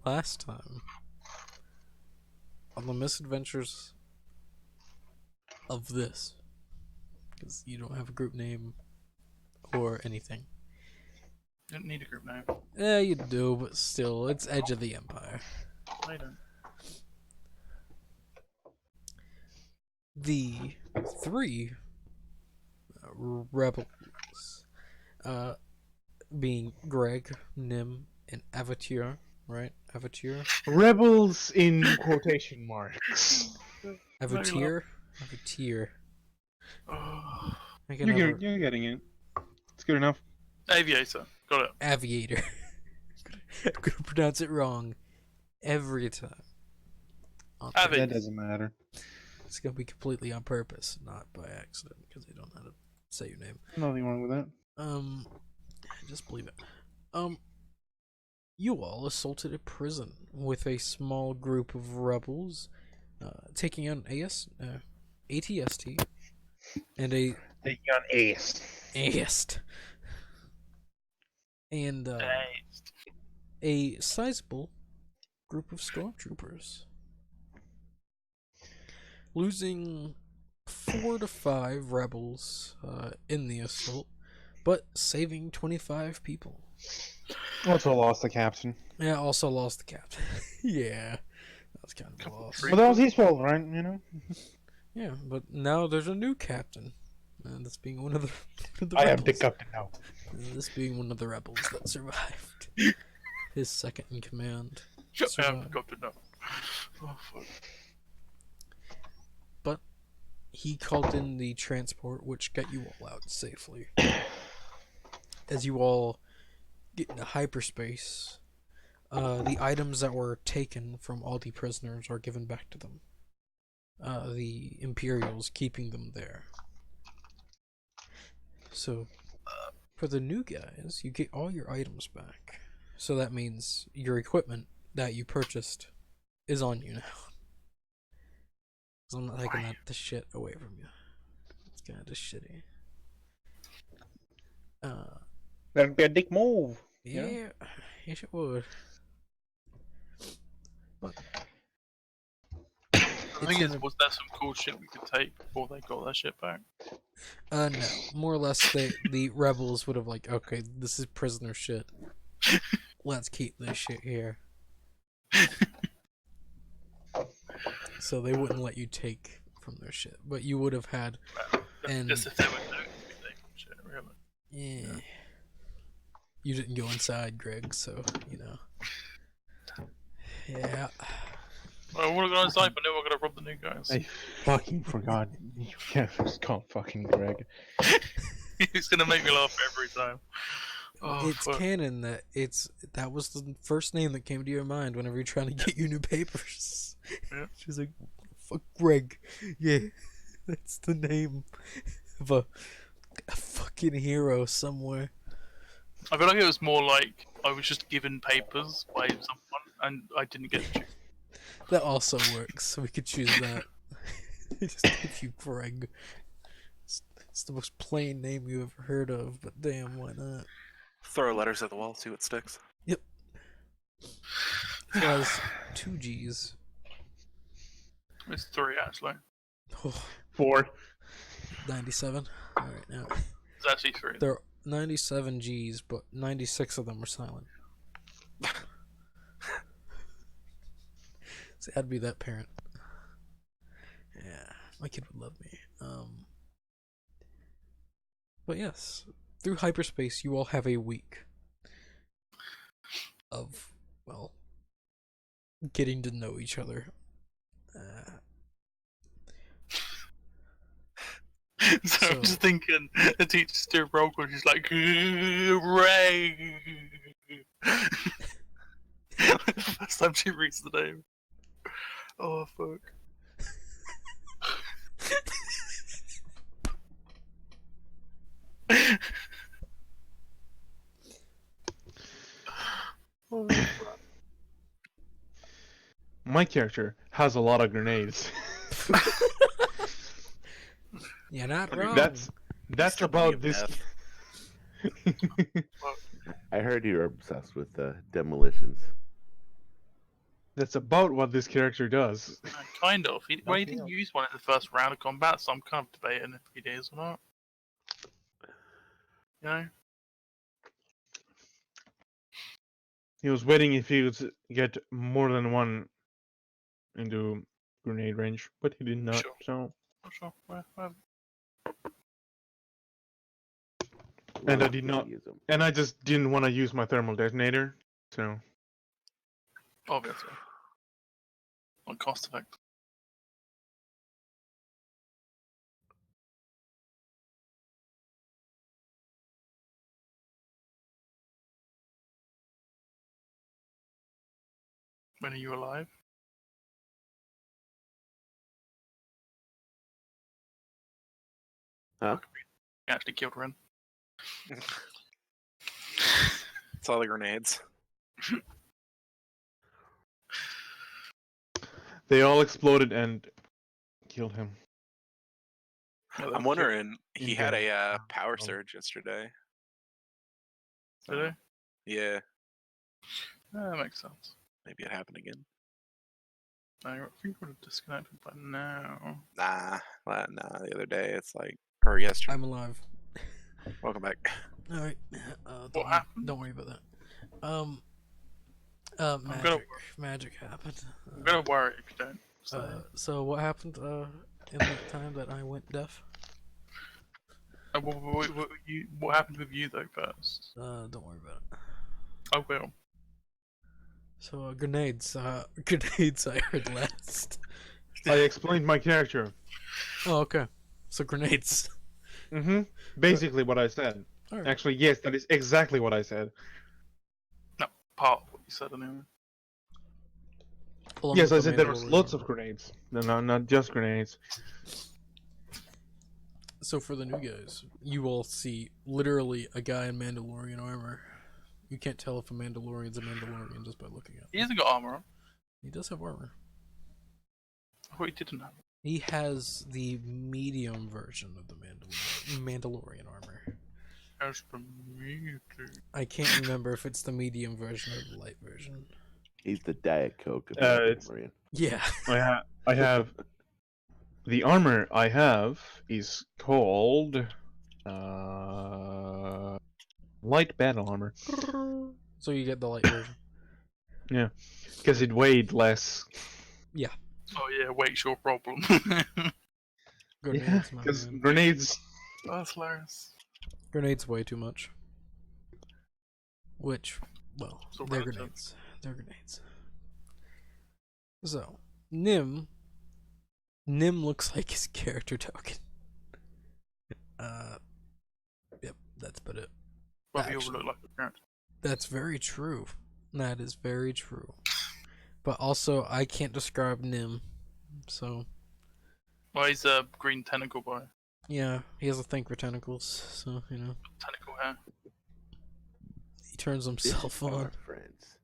last time on the misadventures of this, because you don't have a group name or anything. You don't need a group name. Yeah, you do, but still, it's Edge of the Empire. I don't. The three rebels, being Greg, Nim, and Avatir, right? Avatir? Rebels in quotation marks. Avatir? Avatir. Oh. I can never... You're getting it. It's good enough. Aviator. Got it. Aviator. I'm gonna pronounce it wrong every time. Avi. That doesn't matter. It's gonna be completely on purpose, not by accident, because I don't know how to say your name. Nothing wrong with that. Just believe it. You all assaulted a prison with a small group of rebels, taking on ATST, and a Taking on Ace. AST, and a sizable group of stormtroopers, losing 4 to 5 rebels in the assault, but saving 25 people. Also lost the captain. Yeah, also lost the captain. Yeah, that was kind of a loss. But that was his fault, right? You know. Yeah, but now there's a new captain. This being one of the I am rebels. the captain now. This being one of the rebels that survived. His second in command. I have got to know. Oh, fuck. But he called in the transport, which got you all out safely. As you all get into hyperspace, the items that were taken from all the prisoners are given back to them. The Imperials keeping them there. So, for the new guys, you get all your items back. So that means your equipment that you purchased is on you now. Because I'm not taking the shit away from you. It's kind of just shitty. That'd be a dick move. Yeah, yes it would. But The thing is, was there some cool shit we could take before they got their shit back? no. More or less, the rebels would have like, okay, this is prisoner shit. Let's keep this shit here. So they wouldn't let you take from their shit, but you would have had. And Just if they were doing anything, shit, really. yeah, you didn't go inside, Greg. So you know. Yeah. I would have gone inside, but now we're gonna rob the new guys. I fucking forgot. You just called fucking Greg. He's gonna make me laugh every time. Oh, It's fuck. canon that that was the first name that came to your mind whenever you're trying to get your new papers. Yeah. She's like, "Fuck Greg." Yeah, that's the name of a fucking hero somewhere. I feel like it was more like I was just given papers by someone and I didn't get to choose. That also works. So we could choose that. They just give you Greg. It's the most plain name you ever heard of, but damn, why not? Throw letters at the wall, see what sticks. Yep. It has 2 G's. It's 3 actually. Oh, 4. 97. Alright, now. It's actually 3. There are 97 G's, but 96 of them are silent. See, I'd be that parent. Yeah, my kid would love me. But yes, through hyperspace, you all have a week of, well, getting to know each other. So I'm just thinking the teacher's doing roll call, she's like, Ray. First time she reads the name. Oh fuck. Oh, My character has a lot of grenades. You're not I mean, wrong. that's Still about being this. meth. I heard you're obsessed with demolitions. That's about what this character does. Kind of. Well, he Nothing didn't else. use one in the first round of combat, so I'm kind of debating if he is or not. You know? He was waiting if he would get more than one into grenade range, but he did not. Sure. So, Not sure. and I Why did would not, you use 'em? and I just didn't want to use my thermal detonator. So, Obviously. On cost effect. When are you alive? Huh? You actually killed Ren. It's all the grenades. they all exploded and killed him. Yeah, I'm wondering, in he had the- a power um, surge yesterday. Did Yeah, Yeah, that makes sense. maybe it happened again. I think we would have disconnected by now. Nah, the other day it's like, or yesterday. I'm alive. Welcome back. All right. What happened? Don't worry about that. gonna- Magic happened. I'm gonna worry if you don't. So what happened? In that time that I went deaf. What happened with you though first? Don't worry about it. I will. So grenades. Grenades. I heard last. I explained my character. Oh, okay. So grenades. Mm-hmm. Basically, what I said. All right. Actually, yes, that is exactly what I said. Part of what you said anyway. Along Yes, with I the said there was Mandalorian. lots of grenades. No, not just grenades. So for the new guys, you will see literally a guy in Mandalorian armor. You can't tell if a Mandalorian's a Mandalorian just by looking at him. He hasn't got armor on. He does have armor. I thought he didn't have. He has the medium version of the Mandalorian armor. As for me, too. I can't remember if it's the medium version or the light version. He's the Diet Coke of It's- Mandalorian. Yeah. I have the armor I have is called light battle armor So you get the light version. because it weighed less. Oh yeah, weight's your problem. Grenades, my because man. grenades. That's hilarious. Grenades way too much. Which, well, So they're relative. grenades. They're grenades. So, Nim looks like his character token. Yep, that's about it. But he all Actually. look like a parent. That's very true. That is very true. But also, I can't describe Nim, so Well, he's a green tentacle boy. yeah, he has a thing for tentacles. So you know, Tentacle hair. he turns This himself is our on. friends.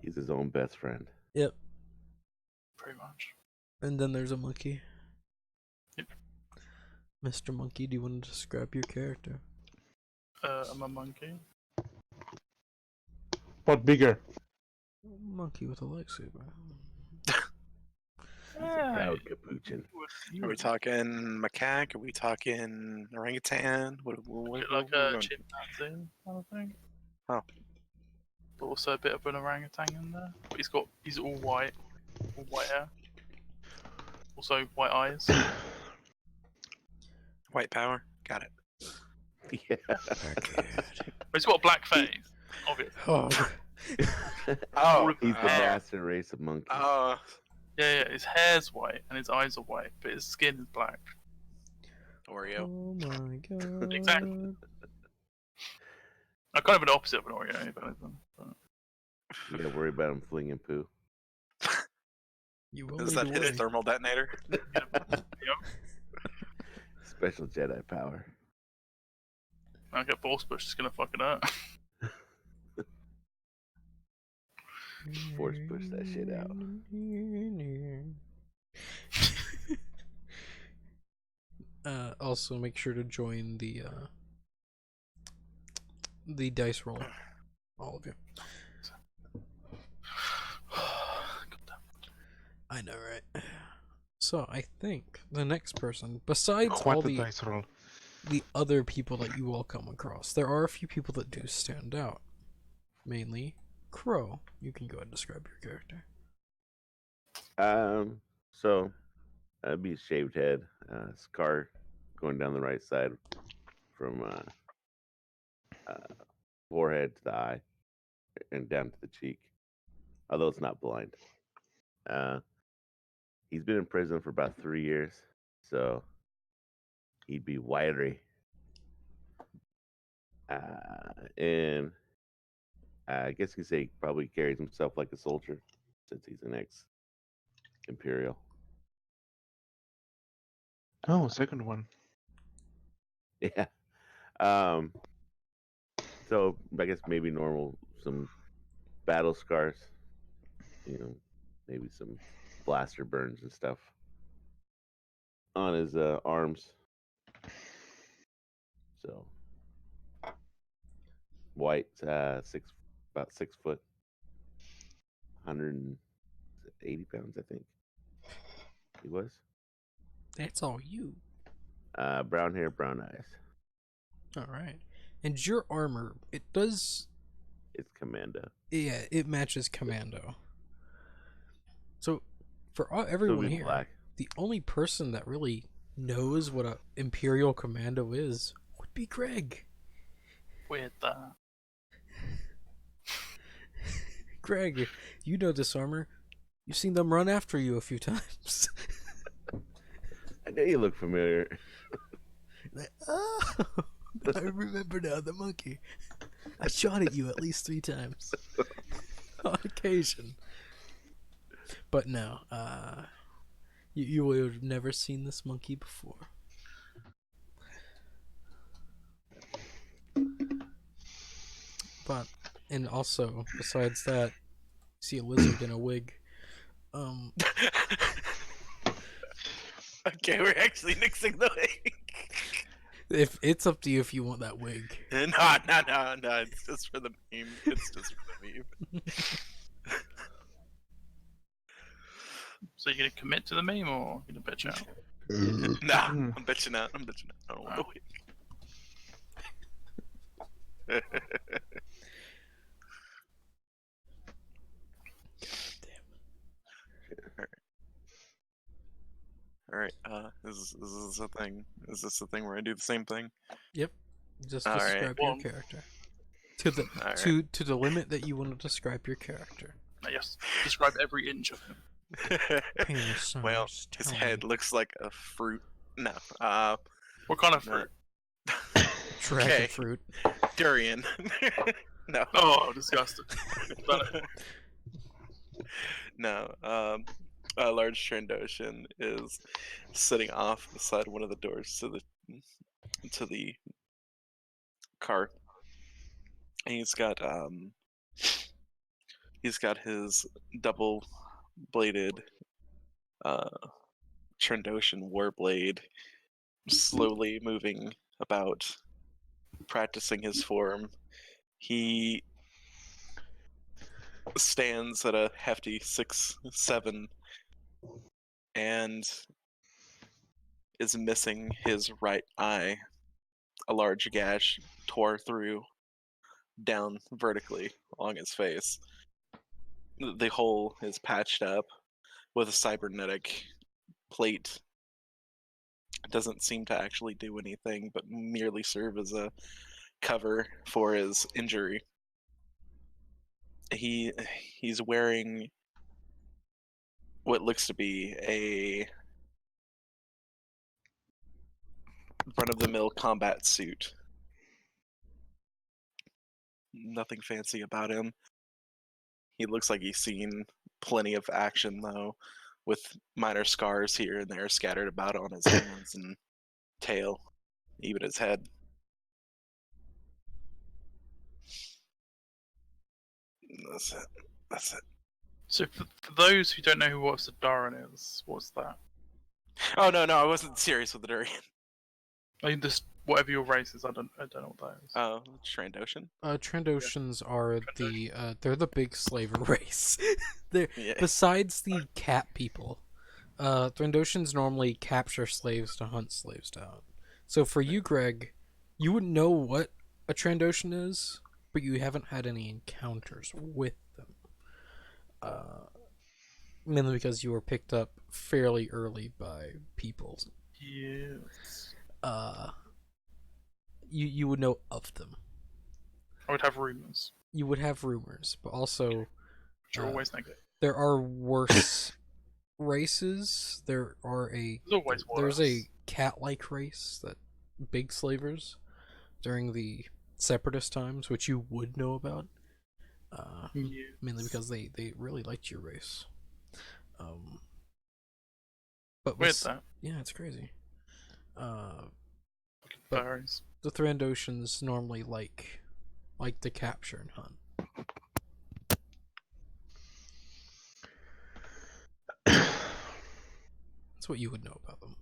He's his own best friend. Yep. Pretty much. And then there's a monkey. Yep. Mr. Monkey, do you want to describe your character? I'm a monkey. But bigger. Monkey with a lightsaber. He's a proud capuchin. You Are we would talking macaque? Are we talking orangutan? What look what like we a going? chimpanzee kind of thing. Oh. But also a bit of an orangutan in there. But he's all white hair. Also white eyes. White power. Got it. Yeah. But he's got a black face. Obviously. Oh, Oh, He's the Uh, master race of monkeys. oh, Yeah, his hair's white and his eyes are white, but his skin is black. Oreo. oh my god. Exactly. I'm kind of an opposite of an Oreo, if anything. But You gotta worry about him flinging poo. You will Is need that to his worry. thermal detonator? Special Jedi power. I get force push, just gonna fuck it up. Force push that shit out. Also make sure to join the dice roll all of you. I know, right? So I think the next person, besides Quite all the the dice roll. other people that you all come across, there are a few people that do stand out. Mainly, Crow. You can go ahead and describe your character. So that'd be a shaved head, scar going down the right side from forehead to the eye and down to the cheek, although it's not blind. He's been in prison for about 3 years, so he'd be wiry. And I guess you could say he probably carries himself like a soldier since he's an ex-imperial. Oh, second one. Yeah. Um. So I guess maybe normal, some battle scars, maybe some blaster burns and stuff on his arms. So white, about 6 foot, 180 pounds, I think he was. That's all you. Brown hair, brown eyes. All right. And your armor, it does. It's commando. Yeah, it matches Commando. So, for So everyone be here, black. the only person that really knows what a Imperial Commando is would be Greg. Weird that. Greg, you know this armor. You've seen them run after you a few times. I know you look familiar. Like, oh, I remember now, the monkey. I shot at you at least 3 times. On occasion. But no, you would have never seen this monkey before. But, and also, besides that, you see a lizard in a wig. Okay, we're actually nixing the wig. If it's up to you if you want that wig. No. It's just for the meme. It's just for the meme. So you're gonna commit to the meme or gonna bitch out? Nah, Mm. I'm bitching out. I don't want the wig. Alright, is this a thing? Is this the thing where I do the same thing? Just All right. describe your Well, character. To the All right. to the limit that you want to describe your character. Yes. Describe every inch of him. Penis Well, size, his tell head me. looks like a fruit. No, What kind of no. fruit? Dragon okay. fruit. Durian. No. Oh, disgusting. Done it. No, a large Trandoshan is sitting off beside one of the doors to the car. And he's got his double-bladed Trandoshan warblade slowly moving about, practicing his form. He stands at a hefty 6'7" and is missing his right eye. A large gash tore through down vertically along his face. The hole is patched up with a cybernetic plate. It doesn't seem to actually do anything, but merely serve as a cover for his injury. He's wearing what looks to be a run-of-the-mill combat suit. Nothing fancy about him. He looks like he's seen plenty of action, though, with minor scars here and there scattered about on his hands and tail, even his head. That's it. That's it. So for those who don't know who What's the Daran is, what's that? Oh, no, I wasn't serious with the durian. I mean, this whatever your race is. I don't know what that is. Oh, Trandoshan. Trandoshans are they're the big slaver race. They're Yeah. besides the cat people. Trandoshans normally capture slaves to hunt slaves down. So for you, Greg, you wouldn't know what a Trandoshan is, but you haven't had any encounters with them. Mainly because you were picked up fairly early by people. Yes. You would know of them. I would have rumors, You would have rumors, but also which are always negative. there are worse races. There's There's always a cat-like race that big slavers during the separatist times, which you would know about. Mainly because they really liked your race. But Weird with, that. yeah, it's crazy. Fucking but- furries. The Thrandoshans normally like to capture and hunt. That's what you would know about them.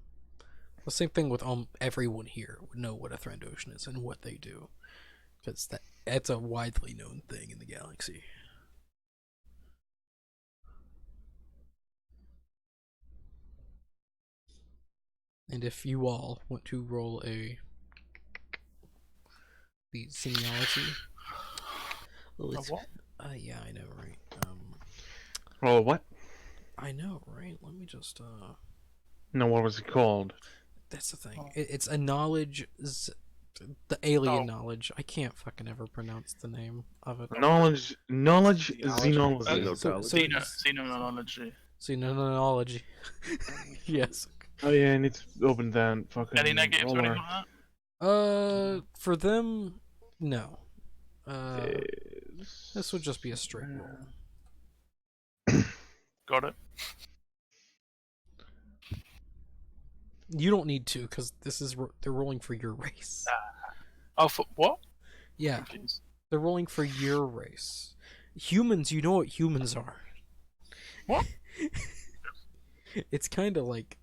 The same thing with everyone here would know what a Thrandoshan is and what they do, because that's a widely known thing in the galaxy. And if you all want to roll the seniority, What? yeah, I know, right? Oh, what? I know, right? Let me just No, what was it called? That's the thing. Oh. It's a knowledge, the alien Oh. knowledge. I can't fucking ever pronounce the name of it. Knowledge, Xenology. xenology. Xenonology. Xenology. Yes. Oh yeah, and it's open that fucking Any negatives or roller. anything like that? For them, no. This would just be a straight roll. Got it. You don't need to, because they're rolling for your race. Oh, for what? Yeah, Confused. they're rolling for your race. Humans, you know what humans are. What? It's kind of like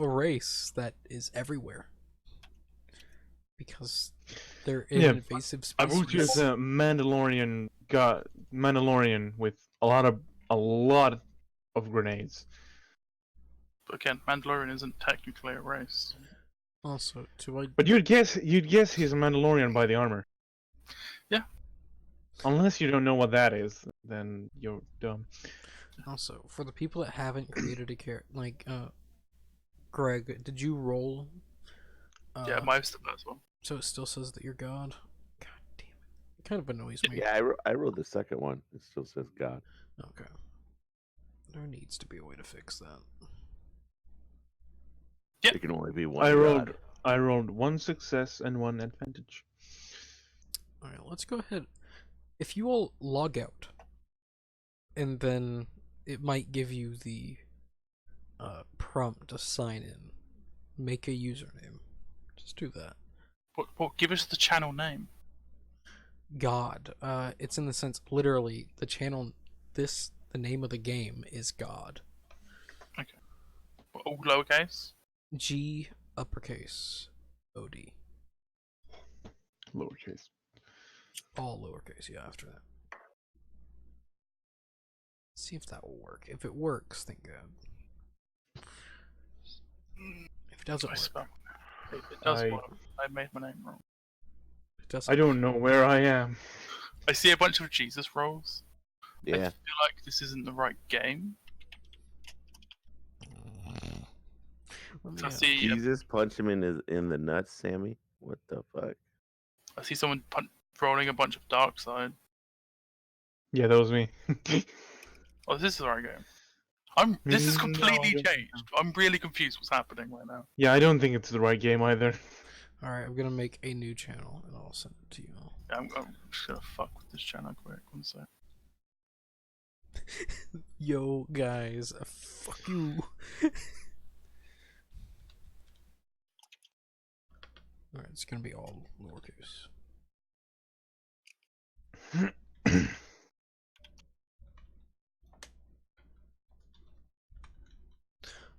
a race that is everywhere. Because they're an Yeah, invasive I species. wrote you as a Mandalorian with a lot of grenades. But again, Mandalorian isn't technically a race. Also, But you'd guess he's a Mandalorian by the armor. Yeah. Unless you don't know what that is, then you're dumb. Also, for the people that haven't created a character, like, Greg, did you roll? Yeah, mine's the first one. So it still says that you're God? God damn it. It kind of annoys me. Yeah, I wrote the second one. It still says God. Okay. There needs to be a way to fix that. Yep. It can only be one. I rolled one success and one advantage. Alright, let's go ahead. If you all log out, and then it might give you the prompt to sign in. Make a username. Just do that. What? Give us the channel name. God. It's in the sense, literally, the channel, the name of the game is God. Okay. All lowercase. G uppercase OD. Lowercase. All lowercase, yeah, after that. See if that will work. If it works, thank God. If it doesn't I work, spell. It does work. I made my name wrong. it doesn't. I don't know where I am. I see a bunch of Jesus rolls. I Yeah. feel like this isn't the right game. Let me, So I see. Jesus punch him in the nuts, Sammy. What the fuck? I see someone rolling a bunch of dark side. Yeah, that was me. Oh, this is the right game. This is completely No. changed. I'm really confused what's happening right now. Yeah, I don't think it's the right game either. Alright, I'm gonna make a new channel and I'll send it to you all. Yeah, I'm just gonna fuck with this channel quick. One sec. Yo, guys, fuck you. Alright, it's gonna be all lowercase.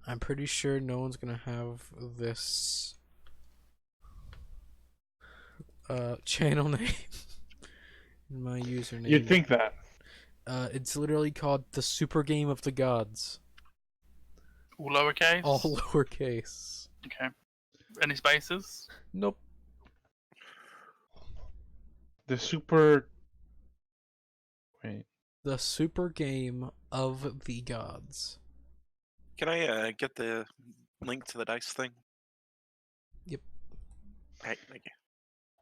I'm pretty sure no one's gonna have this channel name. My username. You'd think that. It's literally called the Super Game of the Gods. All lowercase? All lowercase. Okay. Any spaces? Nope. The super. Wait. The Super Game of the Gods. Can I get the link to the dice thing? Yep. Right, thank you.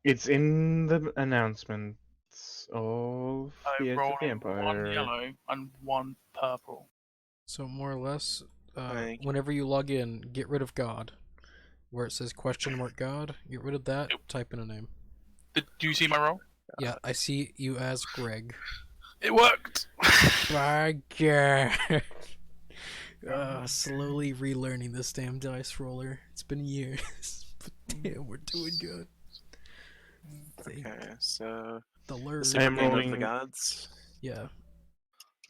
It's in the announcements of I the Edge roll of the one Empire. yellow and one purple. So more or less, Thank you. whenever you log in, get rid of God. Where it says question mark God, get rid of that, Yep. type in a name. Do you see my roll? Yeah, I see you as Greg. It worked! My God. Slowly relearning this damn dice roller. It's been years. But damn, we're doing good. Thank Okay, so the the Lord. Super I'm Game of the rolling- Gods. Yeah.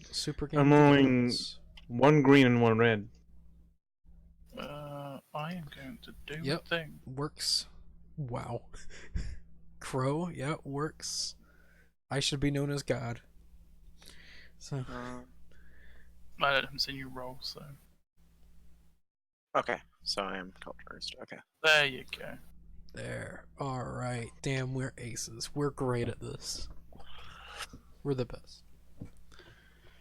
Super Game I'm of the rolling- Gods. One green and one red. I am going to do Yep. a thing. Works. Wow. Crow, yeah, works. I should be known as God. So, I haven't seen you roll, so. Okay, so I am called first. Okay. There you go. there. Alright. Damn, we're aces. We're great at this. We're the best.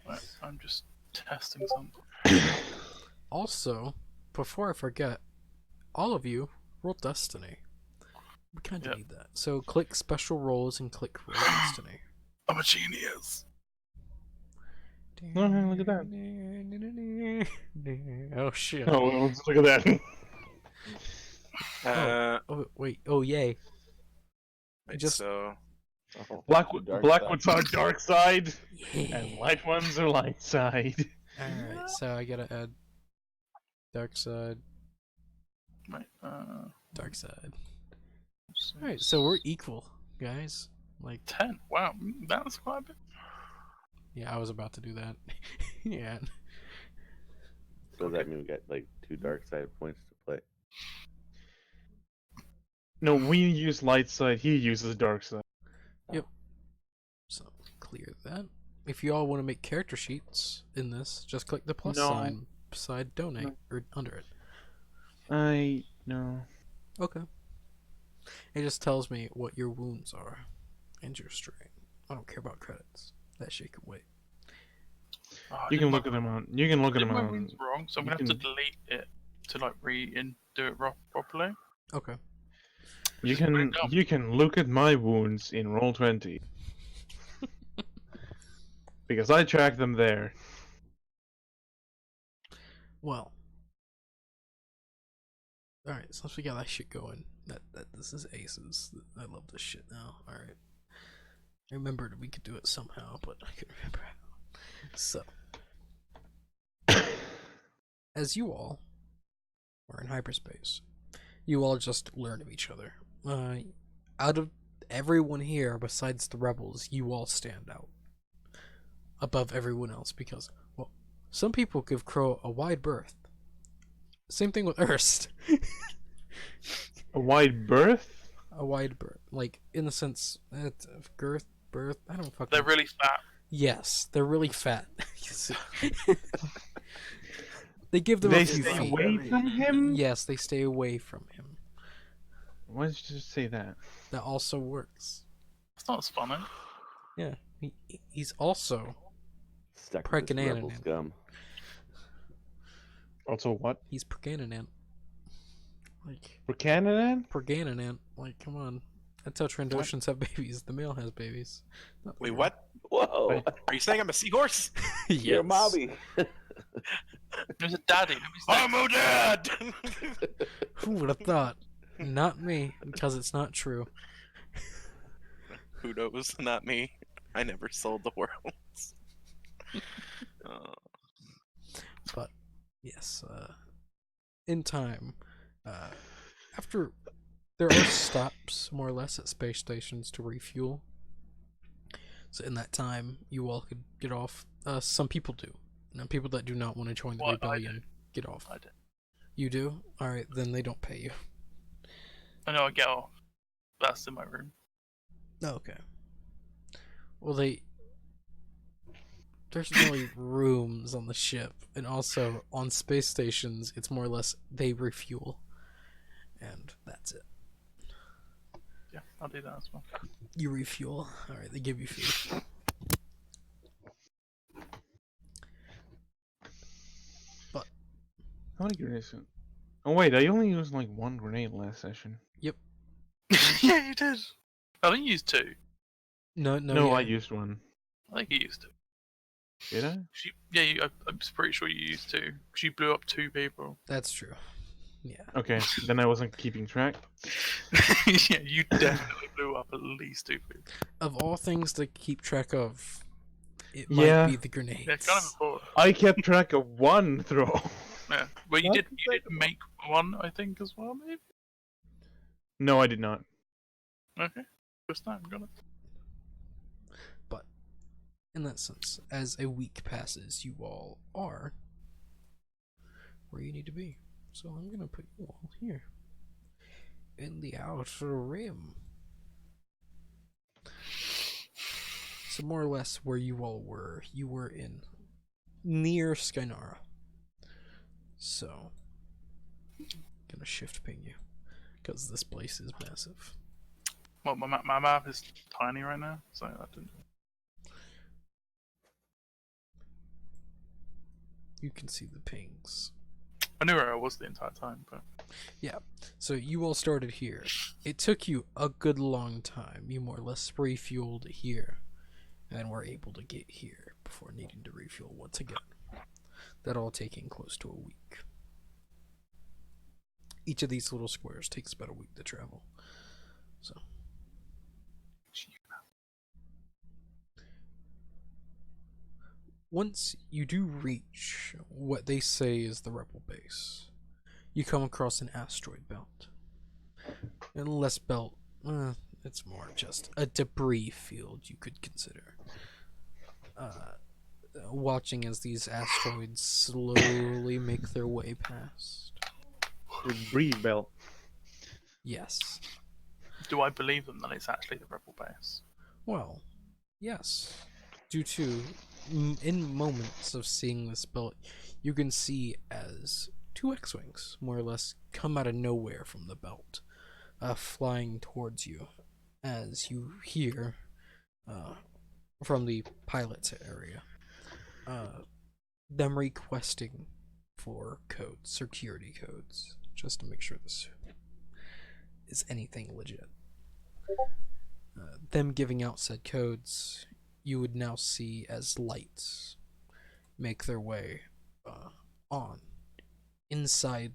Right, I'm just testing something. Also, before I forget, all of you roll Destiny. We kind of Yep. need that. So click Special Rolls and click Roll Destiny. I'm a genius. Oh, look at that. Oh shit. Oh, well, let's look at that. Oh wait. Oh yay. Wait, just- so Blackwood's our dark side, Yeah. and light ones are light side. Alright, so I gotta add Dark Side. Right, Dark Side. Alright, so we're equal, guys. Like, 10. Wow, that's quite a bit. yeah, I was about to do that. Yeah. So that means we got like 2 dark side points to play. No, we use light side. He uses dark side. So clear that. If you all want to make character sheets in this, just click the plus No. sign beside donate or under it. I no. Okay. It just tells me what your wounds are and your strain. I don't care about credits. That shit can wait. Oh, I You did can my- look at them on. You can look at did them my on. wounds wrong, so I'm you gonna have to can- delete it to like do it properly. Okay. You Just put it can down. you can look at my wounds in Roll20 because I track them there. Well. Alright, since we got that shit going, that this is aces. I love this shit now. Alright. I remembered we could do it somehow, but I couldn't remember how. So, as you all are in hyperspace, you all just learn of each other. Out of everyone here, besides the rebels, you all stand out above everyone else because, well, some people give Crow a wide berth. Same thing with Erst. A wide berth? A wide berth, like in the sense that of girth, birth. I don't fucking. They're really fat. Yes, they're really fat. They give them They a few stay feet. away from him? Yes, they stay away from him. Why did you just say that? That also works. It's not as funny. Yeah, he's also Stuck with this Pregnant rebel in. scum. Also, what? he's Perganonant. Like For Canada? Perganonant. Like, come on. That's how Trandoshans have babies. The male has babies. Not the wait, girl. what? Whoa! Wait. Are you saying I'm a seahorse? You're a Yes. Mobby. There's a daddy. Nobody's I'm a dad. Who would have thought? Not me, because it's not true. Who knows? Not me. I never sold the worlds. But yes, in time, after there are stops more or less at space stations to refuel. So in that time, you all could get off. Some people do. And people that do not want to join the Well, I rebellion get off. I do. You do? All right, then they don't pay you. I know I get off. That's in my room. Oh, okay. Well, there's really rooms on the ship, and also on space stations, it's more or less they refuel, and that's it. Yeah, I'll do that as well. You refuel. All right, they give you food. How many grenades? Oh wait, I only used like one grenade last session. Yeah, you did. I think you used 2. No, No, yeah. I used one. I think you used 2. Did I? I'm pretty sure you used 2. Because you blew up 2 people. That's true. Yeah. Okay, then I wasn't keeping track. Yeah, you definitely blew up at least 2 people. Of all things to keep track of, it Yeah. might be the grenades. Yeah, kind of important. I kept track of one throw. Yeah. Well, you What? did make one, I think, as well, maybe? No, I did not. Okay. First time, got it. But in that sense, as a week passes, you all are where you need to be. So I'm gonna put you all here in the outer rim. So more or less where you all were, you were in near Skynara. So gonna shift ping you because this place is massive. Well, my map is tiny right now, so that didn't. You can see the pings. I knew where I was the entire time, but Yeah, so you all started here. It took you a good long time. You more or less refueled here, and were able to get here before needing to refuel once again. That all taking close to a week. Each of these little squares takes about a week to travel. So. Once you do reach what they say is the rebel base, you come across an asteroid belt. And less belt, it's more just a debris field you could consider. Watching as these asteroids slowly make their way past. Debris belt. Yes. do I believe them that it's actually the rebel base? Well, yes. Due to, in moments of seeing this belt, you can see as 2 X-Wings, more or less, come out of nowhere from the belt, flying towards you, as you hear, from the pilot's area, them requesting for codes, security codes, just to make sure this is anything legit. Them giving out said codes, you would now see as lights make their way on inside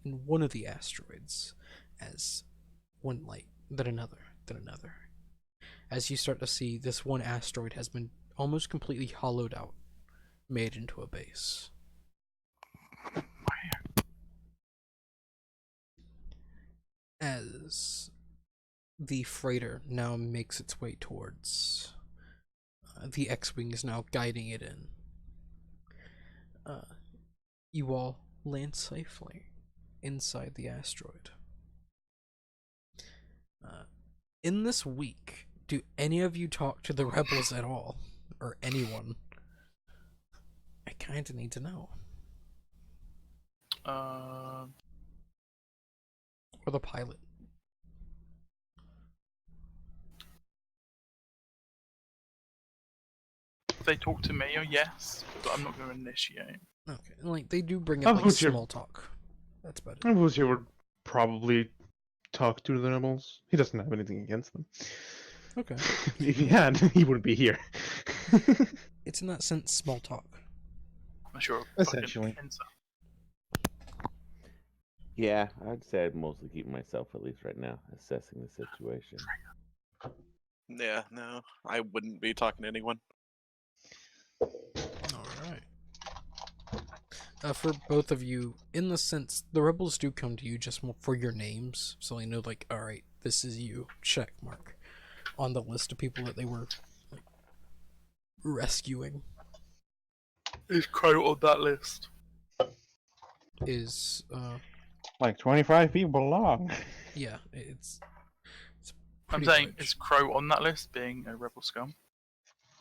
in one of the asteroids, as one light, then another, as you start to see this one asteroid has been almost completely hollowed out, made into a base. As the freighter now makes its way towards, the X-Wing is now guiding it in. You all land safely inside the asteroid. In this week, do any of you talk to the rebels at all? Or anyone? I kinda need to know. Or the pilot. If they talk to me, oh yes, but I'm not going to initiate. Okay, like they do bring up like who's your- small talk. That's about it. Lucio would probably talk to the rebels. He doesn't have anything against them. Okay. If he had, he wouldn't be here. It's in that sense small talk. I'm sure. Essentially. Yeah, I'd say I'd mostly keep myself, at least right now, assessing the situation. Yeah, no, I wouldn't be talking to anyone. Alright. For both of you, in the sense, the rebels do come to you just for your names, so they know, like, alright, this is you, check mark, on the list of people that they were, like, rescuing. Is Crow on that list? Is, Like 25 people long. yeah, it's I'm Pretty saying, much. is Crow on that list being a rebel scum?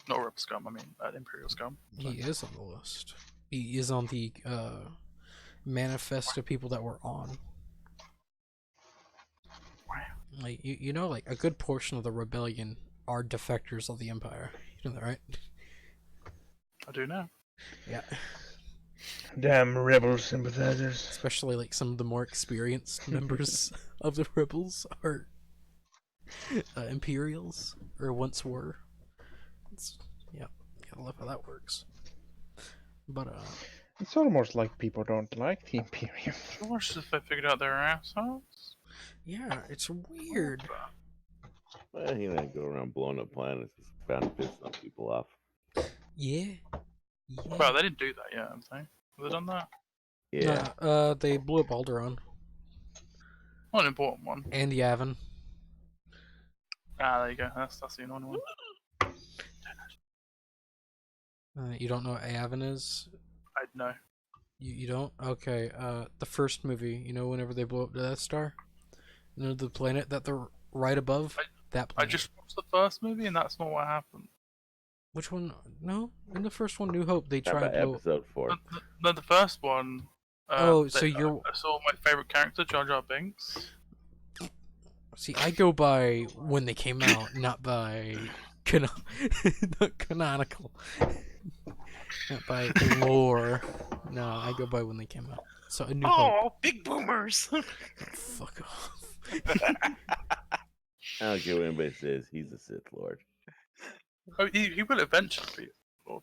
Not a rebel scum, I mean an Imperial scum. He is on the list. He is on the manifest of people that were on. Wow. Like you know, like a good portion of the rebellion are defectors of the Empire. You know that, right? I do know. Yeah. Damn rebel sympathizers. Especially like some of the more experienced members of the rebels are Imperials, or once were. Yeah, gotta love how that works. But It's almost like people don't like the Imperium. Gosh, if they figured out their assholes. yeah, it's weird. Well, he didn't go around blowing up planets. He's bound to piss some people off. Yeah. Yeah. Well, they didn't do that yet, I'm saying. Have they done that? Yeah. They blew up Alderaan Not an important one. and Yavin. Ah, there you go. That's the annoying one. You don't know what Yavin is? I know. You don't? Okay. The first movie. You know, whenever they blow up the Death Star, you know the planet that they're right above. That I planet. just watched the first movie and that's not what happened. Which one? No, in the first one, New Hope, they How try about to blow. episode 4? No, the first one. Oh, so you're- I saw my favorite character, Jar Jar Binks. See, I go by when they came out, not by not canonical, not by lore. No, I go by when they came out. So a New Hope. Oh, big boomers! Fuck off. I don't care what anybody says. He's a Sith Lord. Oh, he will eventually be,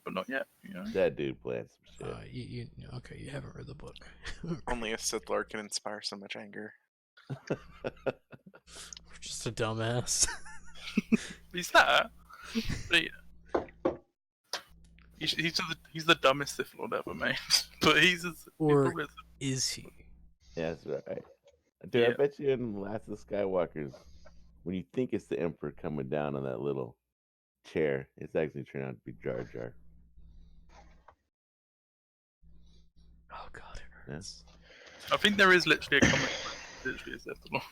but not yet. You know. That dude plans some shit. Okay, you haven't read the book. Only a Sith Lord can inspire so much anger. Just a dumbass. He's that. But yeah. He's the dumbest Sith Lord ever made. But he's Or probably is he? Yeah, that's right. Dude, I Yeah. bet you in Last of the Skywalkers, when you think it's the Emperor coming down on that little chair, it's actually turned out to be Jar Jar. Oh god, it hurts. I think there is literally a comic. Literally a Sith Lord.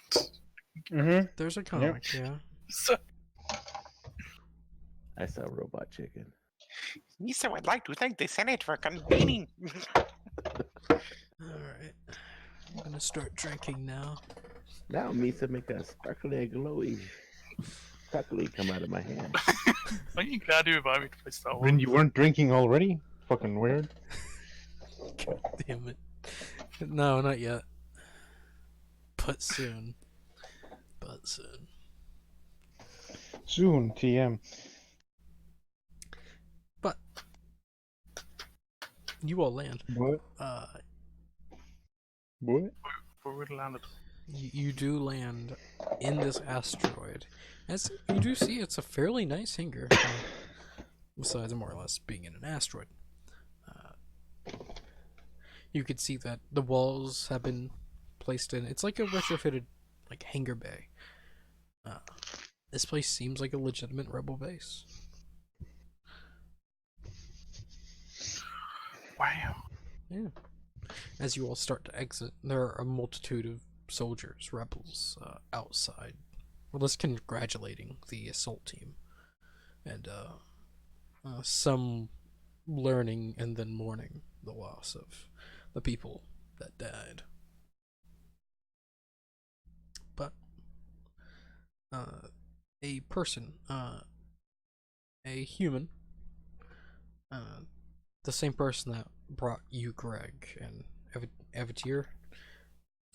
Mm-hmm. There's a comic, yeah. So, I saw Robot Chicken. Misa would like to thank the Senate for convening. Alright. I'm gonna start drinking now. Now Misa make a sparkly, glowy chocolate come out of my hand. aren't you glad you invited me to play Star Wars? When you weren't drinking already? Fucking weird. God damn it. No, not yet. But soon. But soon. Soon, TM. But you all land. What? What? Before we landed. You do land in this asteroid. As you do see, it's a fairly nice hangar. Besides more or less being in an asteroid. You could see that the walls have been placed in. It's like a retrofitted like hangar bay. This place seems like a legitimate rebel base. Wow. Yeah. As you all start to exit, there are a multitude of soldiers, rebels, outside. Well, just congratulating the assault team. And some learning and then mourning the loss of the people that died. But a person, a human, the same person that brought you Greg and Avutier,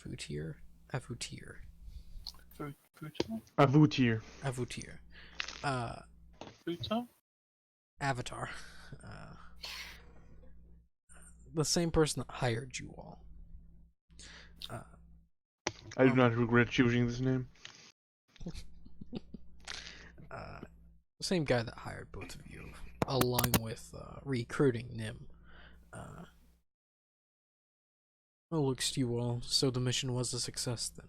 Futo? Avutier. Avutier, Futo? Avatar, the same person that hired you all. I do not regret choosing this name. The same guy that hired both of you, along with recruiting Nim. Well, looks to you all, so the mission was a success then.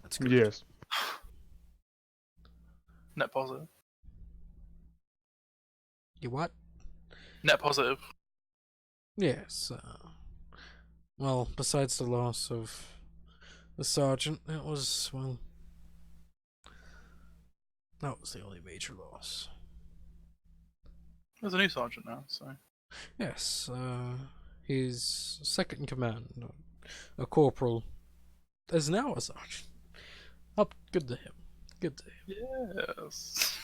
That's good. Yes. Net positive. You what? Net positive. Yes. Well, besides the loss of the sergeant, it was, well, That was the only major loss. There's a new sergeant now, so Yes, his second in command, a corporal, is now a sergeant. Up, good to him. Good to him. yes.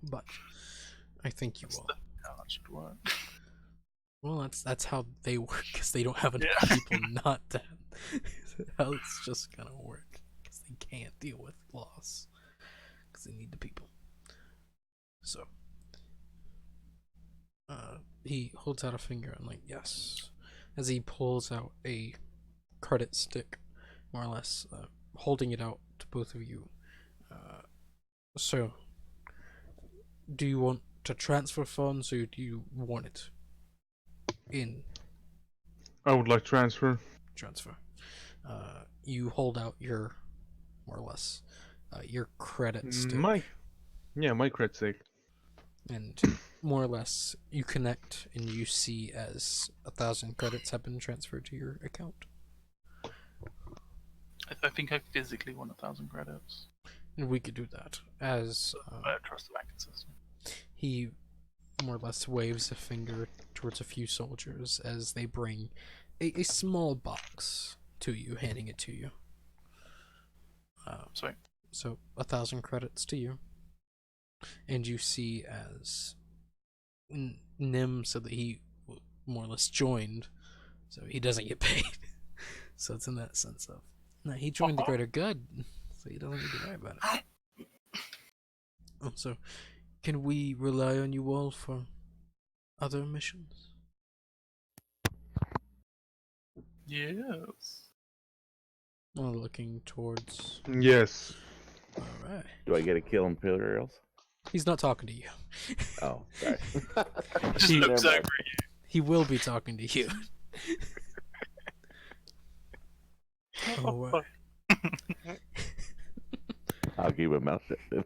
But I think you That's all. How that should work. Well, that's how they work, because they don't have enough Yeah. people not dead. How it's just gonna work, because they can't deal with loss, because they need the people. So, he holds out a finger and like, yes, as he pulls out a credit stick, more or less, holding it out to both of you. So, do you want to transfer funds, or do you want it in I would like transfer. transfer? You hold out your, more or less, your credit stick, My credit stick. and more or less you connect, and you see as 1,000 credits have been transferred to your account. I think I physically want 1,000 credits. And we could do that as I don't trust the banking system. he more or less waves a finger towards a few soldiers as they bring a small box to you, handing it to you. Sweet. So 1,000 credits to you, and you see as Nim said that he more or less joined, so he doesn't get paid. So it's in that sense of, no, he joined the greater good, so he doesn't need to worry about it. Oh, so can we rely on you all for other missions? Yes. Well, looking towards. Yes. Alright. Do I get a kill Imperials? He's not talking to you. Oh, sorry. Just He- looks Never over mind. at you. He will be talking to you. Alright. I'll keep my mouth shut.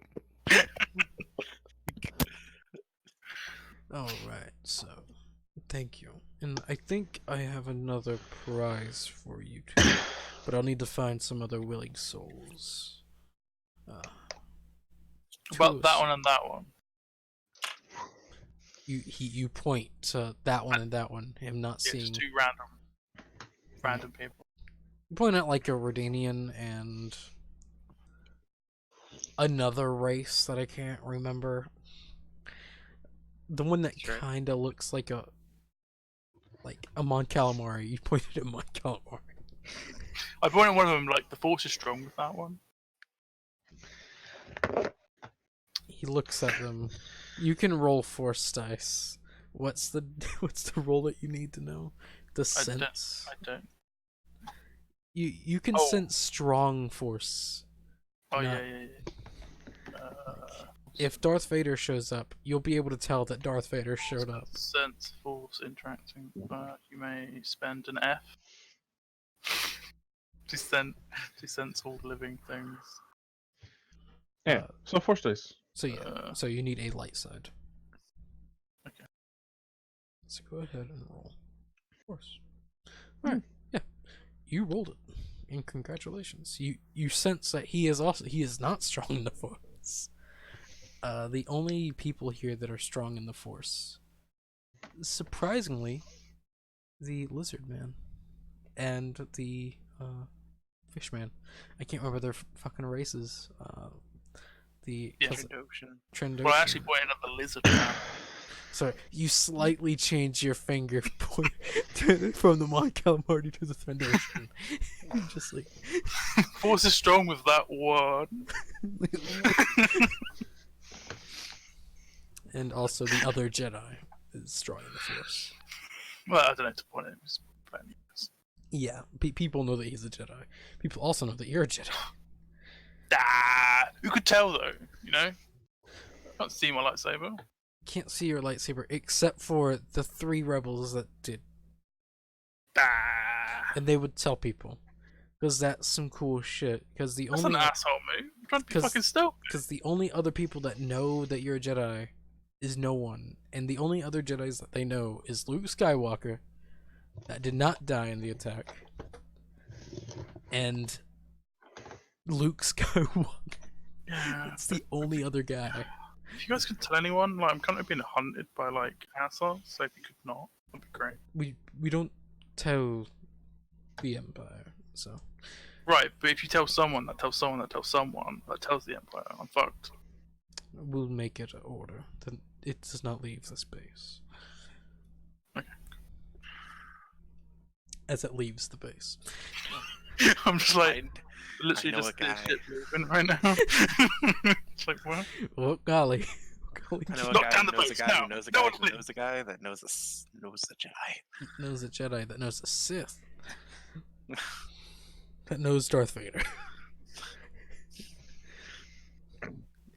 Alright, so. Thank you. And I think I have another prize for you too. But I'll need to find some other willing souls. About that Two- one and that one. You point to that one and that one. Him not Yeah, seeing. just two random people. You point out like a Redanian and another race that I can't remember. The one that Sure. kinda looks like a Mon Calamari. You pointed at Mon Calamari. I pointed at one of them like the force is strong with that one. He looks at them. You can roll force dice. What's the roll that you need to know? The sense. I don't. You can Oh. sense strong force. Oh No. yeah. If Darth Vader shows up, you'll be able to tell that Darth Vader showed up. Sense force interacting. You may spend an F to sense all living things. Yeah. So force dice. So yeah, so you need a light side. Okay. So go ahead and roll. Force. Alright, yeah. You rolled it. And congratulations. You sense that he is not strong in the force. The only people here that are strong in the force, surprisingly, the lizard man and the fish man. I can't remember their fucking races. The Yeah. Trandoshan. Well, I actually pointed at the lizard man. Sorry, you slightly change your finger point from the Mon Calamari to the Trandoshan. Just like. Force is strong with that one. And also the other Jedi is strong in the Force. Well, I don't know to point at him. It's plenty. Yeah, people know that he's a Jedi. People also know that you're a Jedi. Ah, who could tell though? You know, can't see my lightsaber. Can't see your lightsaber except for the 3 rebels that did, Ah, and they would tell people, because that's some cool shit. Because that's an asshole move. I'm trying to be 'Cause- fucking stealthy. Because the only other people that know that you're a Jedi is no one. And the only other Jedis that they know is Luke Skywalker, that did not die in the attack, and Luke Skywalker. Yeah. It's the only other guy. If you guys could tell anyone, like, I'm kind of being hunted by like assholes, so if you could not, that'd be great. We don't tell the Empire, so Right, but if you tell someone that tells someone that tells someone that tells the Empire, I'm fucked. we'll make it an order. Then it does not leave the space. Okay. As it leaves the base. I'm just like, I literally know just a guy. this shit moving right now. It's like, what? Oh golly. Golly. I know a Knock guy down who the knows a base guy now. who knows a No guy one who leave. knows a guy that knows the Jedi. Knows a Jedi that knows a Sith. That knows Darth Vader.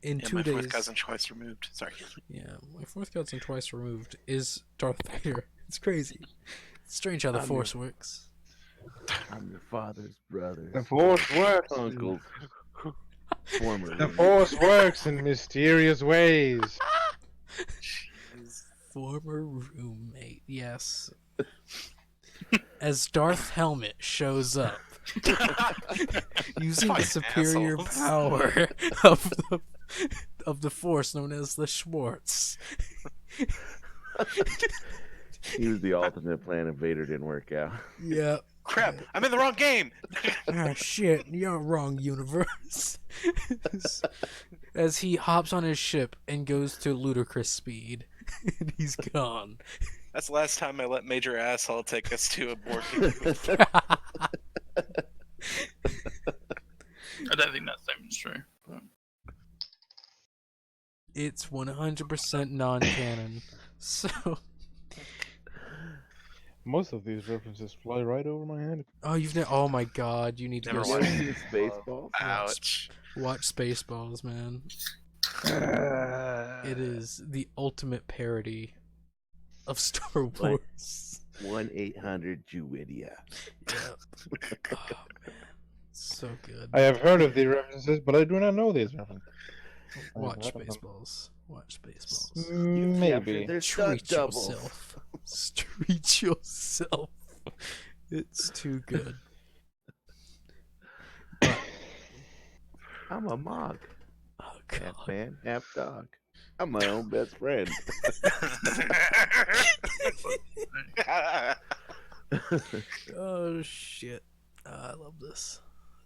In Yeah, 2 my days. fourth cousin twice removed. Sorry. Yeah, my fourth cousin twice removed is Darth Vader. It's crazy. It's strange how the I'm Force works. I'm your father's brother. The Force works. Uncle. Former. The Force works in mysterious ways. Former roommate, yes. As Darth Helmet shows up, using the Fucking superior assholes. power of the Force known as the Schwartz. He was the alternate plan and Vader didn't work out. Yeah. Crap! I'm in the wrong game. Ah, shit, you're wrong universe. As he hops on his ship and goes to ludicrous speed, and he's gone. That's the last time I let Major Asshole take us to a board. I don't think that statement's true. But... It's 100% non-canon. So, Most of these references fly right over my head. oh my god, you need to Never go watched see- it. Spaceballs. Ouch. watch Spaceballs, man. It is the ultimate parody of Star Wars. 1-800-JEWIDIA. Yep. Oh, man. So good. I have heard of these references, but I do not know these references. Watch heard of them. Spaceballs. Watch Spaceballs. Maybe. They're stunt Treat doubles. yourself. Treat yourself. It's too good. But, I'm a mock. oh Half god. man, half dog. I'm my own best friend. Oh shit. I love this.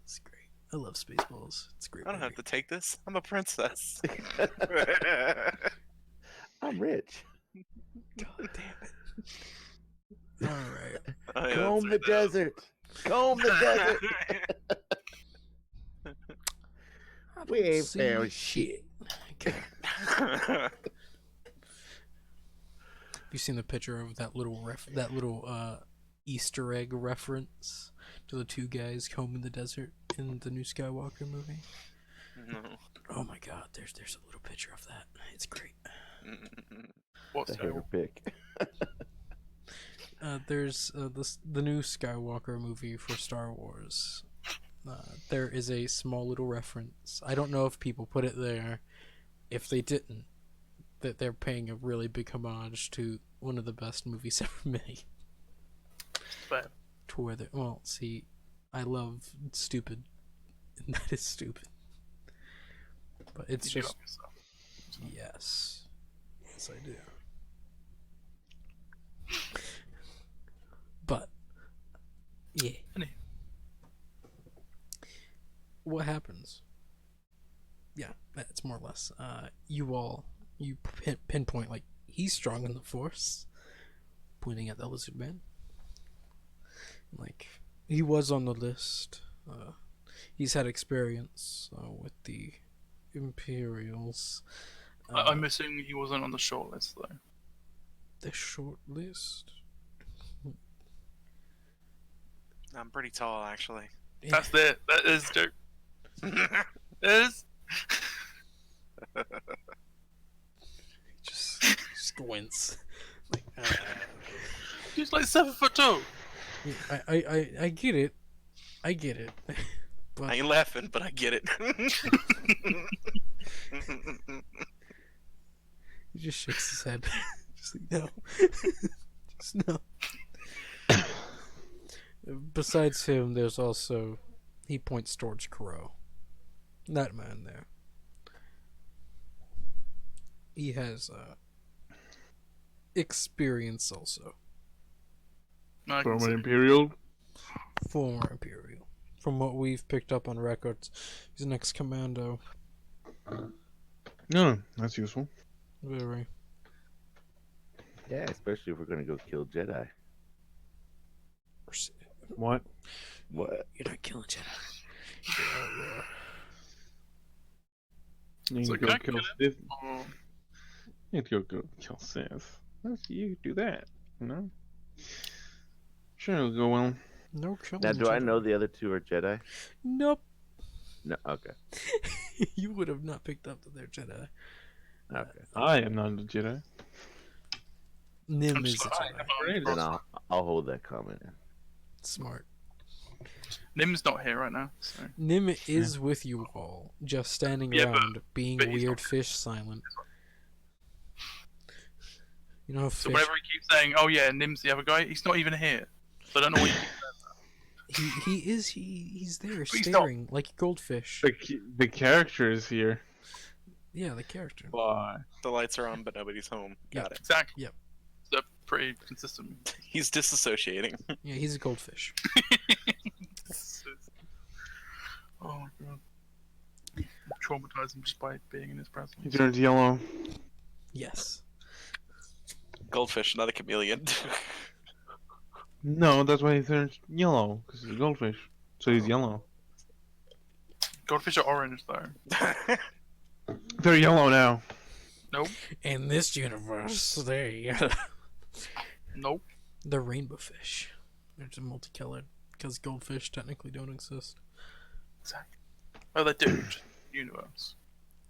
It's great. I love Spaceballs. It's a great. I don't have movie. to take this. I'm a princess. I'm rich. God damn it. Alright. Oh, yeah, Comb the that's right, desert. Comb the desert. I We don't ain't see found shit. Okay. though. Have you seen the picture of that little Easter egg reference to the two guys combing the desert in the new Skywalker movie? No. Oh my god, there's a little picture of that. It's great. What's The hair pick. There's the new Skywalker movie for Star Wars. There is a small little reference. I don't know if people put it there. If they didn't, that they're paying a really big homage to one of the best movies ever made. Fair. To where they, well, see, I love stupid, and that is stupid. But it's You do just love yourself. yes, yes I do. But yeah, Any- what happens? Yeah, that's more or less. You pinpoint like he's strong in the Force, pointing at the Lizard Man. Like he was on the list. He's had experience with the Imperials. I'm assuming he wasn't on the short list though. The short list. I'm pretty tall, actually. That's it. That is joke. Is Just squints. Like, he's like 7'2". I get it. I get it. But I ain't laughing, but I get it. he just shakes his head. Just like, no. Just no. Besides him, there's also he points towards Crow. That man there. He has experience also. I can From see. an Imperial. Former Imperial. From what we've picked up on records, he's an ex-commando. No, that's useful. Very. Yeah, especially if we're gonna go kill Jedi. What? What? You're not killing Jedi. Yeah, You So can can I go kill kill Sith. Oh, You can go kill Sith. You could do that, you know? Sure, it'll go well. no killing Now, do I Jedi. know the other two are Jedi? Nope. No. Okay. You would have not picked up that they're Jedi. Okay. I am not a Jedi. Nim I'm is just a like, Jedi. Great. Then I'll hold that comment. In. Smart. Nim's not here right now, so Nim is with you all, just standing Yeah, but- around, being but he's weird not- fish silent. You know, so fish. whenever he keeps saying, "Oh yeah, Nim's the other guy," he's not even here. So I don't know what. He's there He's not. staring like a goldfish. The character is here. Yeah, the character. Why? The lights are on, but nobody's home. Got it. Exactly. Yep. So pretty consistent. He's disassociating. Yeah, he's a goldfish. Oh my god. Traumatized him just by being in his presence. He turns yellow. Yes. Goldfish, not a chameleon. No, that's why he turns yellow, because he's a goldfish. So he's yellow. Goldfish are orange though. They're yellow now. Nope. In this universe, they Nope. the rainbow fish. They're just multicolored because goldfish technically don't exist. Exactly. Oh, they do. Just universe.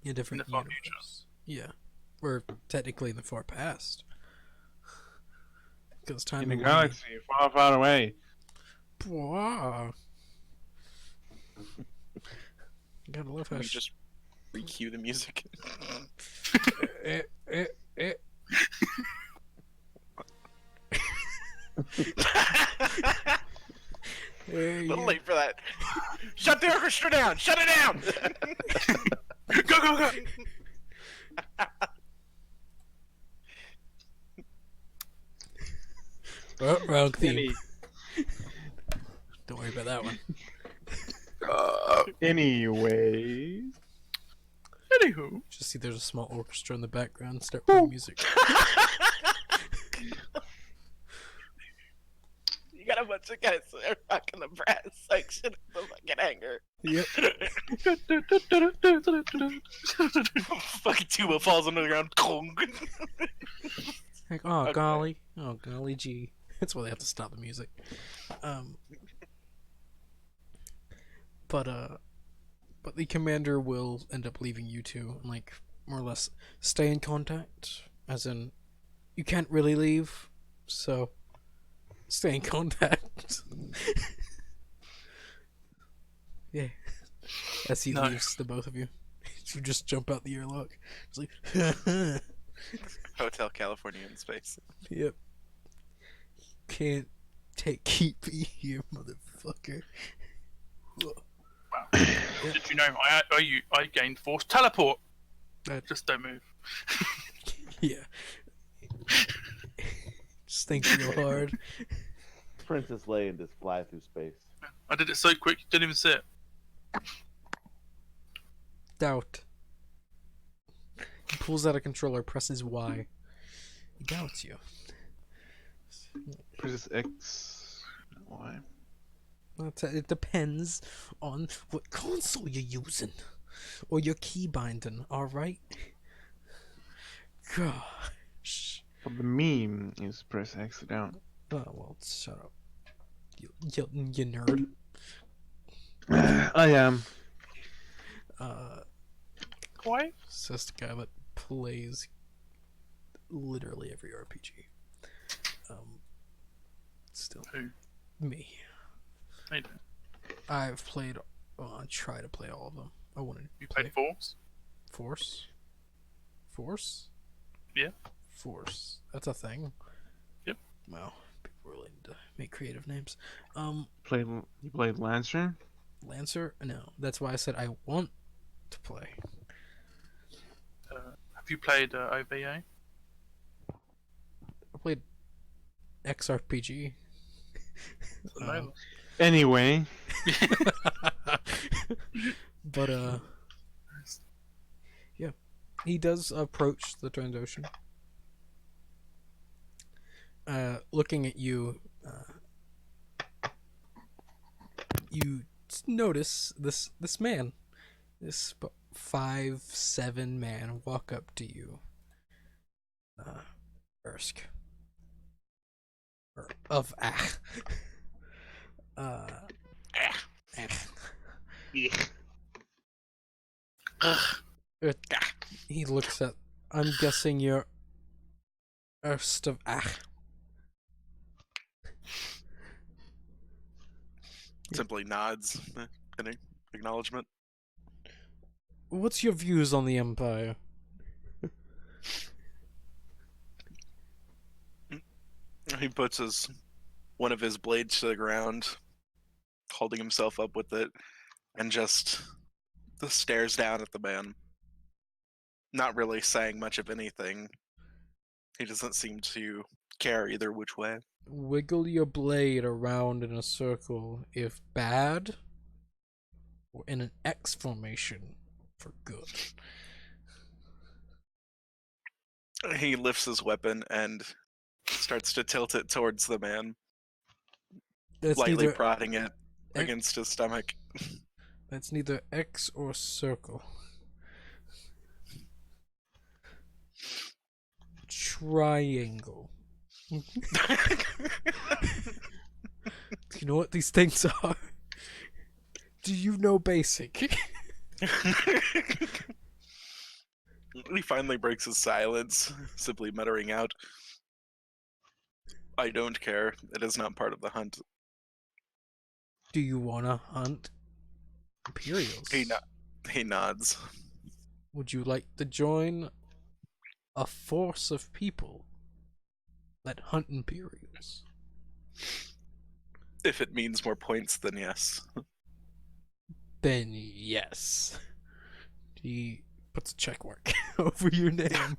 Yeah, different In the far universe. Yeah, we're technically in the far past. Because time In the and galaxy, far, far away. Wow. Gotta love how Can we just re-cue the music? eh, eh, eh. There A you little late for that. Shut the orchestra down! Shut it down! Go go go! Oh, wrong theme. Any, Don't worry about that one. anyway. Anywho. Just see there's a small orchestra in the background. Start playing music. You got a bunch of guys there rocking the brass section of the fucking hangar. Yep. Fucking tuba falls onto the ground. Like, oh Okay. golly, oh golly gee. That's why they have to stop the music. But the commander will end up leaving you two and like more or less stay in contact. As in, you can't really leave, so stay in contact. Yeah. As he No. leaves the both of you, you just jump out the airlock. It's like, Hotel California in space. yep. Can't keep me here, motherfucker. Wow. Did you know I gained force teleport? Just don't move. Yeah. Just think real hard. Princess Leia and just fly through space. I did it so quick, you didn't even see it. Doubt. He pulls out a controller, presses Y. He doubts you. Princess X. Why? It depends on what console you're using. Or your key binding, alright? Gosh. But the meme is press X down. Oh, well, shut up. You nerd. I am. Why? Says the guy that plays literally every RPG. Still. Who? Me. I don't. I've played. Well, I try to play all of them. I wanted to You play played Force? Force. Force. Yeah. Force. That's a thing. Yep. Wow. People really need to make creative names. You played Lancer? Lancer. No, that's why I said I want to play. Have you played OVA? I played XRPG. No. Anyway, But yeah, he does approach the Trandoshan. Looking at you, you notice this man, this 5'7" man, walk up to you. Ersk. Of Ach. He looks at. I'm guessing you're Erst of Ach. Simply nods in acknowledgement. What's your views on the Empire? He puts one of his blades to the ground, holding himself up with it, and just stares down at the man. Not really saying much of anything. He doesn't seem to care either which way. Wiggle your blade around in a circle if bad, or in an X formation for good. He lifts his weapon and starts to tilt it towards the man, That's lightly neither prodding it X- against his stomach. That's neither X or circle. Triangle. Do you know what these things are? Do you know basic? He finally breaks his silence, simply muttering out, "I don't care. It is not part of the hunt." Do you wanna hunt Imperials? He nods. Would you like to join a force of people that hunt Imperials? If it means more points, then yes. Then yes. He puts a check mark over your name.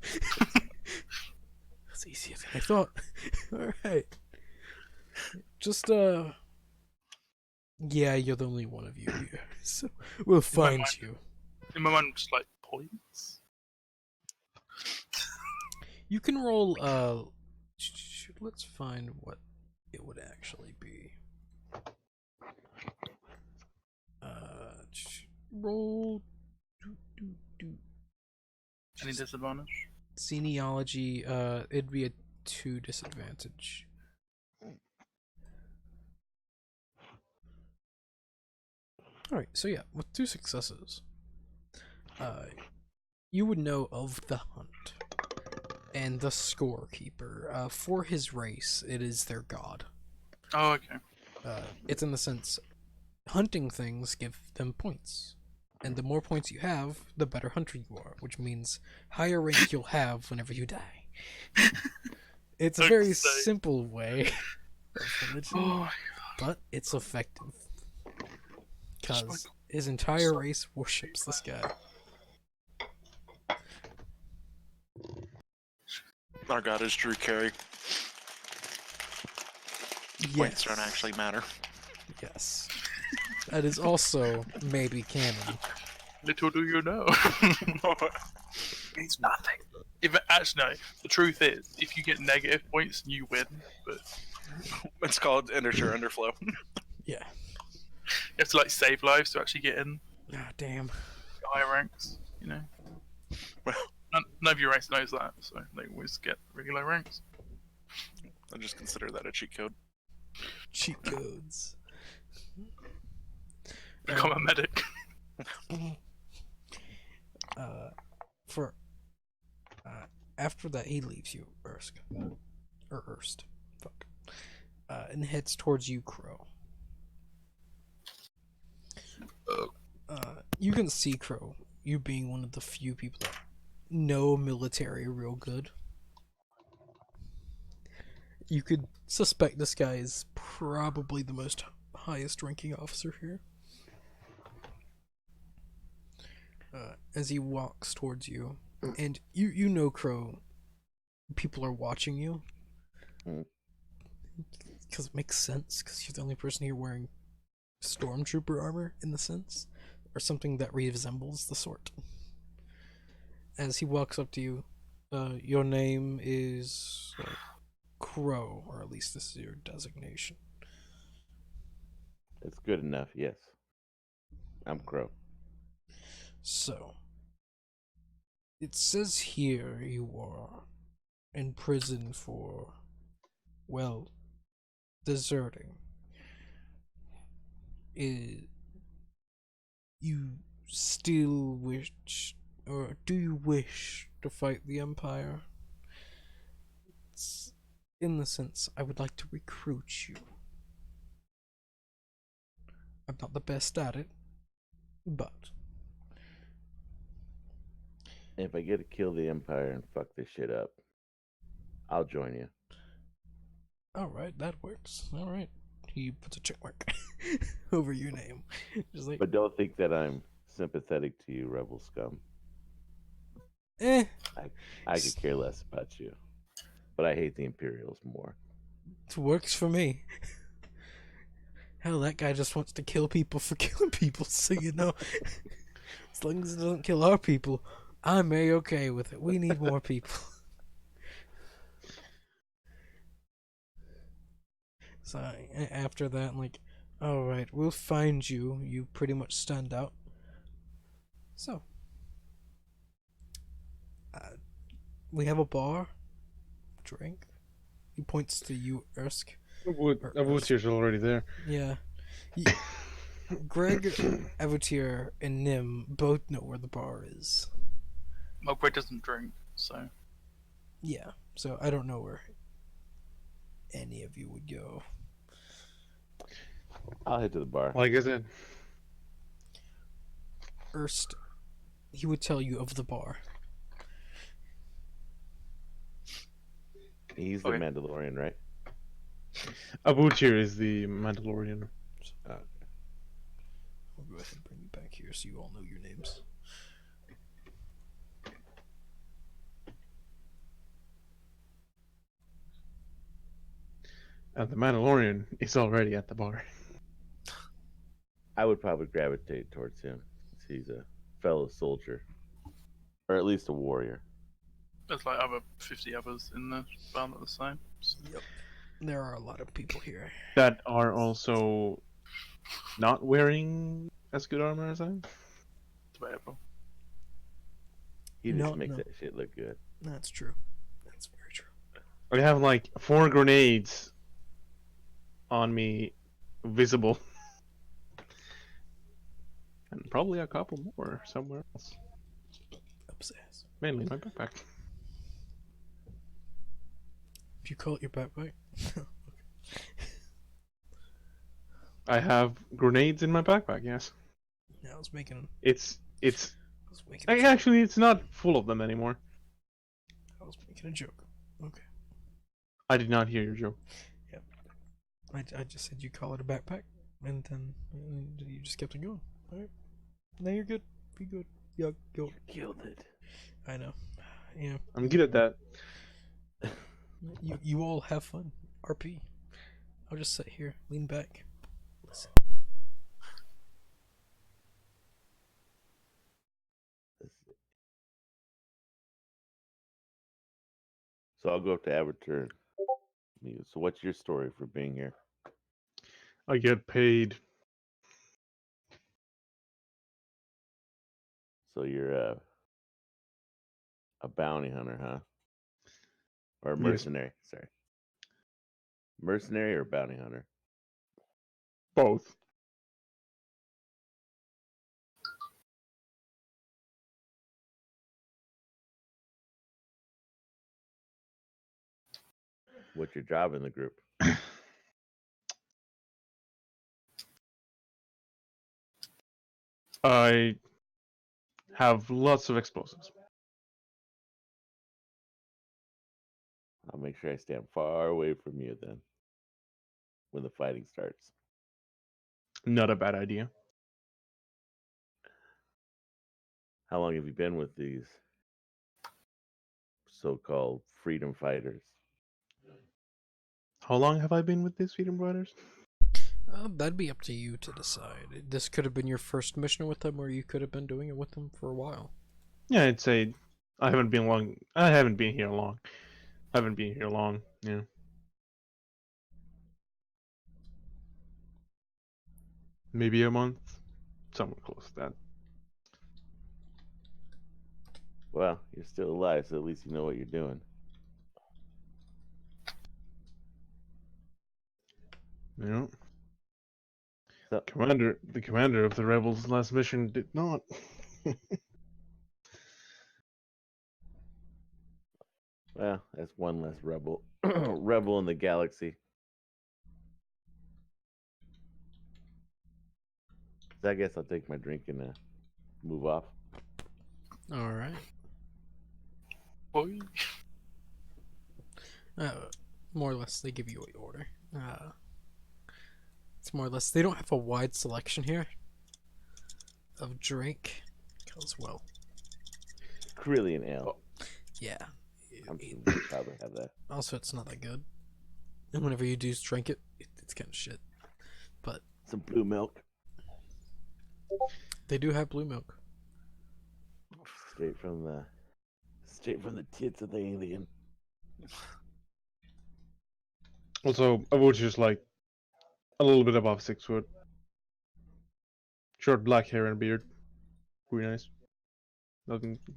That's easier than I thought. Alright. Just, yeah, you're the only one of you here. So, we'll find you. In my mind, just like points. You can roll, let's find what it would actually be. Roll. Any disadvantage? Genealogy, it'd be a 2 disadvantage. Alright, so yeah, with 2 successes, you would know of the hunt and the scorekeeper. For his race, it is their god. Oh, okay. It's in the sense, hunting things give them points. And the more points you have, the better hunter you are, which means higher rank you'll have whenever you die. It's a very Okay. simple way of religion, Oh, but it's effective. Because his entire race worships this guy. Our god is Drew Carey. Points don't actually matter. Yes. That is also maybe canon. little do you know. Means nothing. Actually, no. The truth is, if you get negative points, you win. But It's called integer underflow. Yeah. you have to like save lives to actually get in Ah, damn. higher ranks. You know. Well, None of your ranks knows that, so they always get really low ranks. I just consider that a cheat code. Cheat codes. Become a medic. After that, he leaves you, Ersk. Or Erst. Fuck. And heads towards you, Crow. You can see Crow, you being one of the few people that know military real good. You could suspect this guy is probably the most highest ranking officer here. as he walks towards you, and you know, Crow, people are watching you. Mm. Because it makes sense, because you're the only person here wearing stormtrooper armor, in the sense, or something that resembles the sort. As he walks up to you, your name is Crow, or at least this is your designation. It's good enough. Yes, I'm Crow. So, it says here you are in prison for, well, deserting. You still wish, or do you wish to fight the Empire? It's, in the sense, I would like to recruit you. I'm not the best at it, but If I get to kill the Empire and fuck this shit up, I'll join you. alright, that works. Alright. He puts a check mark over your name. Just like, But don't think that I'm sympathetic to you, rebel scum. eh, I could care less about you. But I hate the Imperials more. it works for me. Hell, that guy just wants to kill people for killing people, so you know. As long as it doesn't kill our people, I'm A-okay with it. We need more people. So after that, I'm like, alright, we'll find you. You pretty much stand out. So, we have a bar. Drink. He points to you, Ersk. Avutier's already there. Yeah. Greg, Avutier, and Nim both know where the bar is. Well, Greg doesn't drink, so Yeah, so I don't know where any of you would go. I'll head to the bar. Like I said, Erst, he would tell you of the bar. He's the Okay. Mandalorian, right? Avutier is the Mandalorian. I'll go ahead and bring you back here so you all know your names. And the Mandalorian is already at the bar. I would probably gravitate towards him. He's a fellow soldier. Or at least a warrior. there's like other 50 others in the bar that are the same. So, Yep. There are a lot of people here. That are also not wearing as good armor as I am. debatable. He just No, makes no. that shit look good. That's true. That's very true. I have like 4 grenades on me, visible. And probably a couple more somewhere else. Upstairs. Mainly in my backpack. If you call it your backpack. I have grenades in my backpack, yes. Yeah, I was making. It's I was making. A joke. actually it's not full of them anymore. I was making a joke. Okay. I did not hear your joke. I just said you call it a backpack, and then you just kept on going. All right. Now you're good. Be good. Yeah, go. Killed it. I know. Yeah. I'm good at that. You all have fun. RP. I'll just sit here, lean back, listen. So I'll go up to Avatar. So what's your story for being here? I get paid. So you're a bounty hunter, huh? Or a Yes. mercenary, sorry. Mercenary or bounty hunter? Both. What's your job in the group? I have lots of explosives. I'll make sure I stand far away from you then. When the fighting starts. Not a bad idea. How long have you been with these so-called freedom fighters? How long have I been with these Freedom Brothers? That'd be up to you to decide. This could have been your first mission with them, or you could have been doing it with them for a while. Yeah, I'd say I haven't been long. I haven't been here long. Haven't been here long. Yeah. Maybe a month. Somewhere close to that. Well, you're still alive, so at least you know what you're doing. You know, So, the commander of the rebels' last mission did not. well, that's one less rebel, rebel in the galaxy. So I guess I'll take my drink and move off. All right. Boy. More or less, they give you a order. It's more or less, they don't have a wide selection here of drink, because, well, Carillion ale. yeah. I'm sure we'll probably have that. Also, it's not that good. And whenever you do drink it, it's kind of shit. But Some blue milk. they do have blue milk. Straight from the tits of the alien. Also, Avuch is like a little bit above 6 foot. Short black hair and beard. Pretty nice.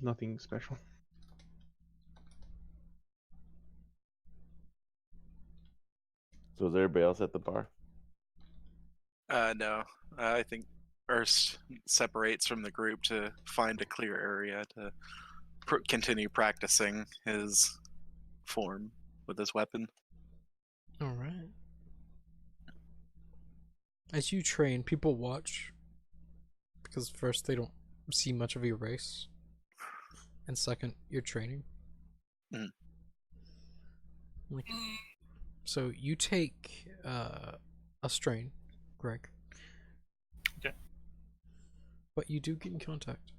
Nothing special. So is everybody else at the bar? No. I think Erst separates from the group to find a clear area to continue practicing his form with his weapon. All right. As you train, people watch. Because first, they don't see much of your race. And second, you're training. Mm. Like, so you take a strain, Greg. Okay. But you do get in contact.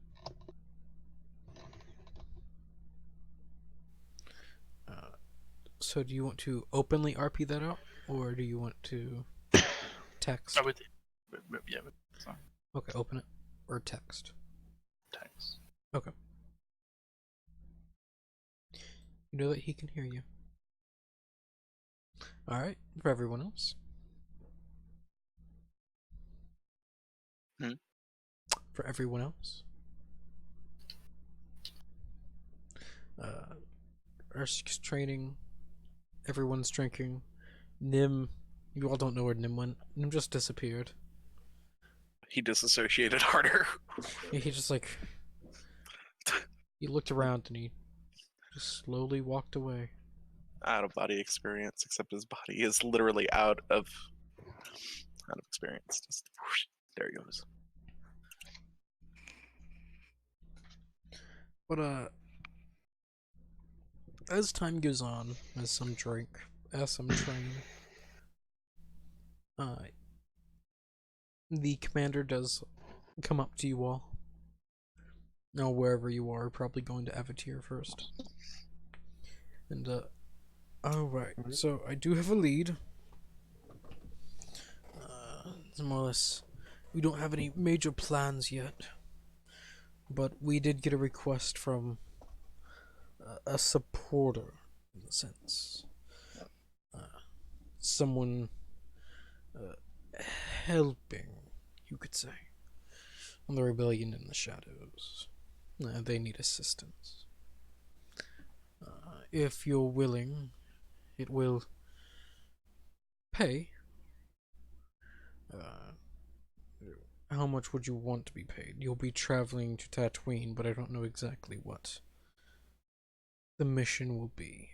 So do you want to openly RP that out, or do you want to text? I would. Yeah, but it's fine. Okay, open it or text. Text. Okay. You know that he can hear you. Alright, for everyone else. For everyone else. Ursk's training. Everyone's drinking. Nim, you all don't know where Nim went. Nim just disappeared. He disassociated harder. He just like... He looked around and he just slowly walked away. Out of body experience, except his body is literally out of experience. Just whoosh, there he goes. But as time goes on, as some drink, as some train, the commander does come up to you all. Now, wherever you are, probably going to Avatir first. And, alright, so I do have a lead. It's more or less, we don't have any major plans yet. But we did get a request from a supporter, in a sense. Someone helping, you could say, on the rebellion in the shadows. They need assistance. If you're willing, it will pay. How much would you want to be paid? You'll be traveling to Tatooine, but I don't know exactly what the mission will be.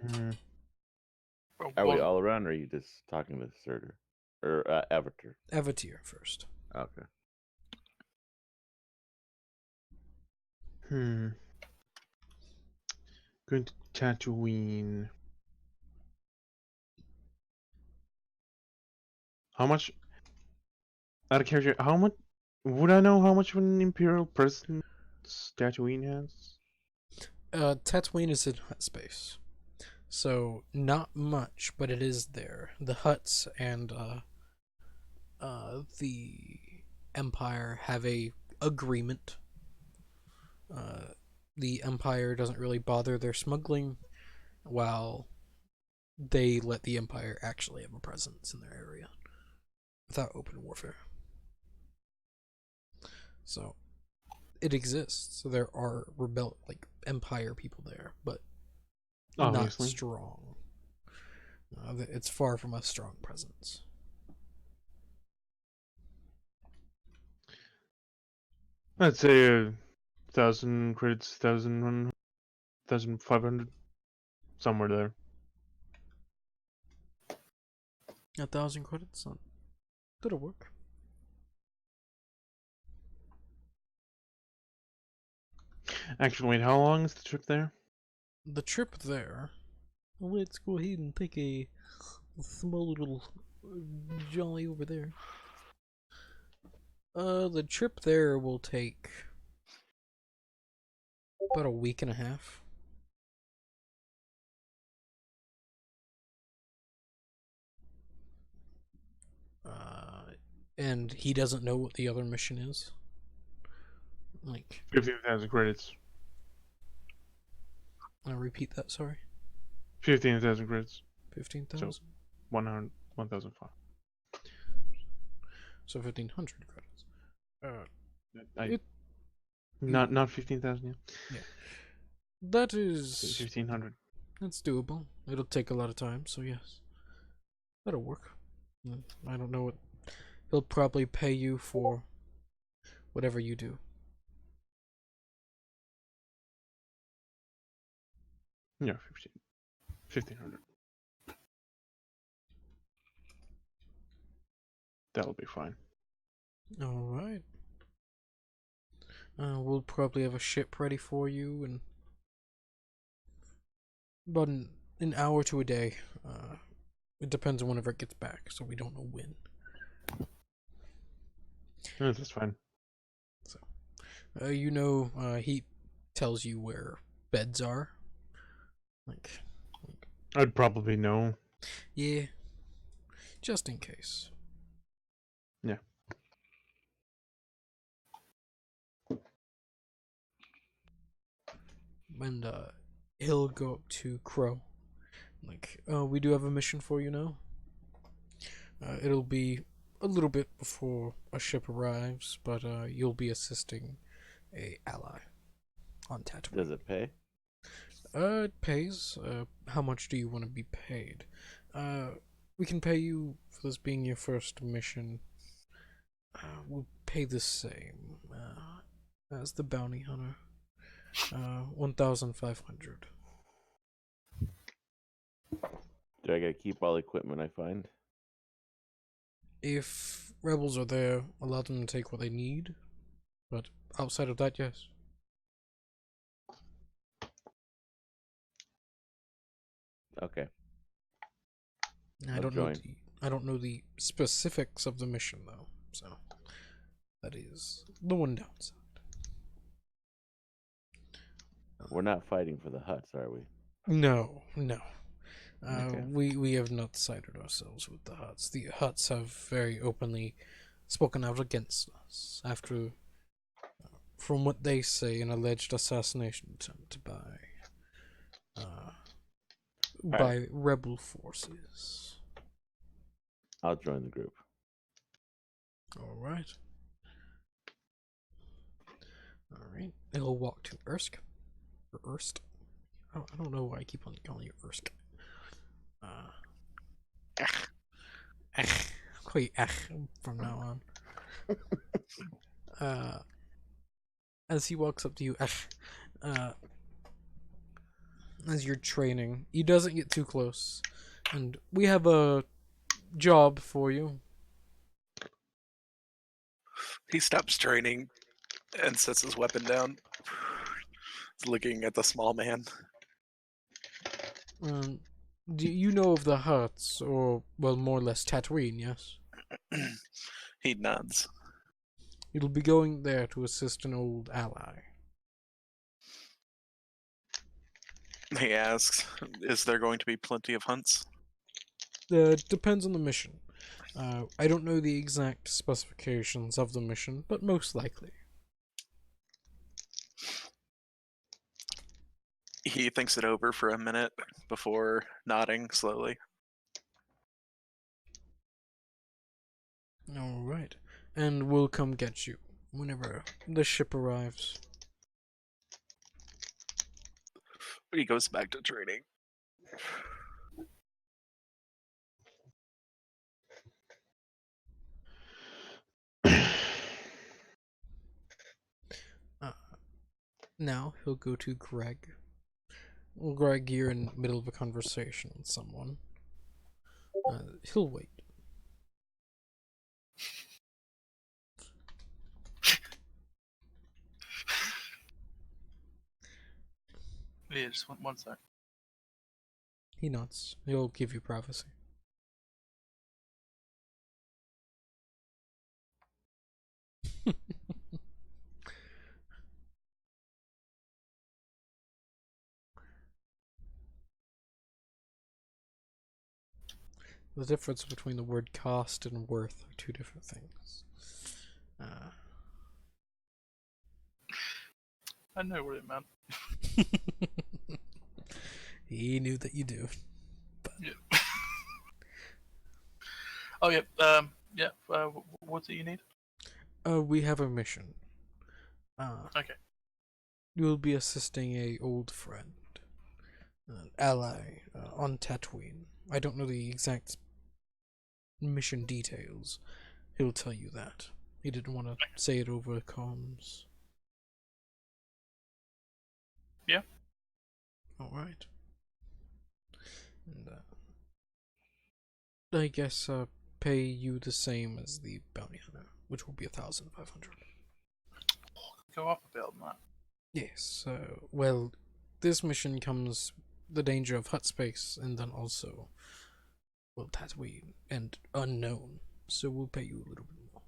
Well, Are we one- all around, or are you just talking to Surtur? Or Avatar? Avatir first. Okay. Going to Tatooine. How much Out of character, how much would I know how much of an Imperial presence Tatooine has? Tatooine is in hut space, so not much, but it is there. The huts and the Empire have a agreement. The Empire doesn't really bother their smuggling, while they let the Empire actually have a presence in their area without open warfare. So it exists. So there are Empire people there, but Obviously. not strong. It's far from a strong presence. I'd say 1,000 credits, 1,100, 1,500, somewhere there. 1,000 credits? That'll work. Actually, wait, how long is the trip there? The trip there. Let's go ahead and take a small little jolly over there. The trip there will take about a week and a half. And he doesn't know what the other mission is. 15,000 credits. I'll repeat that, sorry. 15,000 credits. 15,000? 1,005. So 1,500 credits. Not 15,000, yeah. That is... 1,500. That's doable. It'll take a lot of time, so yes. That'll work. I don't know what... He'll probably pay you for whatever you do. Yeah, 1,500. That'll be fine. Alright. We'll probably have a ship ready for you in about an hour to a day. It depends on whenever it gets back, so we don't know when. Yeah, that's fine. He tells you where beds are. I'd probably know. Yeah. Just in case. Yeah. And he'll go up to Crow. We do have a mission for you now. It'll be a little bit before a ship arrives, but you'll be assisting a ally on Tatooine. Does it pay? It pays. How much do you want to be paid? We can pay you for this being your first mission. We'll pay the same as the bounty hunter. 1,500. Do I gotta keep all the equipment I find? If rebels are there, allow them to take what they need. But outside of that, yes. Okay. I I'll don't join. know the specifics of the mission though, so that is the one downside. We're not fighting for the huts, are we? No. Okay. We have not sided ourselves with the Huts. The Huts have very openly spoken out against us after, from what they say, an alleged assassination attempt by rebel forces. I'll join the group. All right. He'll walk to Ersk. Or Erst. I don't know why I keep on calling you Ersk. Quite from now on. As he walks up to you, as you're training, he doesn't get too close, and we have a job for you. He stops training and sets his weapon down. He's looking at the small man. Do you know of the Huts, or, well, more or less Tatooine, yes? He nods. You'll be going there to assist an old ally. He asks, "Is there going to be plenty of hunts?" Depends on the mission. I don't know the exact specifications of the mission, but most likely. He thinks it over for a minute before nodding slowly. Alright. And we'll come get you whenever the ship arrives. He goes back to training. Now he'll go to Greg. Well, Greg, you're in the middle of a conversation with someone. He'll wait. Yeah, just one sec. He nods. He'll give you privacy. The difference between the word cost and worth are two different things. I know what it meant. He knew that you do. Yeah. Oh yeah. Yeah. What do you need? We have a mission. Okay. You'll be assisting a old friend, an ally, on Tatooine. I don't know the exact mission details. He'll tell you that. He didn't want to say it over comms. Yeah. Alright. And, I guess, pay you the same as the bounty hunter, which will be 1,500. Go up a bit on that. Yes, well, this mission comes the danger of hut space, and then also, well, Tatooine, and unknown, so we'll pay you a little bit more.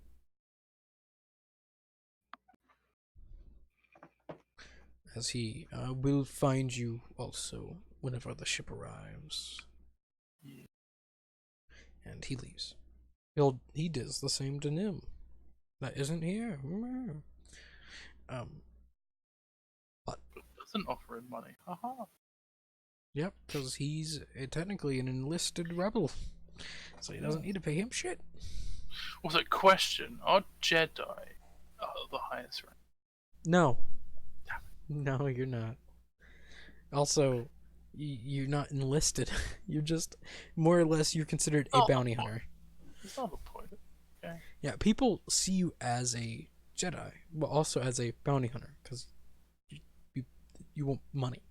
As he will find you also whenever the ship arrives. Yeah. And he leaves. He does the same to Nim. That isn't here. But doesn't offer him money. Haha. Yep, because he's technically an enlisted rebel, so he doesn't need to pay him shit. Also, question: are Jedi the highest rank? No. No, you're not. Also, you're not enlisted. You're just, more or less, you're considered a bounty hunter. That's not the point. Okay. Yeah, people see you as a Jedi, but also as a bounty hunter, because you want money.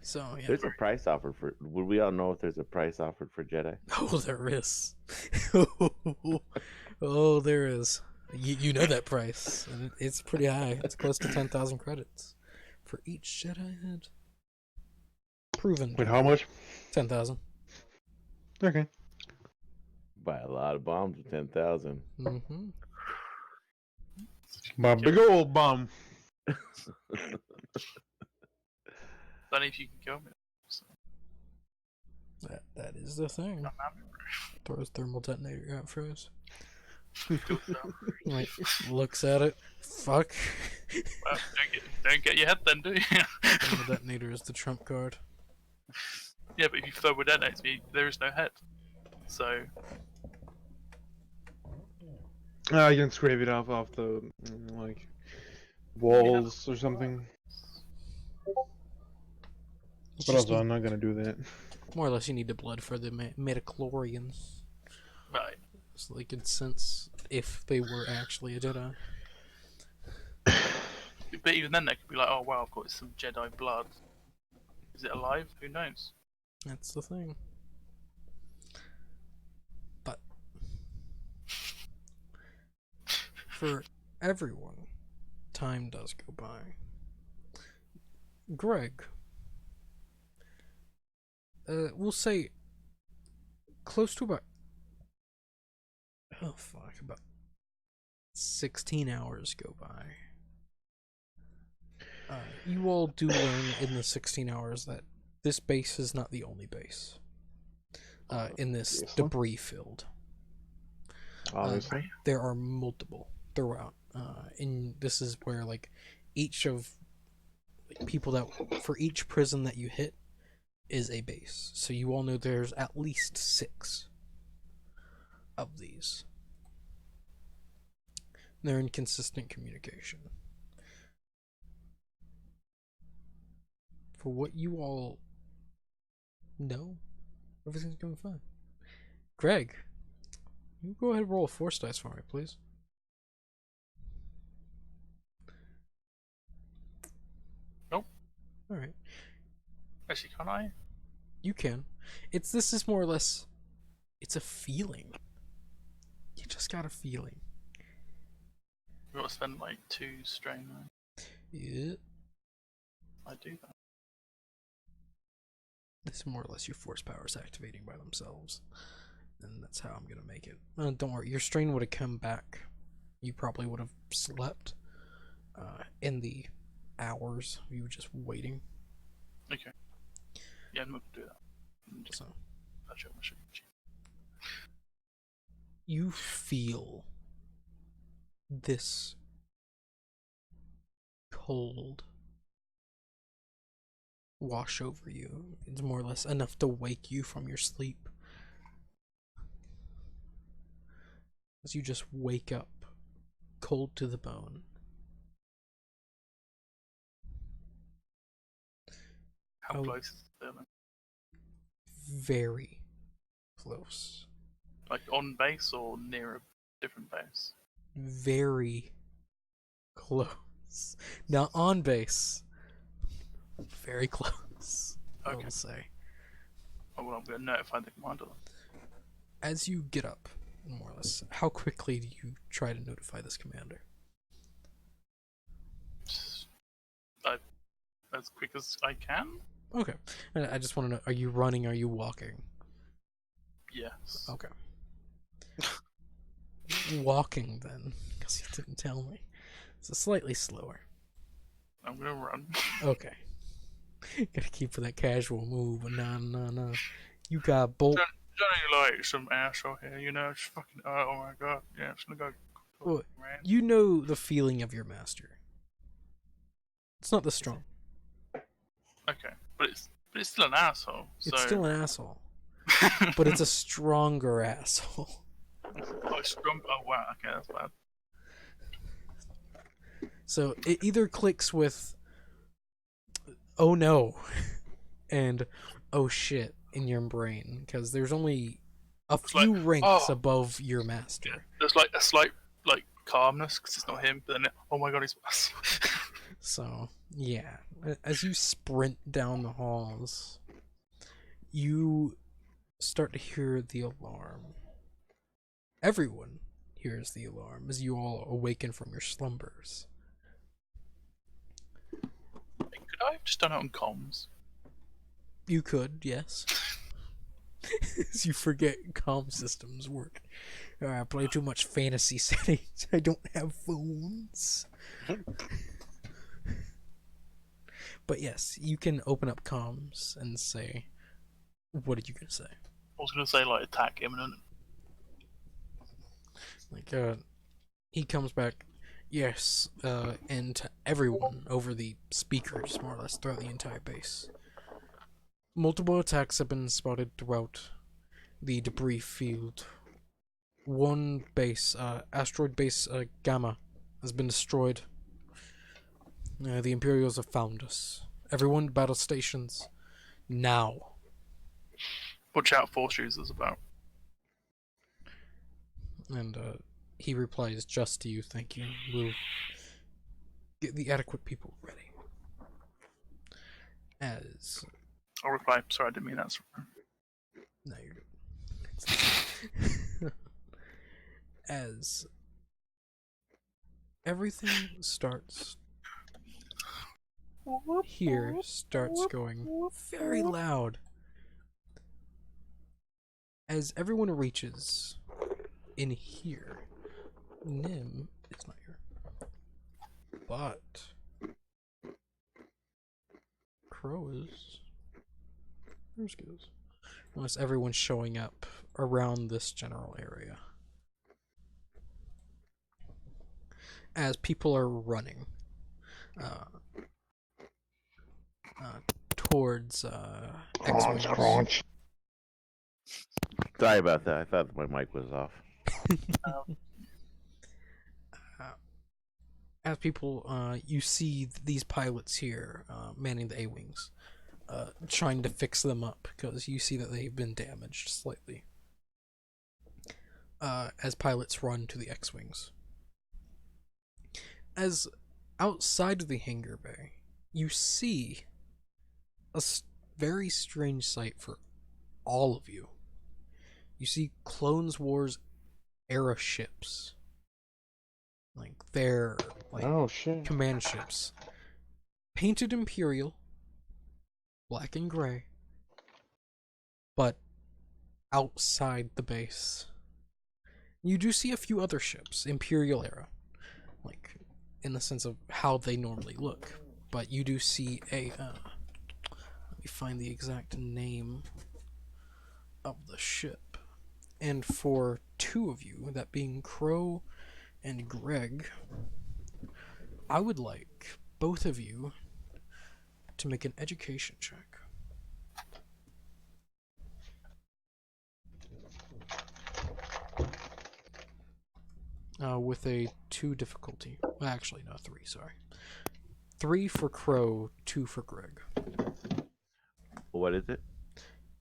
So, yeah. There's a price offered for. Would we all know if there's a price offered for Jedi? Oh, there is. Oh, there is. You know that price. And it's pretty high. It's close to 10,000 credits for each Jedi head. Proven. Wait, how much? 10,000. Okay. Buy a lot of bombs with 10,000. Mm-hmm. My big old bomb. Only if you can kill me. So, That is the thing. Throws thermal detonator out first. Like, looks at it. Fuck. Well, don't get your head then, do you? Thermal detonator is the trump card. Yeah, but if you throw a detonator at me, there is no head. So, I can scrape it off the like walls or something. It's But just also, I'm not gonna do that. more or less, you need the blood for the midichlorians. right. So they could sense if they were actually a Jedi. But even then, they could be like, oh wow, I've got some Jedi blood. Is it alive? Who knows? That's the thing. But for everyone, time does go by. Greg, we'll say close to about about 16 hours go by. You all do learn in the 16 hours that this base is not the only base in this Obviously. debris field. Obviously. There are multiple throughout, and this is where like each of people that for each prison that you hit is a base. So you all know there's at least 6 of these. They're in consistent communication. For what you all know, everything's going fine. Greg, you go ahead and roll a force dice for me, please. Nope. Alright. Actually, can I? You can. This is more or less, it's a feeling. You just got a feeling. We've got to spend like 2 strain. Right? Yeah. I do that. This is more or less your force powers activating by themselves. And that's how I'm gonna make it. Don't worry, your strain would have come back. You probably would have slept in the hours you were just waiting. Okay. Yeah, I'm not gonna do that. Just So patch up my sugar machine. you feel this cold wash over you. It's more or less enough to wake you from your sleep. As you just wake up, cold to the bone. How Oh. close is the building? Very close. Like on base or near a different base? Very close. Now on base. Very close, I Okay. will say. Oh, well, I'm going to notify the commander. As you get up, more or less, how quickly do you try to notify this commander? As quick as I can? Okay. I just want to know, are you running, are you walking? Yes. Okay. Walking, then, because you didn't tell me. So slightly slower. I'm going to run. Okay. Gotta keep with that casual move, but no. You got bolt. Johnny like some asshole here, you know, just fucking, oh my god, yeah, it's gonna go. Oh, Man. You know the feeling of your master. It's not the strong. Okay, but it's still an asshole. So It's still an asshole, but it's a stronger asshole. oh, strong. Oh wow, okay, that's bad. So it either clicks with "oh no" and "oh shit" in your brain, because there's only a It's like, few ranks oh. above your master. Yeah, there's like a slight like calmness because it's not him, but then oh my god, he's. So yeah, as you sprint down the halls, you start to hear the alarm. Everyone hears the alarm as you all awaken from your slumbers. Could I have just done it on comms? You could, yes. As you forget comm systems work. I play too much fantasy settings. I don't have phones. But yes, you can open up comms and say, what are you gonna say? I was gonna say like attack imminent. Like, he comes back, yes, and to everyone over the speakers, more or less, throughout the entire base. Multiple attacks have been spotted throughout the debris field. One base, asteroid base Gamma, has been destroyed. The Imperials have found us. Everyone, battle stations, now. Watch out, force users about. And he replies, just to you, thank you. We'll get the adequate people ready. As... I'll reply. Sorry, I didn't mean that. No, you're good. As everything starts here starts going very loud as everyone reaches in here, Nim is not here. But Crow is. Where's goes? Unless everyone's showing up around this general area. As people are running towards X-Wings. Crunch. Sorry about that. I thought my mic was off. As people, you see these pilots here manning the A-Wings, trying to fix them up because you see that they've been damaged slightly. As pilots run to the X-Wings. As outside of the hangar bay, you see a very strange sight for all of you. You see Clones Wars era ships. Like, they're like Oh shit. command ships. Painted Imperial, black and gray, but outside the base. You do see a few other ships, Imperial era, like in the sense of how they normally look. But you do see a, let me find the exact name of the ship. And for two of you, that being Crow and Greg, I would like both of you to make an education check. With a 2 difficulty. Well, actually, no, 3, sorry. 3 for Crow, 2 for Greg. What is it?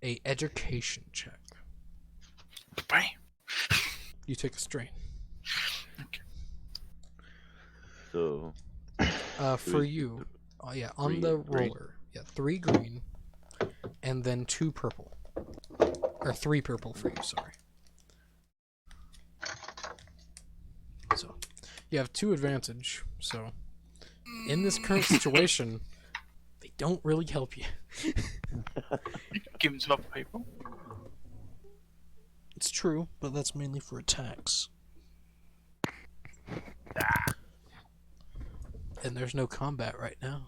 A education check. Bam. You take a strain. So, For you, yeah, on 3 the green. roller, yeah, 3 green, and then 2 purple. Or 3 purple for you, sorry. So, you have 2 advantage, so in this current situation, they don't really help you. Give them to other people. It's true, but that's mainly for attacks. And there's no combat right now.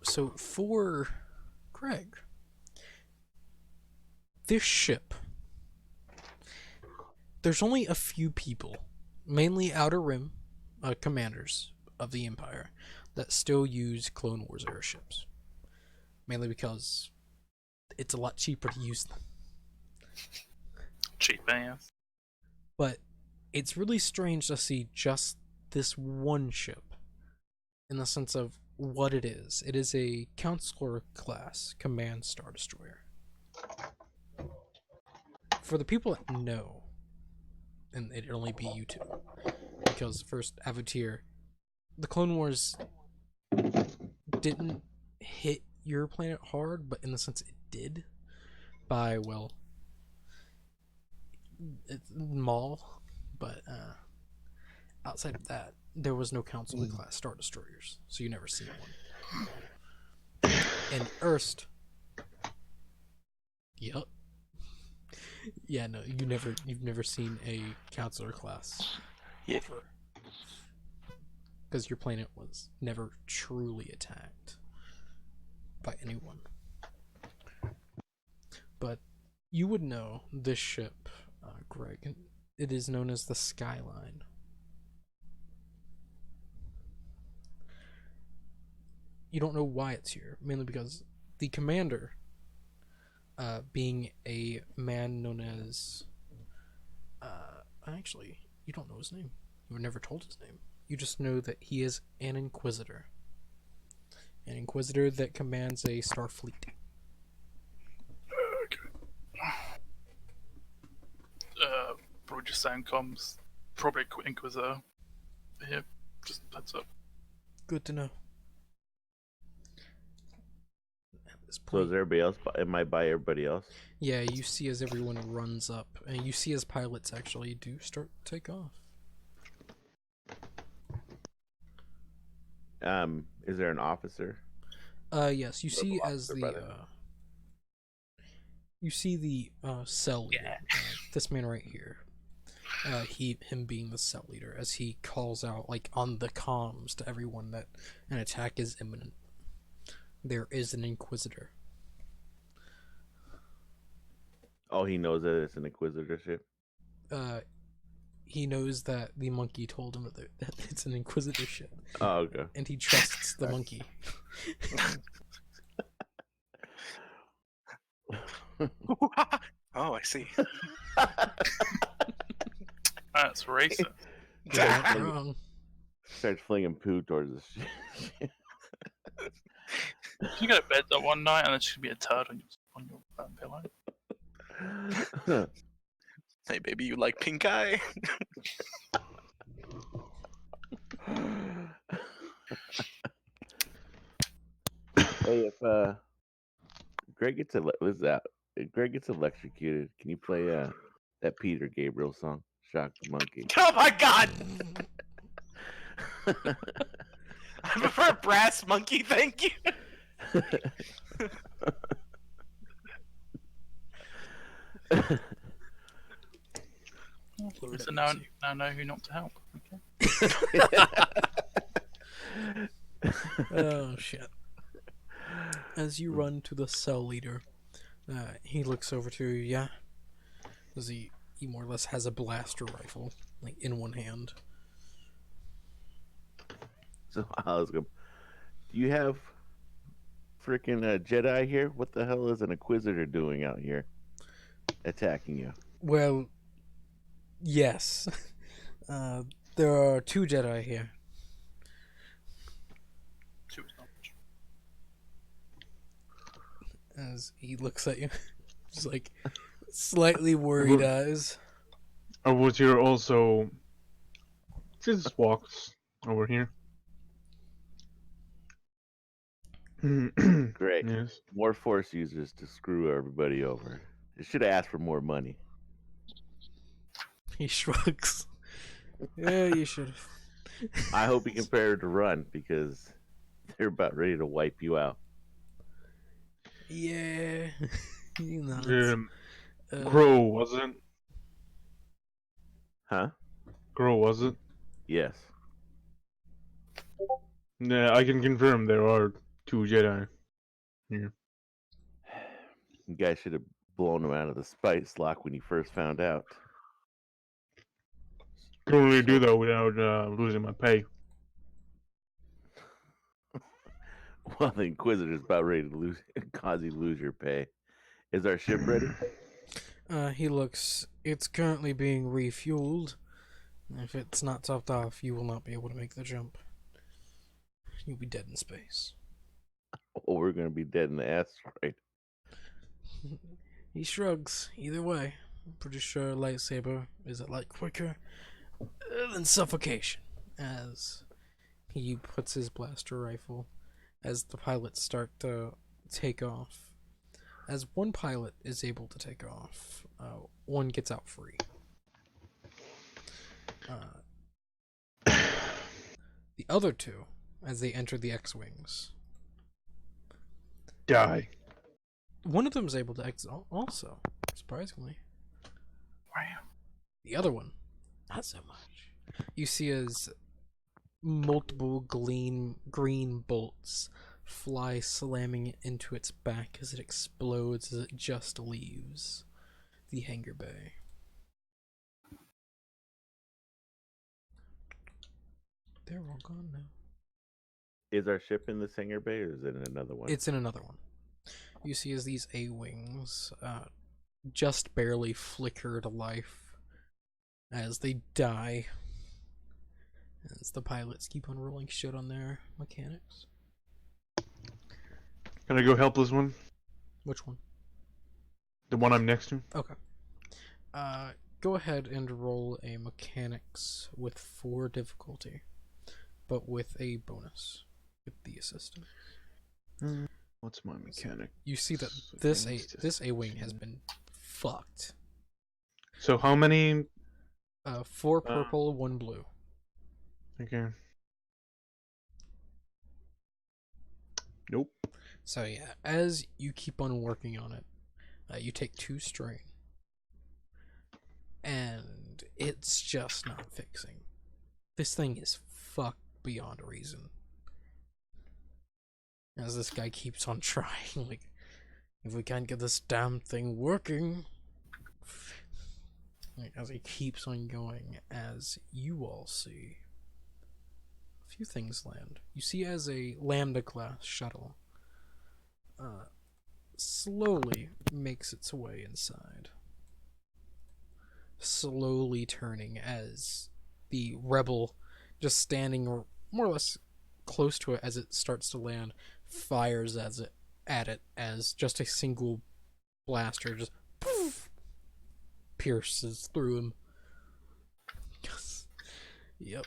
So for Greg, this ship, there's only a few people, mainly Outer Rim commanders of the Empire, that still use Clone Wars airships. Mainly because it's a lot cheaper to use them. Cheap ass. But it's really strange to see just this one ship, in the sense of what it is. It is a Counselor class command Star Destroyer. For the people that know, and it'd only be you two, because first, Avatir, the Clone Wars didn't hit your planet hard, but in the sense it did, by, well, Maul, but outside of that, there was no Counselor class Star Destroyers, so you never seen one. And Erst, yep. Yeah, no, you've never seen a Counselor class. Yeah. Because your planet was never truly attacked by anyone. But you would know this ship, Greg. It is known as the Skyline. You don't know why it's here, mainly because the commander, being a man known as, actually, you don't know his name. You were never told his name. You just know that he is an Inquisitor. An Inquisitor that commands a star fleet. Probably just sound comms. Probably Inquisitor. Yeah, just heads up. Good to know. At this So is point, everybody else? Am I by everybody else? yeah, you see as everyone runs up, and you see as pilots actually do start to take off. Is there an officer? Yes, you see Rebel as officer, the brother. you see the cell leader, this man right here. Him being the cell leader, as he calls out like on the comms to everyone that an attack is imminent. There is an Inquisitor. Oh, he knows that it's an Inquisitorship. He knows that the monkey told him that it's an Inquisitorship, Oh, okay. and he trusts the monkey. Oh, I see. That's racist. Not wrong. Starts flinging poo towards the ship. You go to bed that one night and there's just gonna be a turd on your pillow. Hey, baby, you like pink eye? Hey, if Greg gets if Greg gets electrocuted, can you play that Peter Gabriel song, "Shock the Monkey"? Oh my god! I prefer Brass Monkey, thank you. So now I know who not to help. Okay. Oh shit. As you run to the cell leader, he looks over to you, yeah? As he more or less has a blaster rifle, like, in one hand. So I was going, do you have freaking Jedi here? What the hell is an Inquisitor doing out here, attacking you? Well, yes. There are 2 Jedi here. As he looks at you, just like slightly worried eyes. Or was here also? Just walks over here. Great. Yes. More Force users to screw everybody over. They should have asked for more money. He shrugs. Yeah, you should have. I hope he can prepare to run because they're about ready to wipe you out. Yeah. You know. Grow, was it? Huh? Grow, was it? Yes. Yeah, I can confirm there are 2 Jedi here. You guys should have blown him out of the spice lock when you first found out. Couldn't really do that without losing my pay. Well, the Inquisitor's about ready to cause you lose your pay. Is our ship ready? He looks. It's currently being refueled. If it's not topped off, you will not be able to make the jump. You'll be dead in space. Or we're going to be dead in the asteroid. He shrugs. Either way, I'm pretty sure lightsaber is a lot quicker than suffocation. As he puts his blaster rifle, as the pilots start to take off. As one pilot is able to take off, one gets out free. The other 2, as they enter the X-Wings, Die. one of them is able to exit also, surprisingly. Wow. The other one, not so much. You see as multiple green bolts fly slamming into its back as it explodes as it just leaves the hangar bay. They're all gone now. Is our ship in this hangar bay or is it in another one? It's in another one. You see as these A-Wings just barely flicker to life as they die. As the pilots keep on rolling shit on their mechanics. Can I go help this one? Which one? The one I'm next to? Okay. Go ahead and roll a mechanics with 4 difficulty, but with a bonus with the assistant. What's my mechanic? You see that this A-Wing has been fucked. So how many? 4 purple, 1 blue. Okay. Nope. So yeah, as you keep on working on it, You take 2 strain. And it's just not fixing. This thing is fucked beyond reason. As this guy keeps on trying, like, if we can't get this damn thing working. Like, as he keeps on going, as you all see, a few things land. You see as a Lambda class shuttle slowly makes its way inside. Slowly turning as the rebel, just standing more or less close to it as it starts to land, fires at it as just a single blaster just poof, pierces through him. Yep.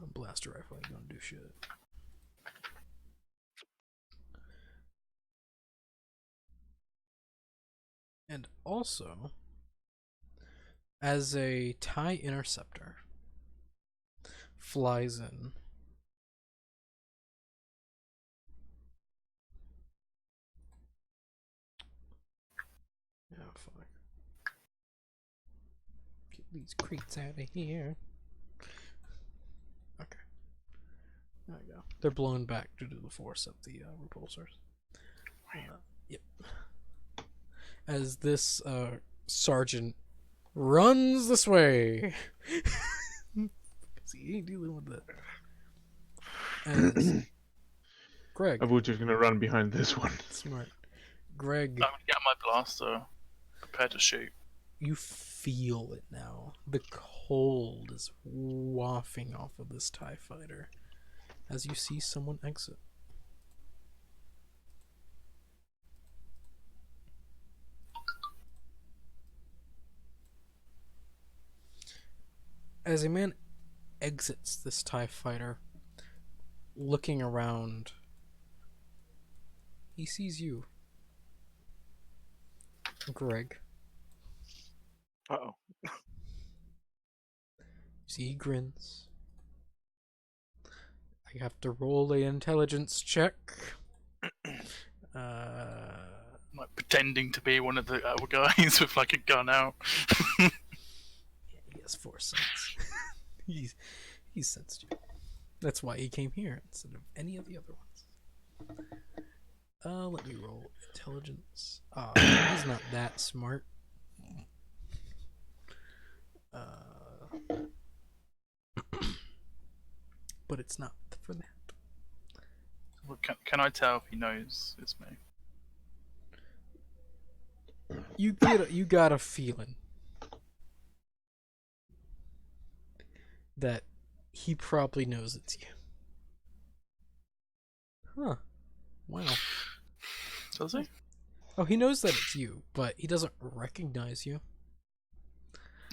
A blaster rifle ain't gonna do shit. And also, as a TIE interceptor flies in, oh fuck, get these crates out of here. Okay, there we go. They're blown back due to the force of the repulsors. Yep. As this sergeant runs this way. Because he ain't dealing with that. As Greg. I was just gonna run behind this one. Smart. Greg, I'm gonna get my blaster, prepared to shoot. you feel it now. The cold is wafting off of this TIE fighter as you see someone exit. As a man exits this TIE fighter, looking around, he sees you, Greg. Uh-oh. See, he grins. I have to roll an intelligence check. Like pretending to be one of the other guys with like a gun out. Yeah, he has 4 sense. he's sensed you. That's why he came here instead of any of the other ones. Let me roll intelligence. He's not that smart. But it's not for that. Well, can I tell if he knows it's me? You got a feeling that he probably knows it's you. Huh. Wow. Does he? Oh, he knows that it's you, but he doesn't recognize you.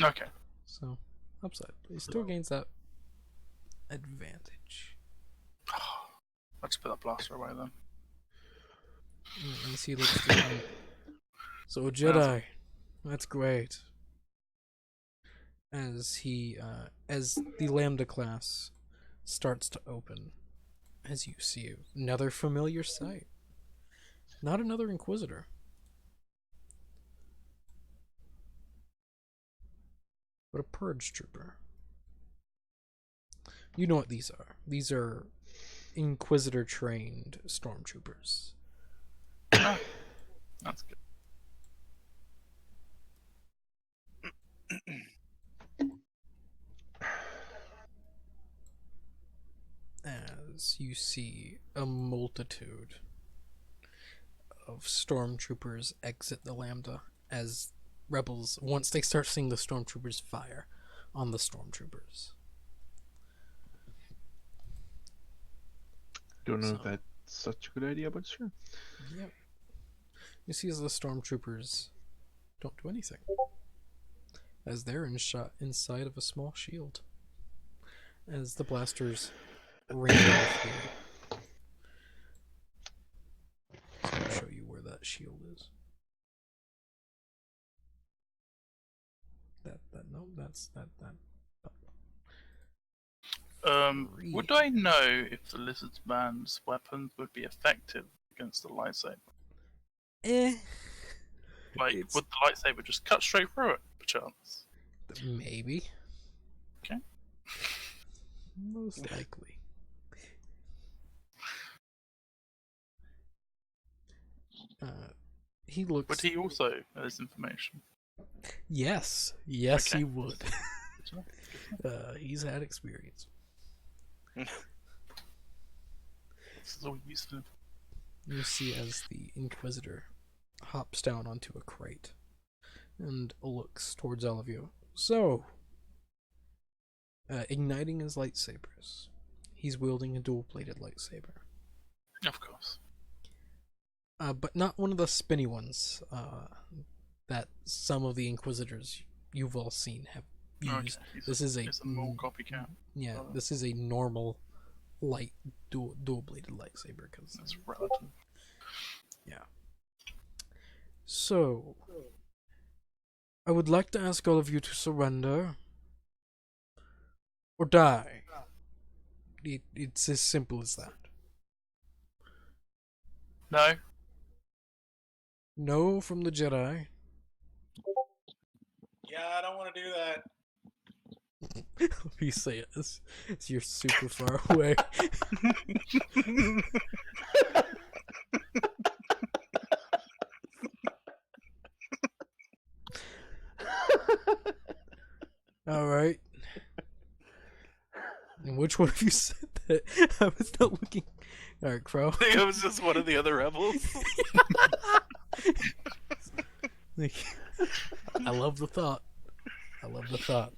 Okay. So, upside. But he still gains that advantage. I'll just put that blaster away then. And he looks down. So, a Jedi. That's great. As as the Lambda class starts to open, as you see another familiar sight. Not another Inquisitor. But a Purge Trooper. You know what these are. These are Inquisitor trained stormtroopers. Oh, that's good. As you see a multitude of stormtroopers exit the Lambda as rebels, once they start seeing the stormtroopers, fire on the stormtroopers. Don't know if So- that's such a good idea, but sure. Yep. You see as the stormtroopers don't do anything, as they're inside of a small shield, as the blasters rain off here. So I'll show you where that shield is. That's that. Would I know if the lizard man's weapons would be effective against the lightsaber? Like, It's- would the lightsaber just cut straight through it, perchance? Maybe. Okay. Most likely. He looks. Would he also know this information? Yes, Okay. he would. Good to know. He's had experience. This is all useful. You see as the Inquisitor hops down onto a crate and looks towards all of you. So, igniting his lightsabers. He's wielding a dual-bladed lightsaber. Of course. But not one of the spinny ones that some of the Inquisitors you've all seen have used. Okay. This is It's a more copycat. yeah. This is a normal light dual-bladed lightsaber because That's relative. So, I would like to ask all of you to surrender or die. It's as simple as that. No. No from the Jedi. Yeah, I don't want to do that. You say it as you're super far away. Alright. And which one of you said that? I was not looking. Alright, Crow. I think it was just one of the other rebels. Like, I love the thought. I love the thought.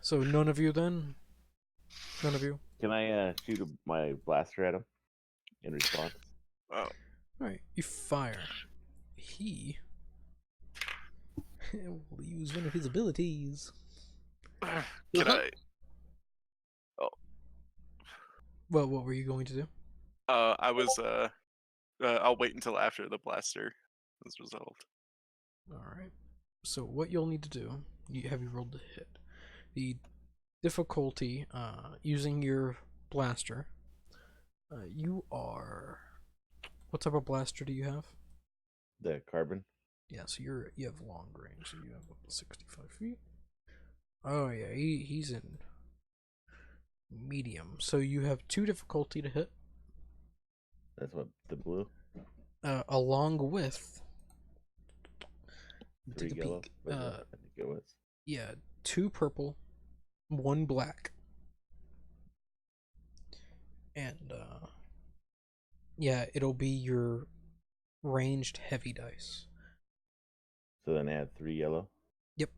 So none of you then? None of you? Can I shoot my blaster at him in response? Oh, Alright, you fire. He will use one of his abilities. can I? Well, what were you going to do? I was. I'll wait until after the blaster is resolved. Alright. So what you'll need to do, have you rolled the hit? The difficulty, using your blaster, you are... What type of blaster do you have? The carbon. Yeah, so you have long range, so you have up to 65 feet. Oh yeah, he's in medium. So you have 2 difficulty to hit, That's what the blue. along with... 3 take a yellow. peek. was it? I think it was. Yeah, 2 purple, 1 black. And yeah, it'll be your ranged heavy dice. So then add 3 yellow. Yep.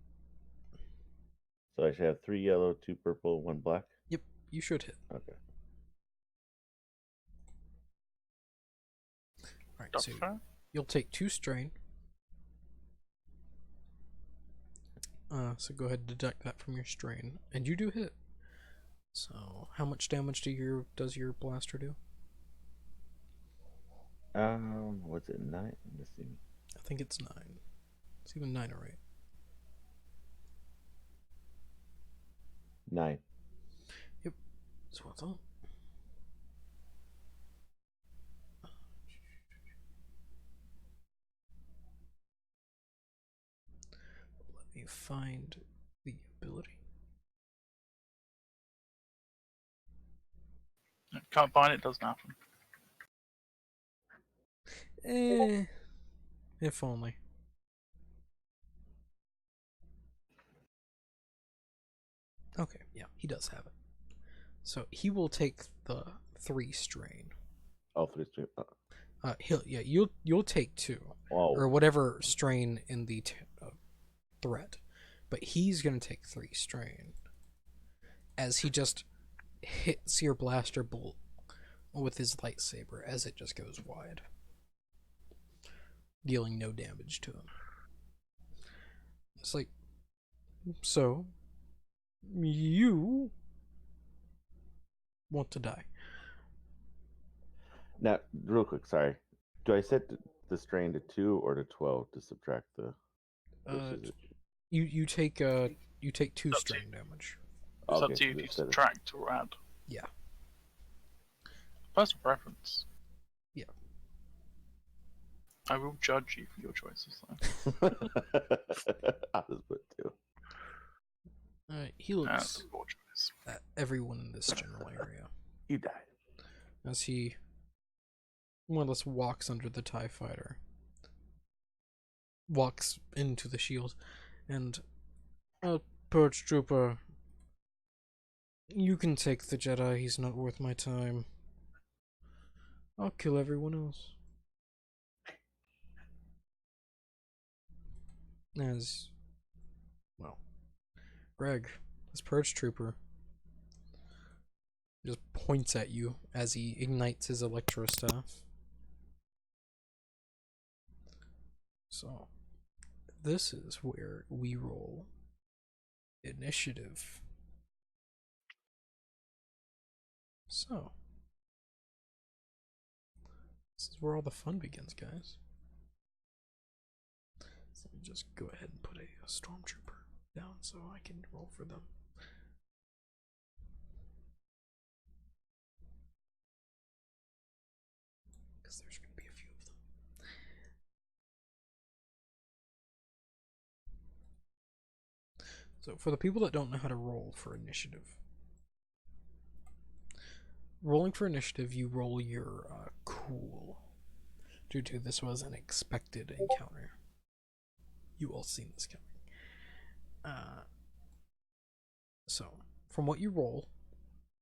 So I should have 3 yellow, 2 purple, 1 black. Yep, you should hit. Okay. Alright, That's so fair. you'll take 2 strain. So go ahead and deduct that from your strain. And you do hit. So how much damage does your blaster do? What's it, 9? Let's see. I think it's 9. It's even 9 or 8. 9. So what's up? Let me find the ability. Can't find it, doesn't happen. If only. Okay, yeah, he does have it. So he will take the 3 strain. Oh, 3 stream. You'll take 2 or Oh, whatever strain in the threat, but he's gonna take 3 strain as he just hits your blaster bolt with his lightsaber as it just goes wide, dealing no damage to him. It's like, so you want to die. now, real quick, sorry. Do I set the strain to 2 or to 12 to subtract the? versus it? You take 2 Up to strain damage. It's Okay, up to you so if you instead of- subtract or add. Yeah. Personal preference. Yeah. I will judge you for your choices, though. I'll just put 2. He That's looks a poor choice. at everyone in this general area You died. as he more or less walks under the TIE fighter, walks into the shield, and Purge Trooper, you can take the Jedi, he's not worth my time. I'll kill everyone else. As, well, Greg, this Purge Trooper, just points at you as he ignites his Electro Staff. So, this is where we roll initiative. So, this is where all the fun begins, guys. So let me just go ahead and put a stormtrooper down so I can roll for them. Because there's going to be a few of them. So, for the people that don't know how to roll for initiative, rolling for initiative, you roll your cool. Due to this was an expected encounter. You all seen this coming. So, from what you roll,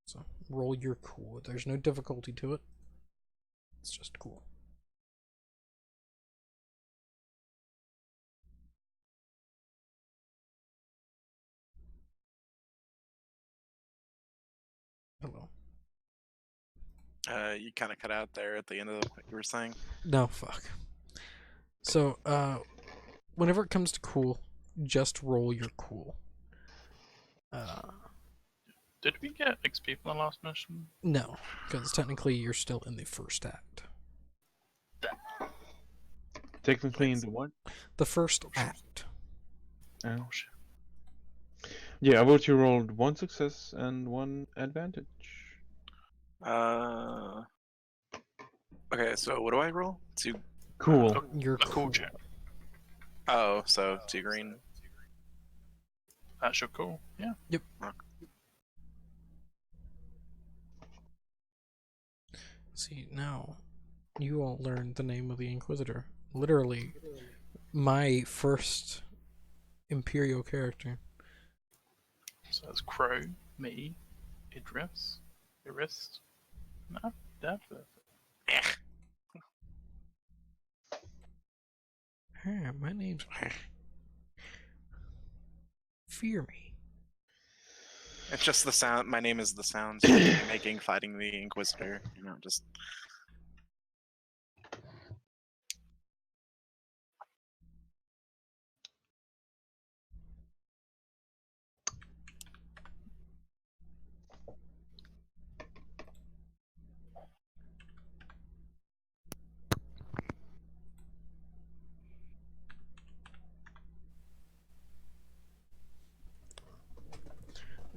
so roll your cool. There's no difficulty to it. It's just cool. Hello. You kind of cut out there at the end of what you were saying. No, fuck. So, whenever it comes to cool, just roll your cool. Did we get XP from the last mission? No, because technically you're still in the first act. Technically in the what? The first act. Oh. Oh shit. Yeah, I vote you rolled 1 success and 1 advantage. Okay, so what do I roll? 2. Cool. You're A cool check. Oh, so 2 green. That's your cool. Yeah. Yep. See, now you all learned the name of the Inquisitor. Literally, my first Imperial character. So that's Crow, me, Idris, Iris, no, Dadford. Hey, my name's Fear me. It's just the sound. My name is the sounds you're making fighting the Inquisitor. You know, just.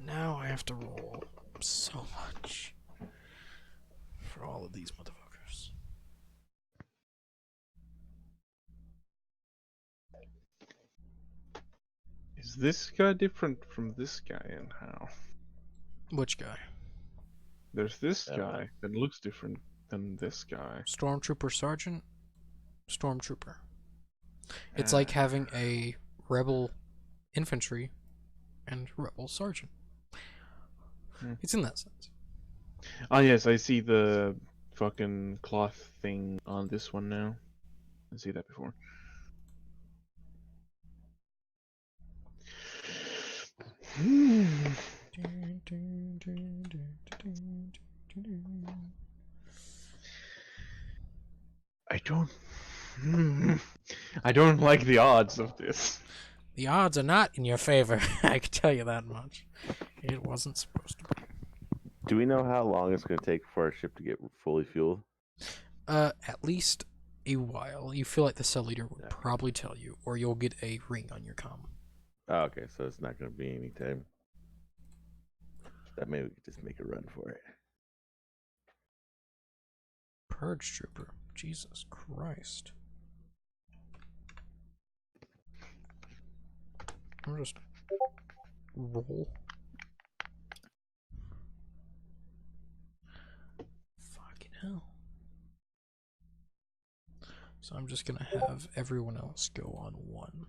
Now I have to roll so much for all of these motherfuckers. Is this guy different from this guy and how? Which guy? There's this Yeah. guy that looks different than this guy. Stormtrooper Sergeant? Stormtrooper. It's like having a rebel infantry and rebel sergeant. It's in that sense. Ah, yes, I see the fucking cloth thing on this one now. I see that before. I don't. I don't like the odds of this. The odds are not in your favor, I can tell you that much. It wasn't supposed to be. Do we know how long it's going to take for our ship to get fully fueled? At least a while. You feel like the cell leader would Yeah. probably tell you, or you'll get a ring on your comm. Oh, okay, so it's not going to be any time. That maybe we could just make a run for it. Purge Trooper. Jesus Christ. I'm just roll. Fucking hell. So I'm just gonna have everyone else go on 1.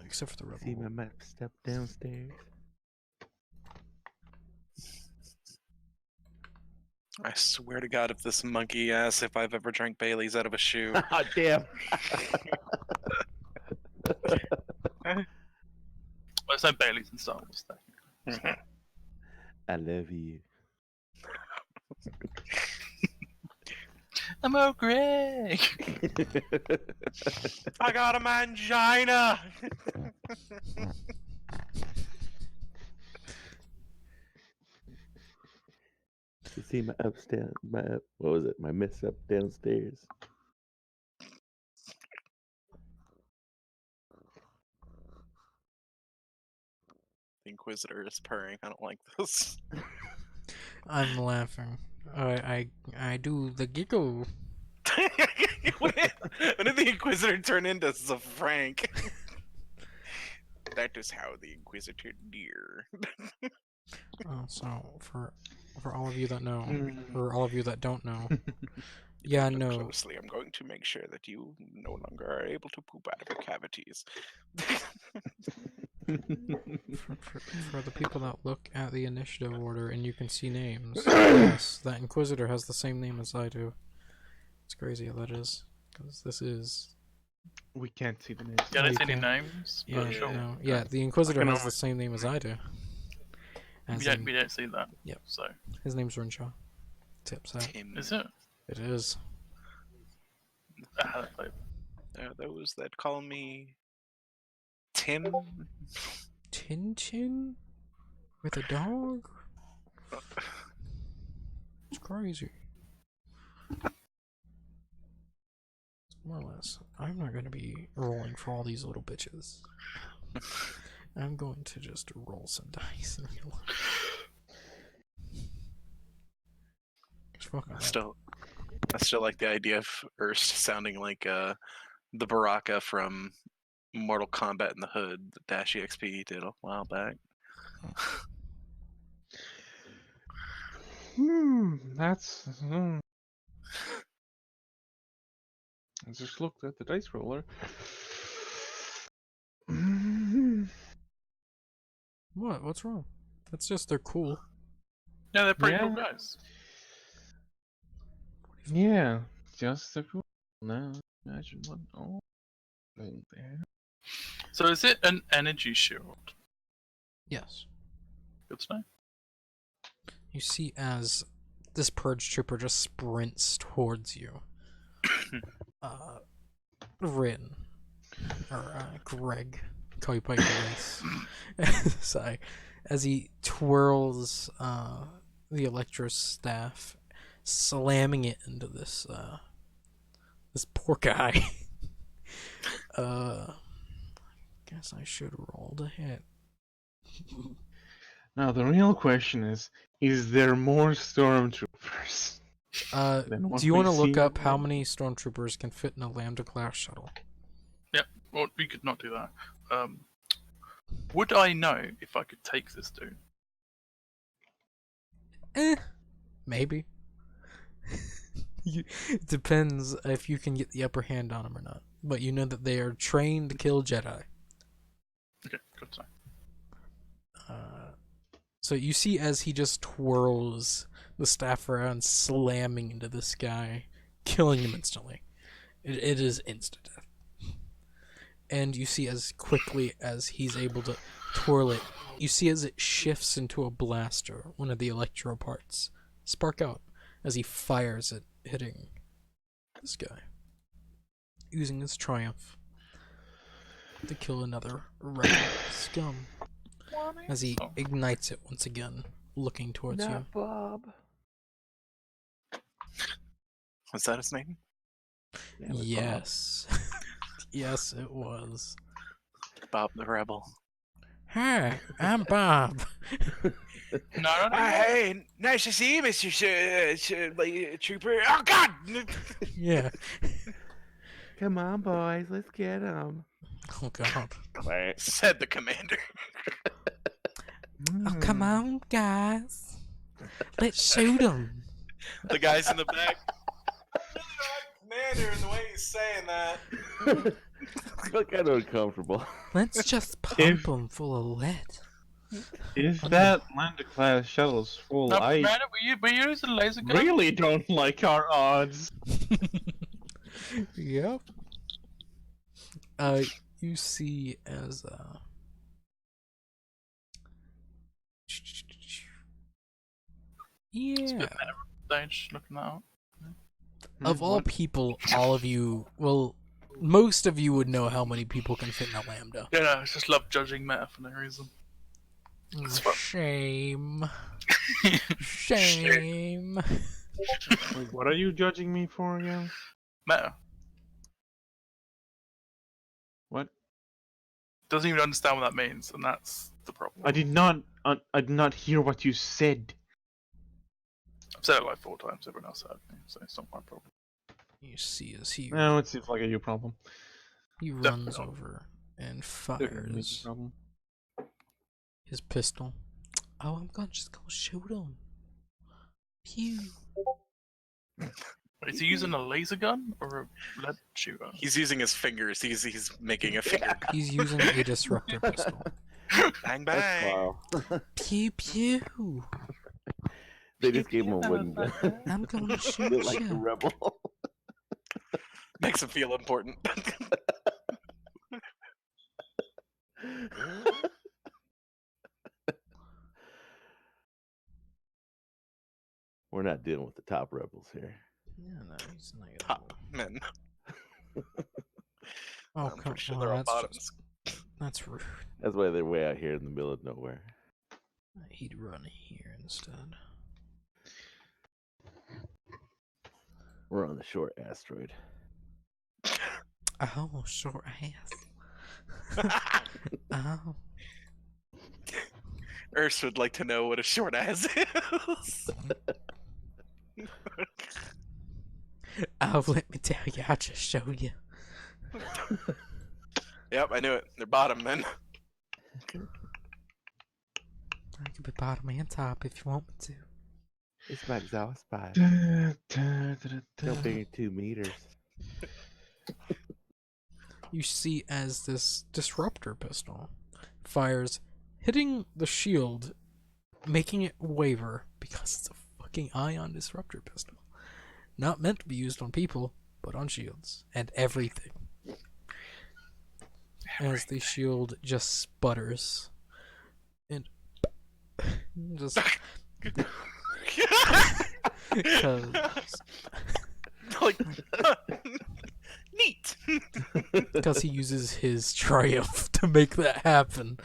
Except for the See my rebel. map step downstairs. I swear to God, if this monkey asks if I've ever drank Bailey's out of a shoe. Ah, damn. Well, it's no Bailey's and Star Wars, though. I love you. I'm a Greg! I got a mangina! You see my upstairs, what was it? My mess up downstairs. The Inquisitor is purring. I don't like this. I'm laughing. I do the giggle. When did the Inquisitor turn into Frank? That is how the Inquisitor dear. So for all of you that know, Mm. or all of you that don't know, yeah, Look no, closely. I'm going to make sure that you no longer are able to poop out of your cavities. for the people that look at the initiative order and you can see names, yes, that Inquisitor has the same name as I do. It's crazy how that is, because this is We can't see the names. Yeah, I No, don't you see any can't. names, yeah, but sure. no, yeah, the Inquisitor can has only- the same name as I do. As in, We don't see that. Yep. So, his name's Rinshaw. Tips out. Tim. is it? It is. How they There are those that call me Tim. Tintin with a dog. It's crazy. More or less, I'm not going to be rolling for all these little bitches. I'm going to just roll some dice in real life. Just fucking I still like the idea of Erst sounding like the Baraka from Mortal Kombat in the Hood that Dash EXP did a while back. That's. I just looked at the dice roller. What? What's wrong? That's just they're cool. Yeah, they're pretty Yeah. cool guys. Yeah, just a cool. Now imagine what all there. So is it an energy shield? Yes. Good to know. You see as this purge trooper just sprints towards you. Rin. Or Greg. Call you by your race. Sorry. As he twirls the Electro staff, slamming it into this this poor guy. Guess I should roll to hit. Now the real question is there more stormtroopers? than what Do you want to we've look seen up how already? many stormtroopers can fit in a Lambda class shuttle? Well, we could not do that. Would I know if I could take this dude? Maybe. It depends if you can get the upper hand on them or not. But you know that they are trained to kill Jedi. Okay, good to know. So you see as he just twirls the staff around, slamming into this guy, killing him instantly. It is instant death. And you see as quickly as he's able to twirl it, you see as it shifts into a blaster, one of the electro parts spark out as he fires it, hitting this guy, using his triumph to kill another rebel scum. As he So, ignites it once again, looking towards you. Not Bob. Was that his name? Damn it, Bob. Yes. Yes, it was. Bob the Rebel. Hi, I'm Bob. No. Hey, nice to see you, Mr. Trooper. Oh, God! Yeah. Come on, boys, let's get him. Oh God. Said the commander. Oh, come on, guys. Let's shoot him. The guy's in the back. Commander, and the way he's saying that. I feel kind of uncomfortable. Let's just pump If- him full of lead. If that Lander class shuttle's full, No, I Commander, were you using a laser gun? really don't like our odds. Yep. You see as yeah. Stage, looking that up. Of all people, all of you, well, most of you would know how many people can fit in a lambda. Yeah, no, I just love judging meta for no reason. Shame. Shame. Like, what are you judging me for again? Meta. What? Doesn't even understand what that means, and that's the problem. I did not hear what you said. I've said it like 4 times, everyone else heard me, so it's not my problem. You see as he No, it seems like a you problem. runs over and Definitely fires a problem. his pistol. Oh, I'm gonna just go shoot him. Pew. Wait, is he using a laser gun or a lead shooter? He's using his fingers. He's making a finger. He's using a disruptor pistol. Bang, That's bang. Carl. Pew pew. They just gave him a wooden gun. I'm gonna shoot Look like a you. rebel. Makes him feel important. We're not dealing with the top rebels here. Yeah, no, he's not gonna. Top men. Oh, I'm come pretty sure on, they're all that's bottoms. just, that's rude. That's why they're way out here in the middle of nowhere. He'd run here instead. We're on the short asteroid. Oh, short ass. Oh. Urs would like to know what a short ass is. Oh, let me tell you, I'll just show you. Yep, I knew it. They're bottom men. I could be bottom and top if you want me to. It's my exhaust pipe. Da, da, da, No da. bigger 2 meters. You see as this disruptor pistol fires, hitting the shield, making it waver because it's a fucking ion disruptor pistol. Not meant to be used on people, but on shields and everything. As the shield just sputters and just because Like, neat. he uses his triumph to make that happen.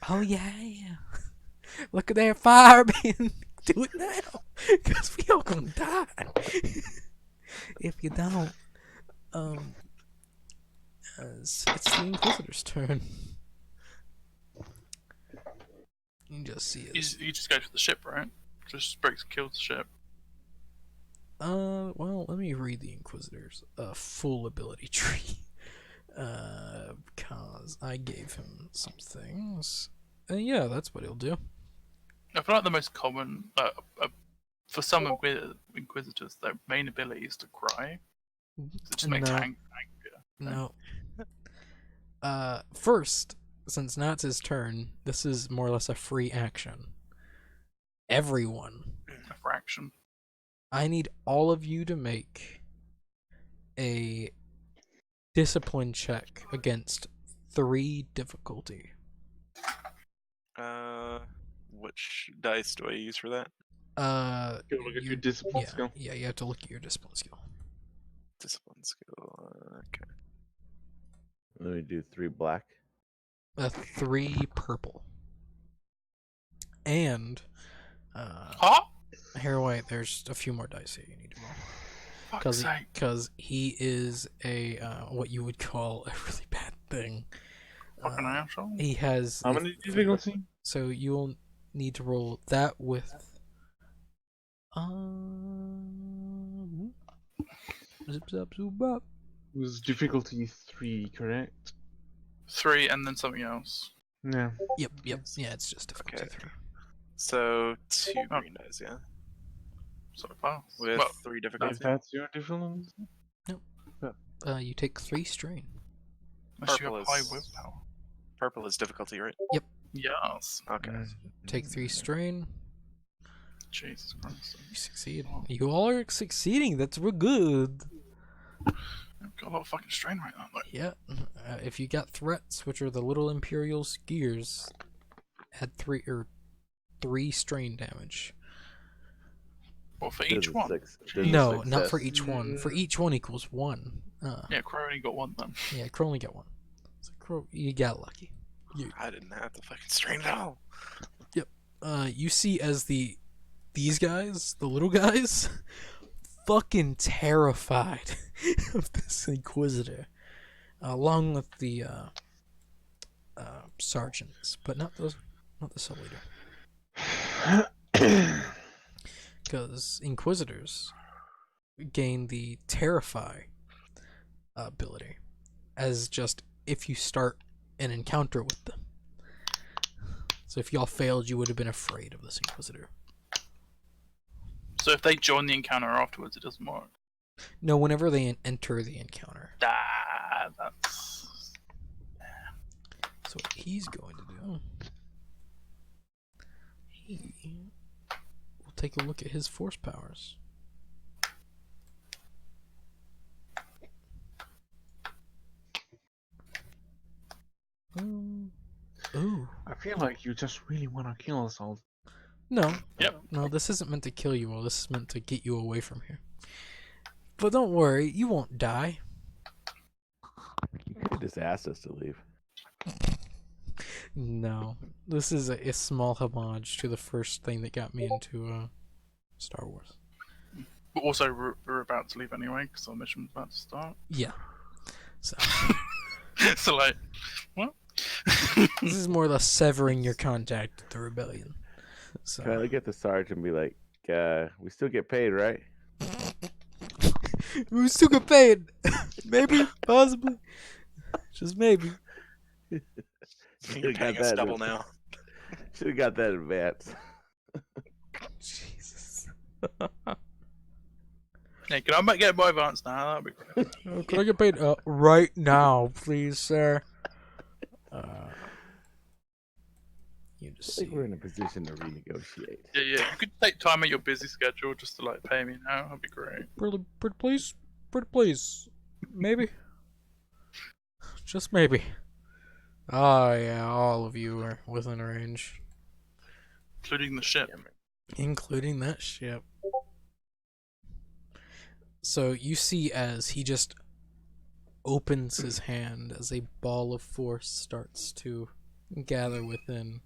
Oh yeah, look at that fire, man! Do it now, cause we all gonna die if you don't. As it's the Inquisitor's turn. You just see it. You just go to the ship, right? Just breaks and kills the ship. Well, let me read the Inquisitor's full ability tree. Because I gave him some things. Yeah, that's what he'll do. I feel like the most common, for some Inquisitors, their main ability is to cry. It just makes No. angrier. No. First, since now it's his turn, this is more or less a free action. Everyone, A fraction. I need all of you to make a discipline check against 3 difficulty. Which dice do I use for that? Go look at your discipline Yeah, skill. yeah, you have to look at your discipline skill. Discipline skill. Okay. Let me do 3 black. 3 purple. And Huh? here, wait, there's a few more dice here you need to roll. Fuck's sake. Because he is a what you would call a really bad thing. Fucking asshole. He has. How many difficulty? So you'll need to roll that with. Zip zap zoop bop. It was difficulty 3, correct? 3 and then something else. Yeah. Yep. Yeah, it's just difficulty Okay. 3. So 2 Oh. green dice, yeah, So it passed. with Well, 3 If difficulty. that's your difficulty. You take 3 strain. unless you Purple have high is- willpower. Purple is difficulty, right? Yes. Okay. Take 3 strain. Jesus Christ. You succeed. You all are succeeding. That's real good. I've got a lot of fucking strain right now. Like, Yeah. If you got threats, which are the little Imperial skiers, add 3 strain damage. well, for There's each a one. six- there's a No, not for success. each one. For each one equals 1. Yeah, Crow only got 1 then. Yeah, Crow only got 1. So Crow, you got lucky. I didn't have to fucking strain at all. You see as these guys, the little guys, fucking terrified of this Inquisitor, along with the sergeants, but not the sub leader, because Inquisitors gain the Terrify ability as just if you start an encounter with them. So if y'all failed, you would have been afraid of this Inquisitor. So if they join the encounter afterwards, it doesn't work. No, whenever they enter the encounter. That's... So what he's going to do, he will take a look at his force powers. Ooh. I feel like you just really want to kill us all. No. Yep. No, this isn't meant to kill you all. This is meant to get you away from here. But don't worry, you won't die. You could have just asked us to leave. No. This is a small homage to the first thing that got me into Star Wars. But also, we're about to leave anyway, because our mission's about to start. Yeah. So So, like, what? this is more or less severing your contact with the rebellion. So Can I look at the sergeant and be like, we still get paid, right? we still get paid. Maybe, possibly, just maybe. You're Should've got paying us that double in- now. Should have got that in advance. Jesus. Hey, can I get my advance now? That'd be great. Can I get paid right now, please, sir? You just I see. think we're in a position to renegotiate. Yeah. You could take time out your busy schedule just to, like, pay me now. That'd be great. Pretty please. Maybe. Just maybe. Oh, yeah, all of you are within range. Including the ship. Including that ship. So you see as he just opens his hand as a ball of force starts to gather within.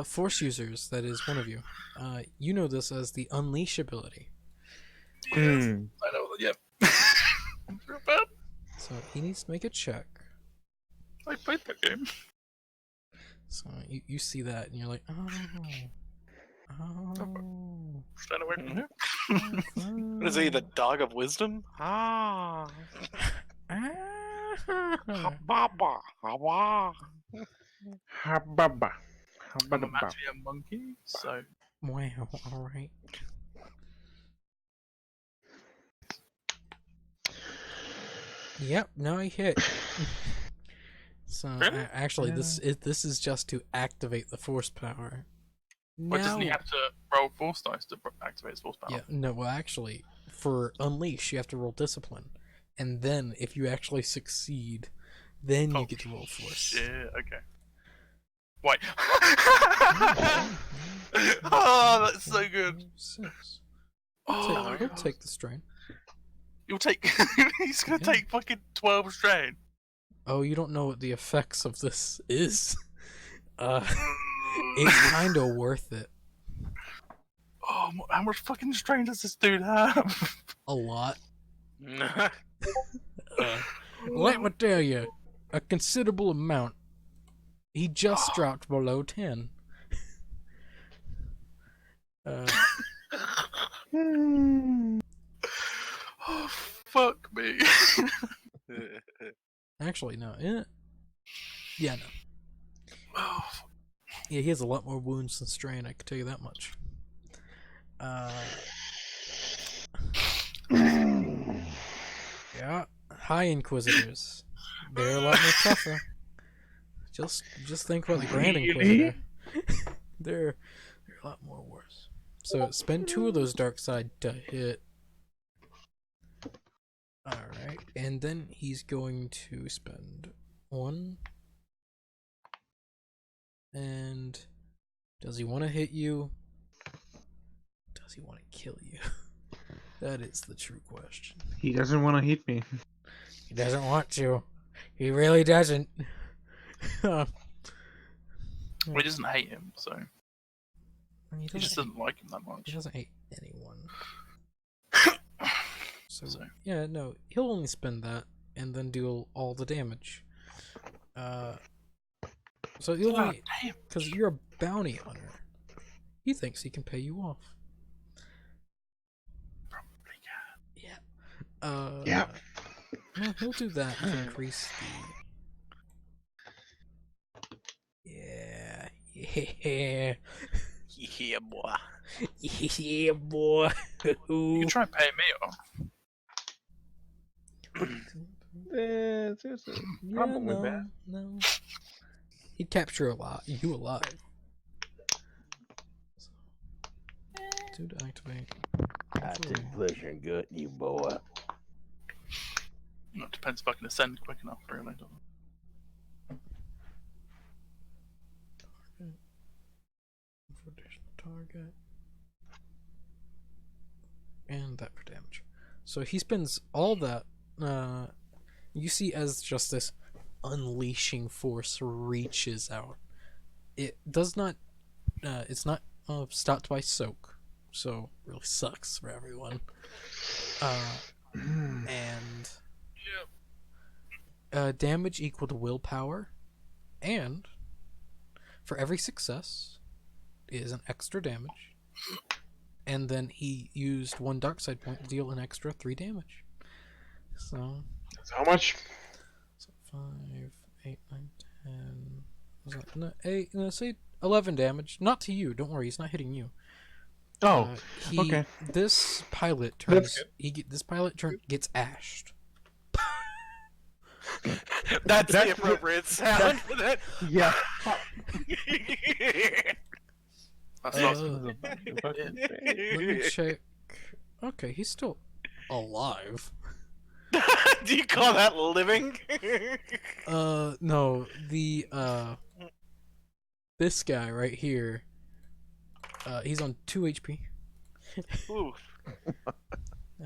Force users, that is one of you. You know this as the Unleash ability. I know, yep. Real bad. So he needs to make a check. I played that game. So you see that and you're like, oh. Stand away from here. What is he, the dog of wisdom? Ah. Baba. Awa. Hababa. I'm Hababa. actually a monkey, so Wow, alright. Yep, no, I hit. So Really? actually, this is just to activate the force power. But doesn't he Now- have to roll force dice to activate his force power? Yeah, no, well, actually, for Unleash, you have to roll Discipline. And then, if you actually succeed, then you get to roll Force. Shit, okay. Wait. Oh, that's so good. 6. Oh, He'll take the strain. you'll take. He's gonna Yeah. take fucking 12 strain. Oh, you don't know what the effects of this is? It's kind of worth it. Oh, how much fucking strain does this dude have? A lot. Let me tell you, a considerable amount. He just dropped below 10. Oh, fuck me. Actually, no. Yeah, no. Oh, Yeah, he has a lot more wounds than Strain, I can tell you that much. Yeah, High Inquisitors. They're a lot more tougher. Just think about the Grand Inquisitor. they're a lot more worse. So spend 2 of those Dark Side to hit. Alright, and then he's going to spend 1. And does he want to hit you? Does he want to kill you? That is the true question. He doesn't want to hit me. He doesn't want to. He really doesn't. well, he doesn't hate him, so He he just doesn't, doesn't like him that he much. doesn't hate anyone. So, So- yeah, no, he'll only spend that and then do all the damage. So he'll God only, damn. because you're a bounty hunter, he thinks he can pay you off. Probably can. Yeah. Yeah. No, he'll do that to increase the. Yeah. Yeah. Yeah, boy. Yeah, boy. You can try and pay me off. Seriously. Yeah, Problem with no, that. no. He'd capture you alive. So, to activate. I take pleasure in good, you boy. It depends if I can ascend quick enough, really. Doesn't it? For additional target. And that for damage. So he spends all that. You see as just this unleashing force reaches out. It does not. It's not stopped by soak, so really sucks for everyone. And damage equal to willpower, and for every success is an extra damage. And then he used 1 dark side point to deal an extra 3 damage. So, How much? 5, 8, 9, 10. Was that, no, 8, no, say 11 damage. Not to you. Don't worry, he's not hitting you. Oh, Okay. okay. This pilot That's turns. This pilot gets ashed. That's the That's- appropriate sound for that. yeah. That's Uh, not Let me check. Okay, he's still alive. Do you call that living? No, the this guy right here. He's on 2 HP Ooh.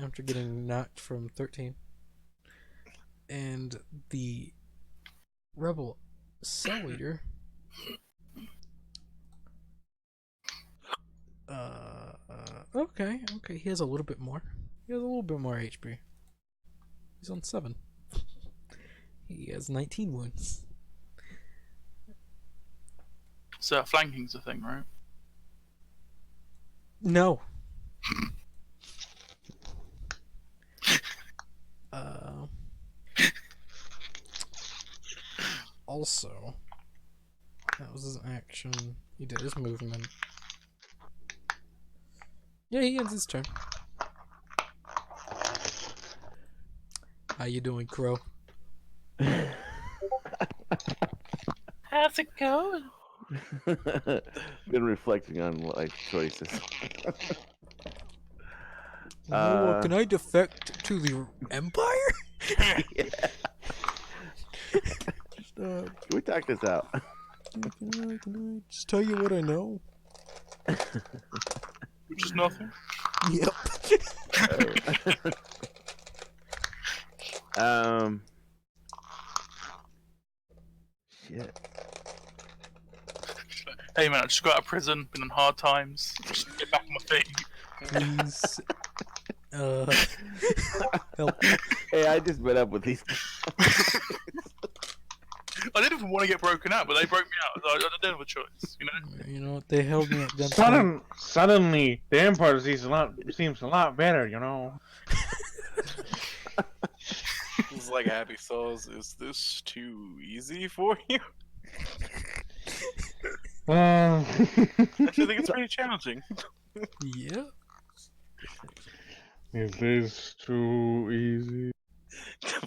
after getting knocked from 13. And the rebel cell leader okay, he has a little bit more. He has a little bit more HP. He's on 7. He has 19 wounds. So flanking's a thing, right? No. Also, that was his action. He did his movement. Yeah, he ends his turn. How you doing, Crow? How's it going? Been reflecting on life choices. Can I defect to the Empire? Just, Can we talk this out? can I just tell you what I know? Which is nothing. Yep. Shit. Hey man, I just got out of prison, been on hard times. Just get back on my feet. Please. Help. Hey, I just met up with these. I didn't even want to get broken out, but they broke me out. I didn't have a choice, you know. You know what? They held me at gunpoint. Suddenly, the Empire seems a lot better, you know. It's like Happy Souls. Is this too easy for you? I think it's pretty challenging. Yeah. Is this too easy?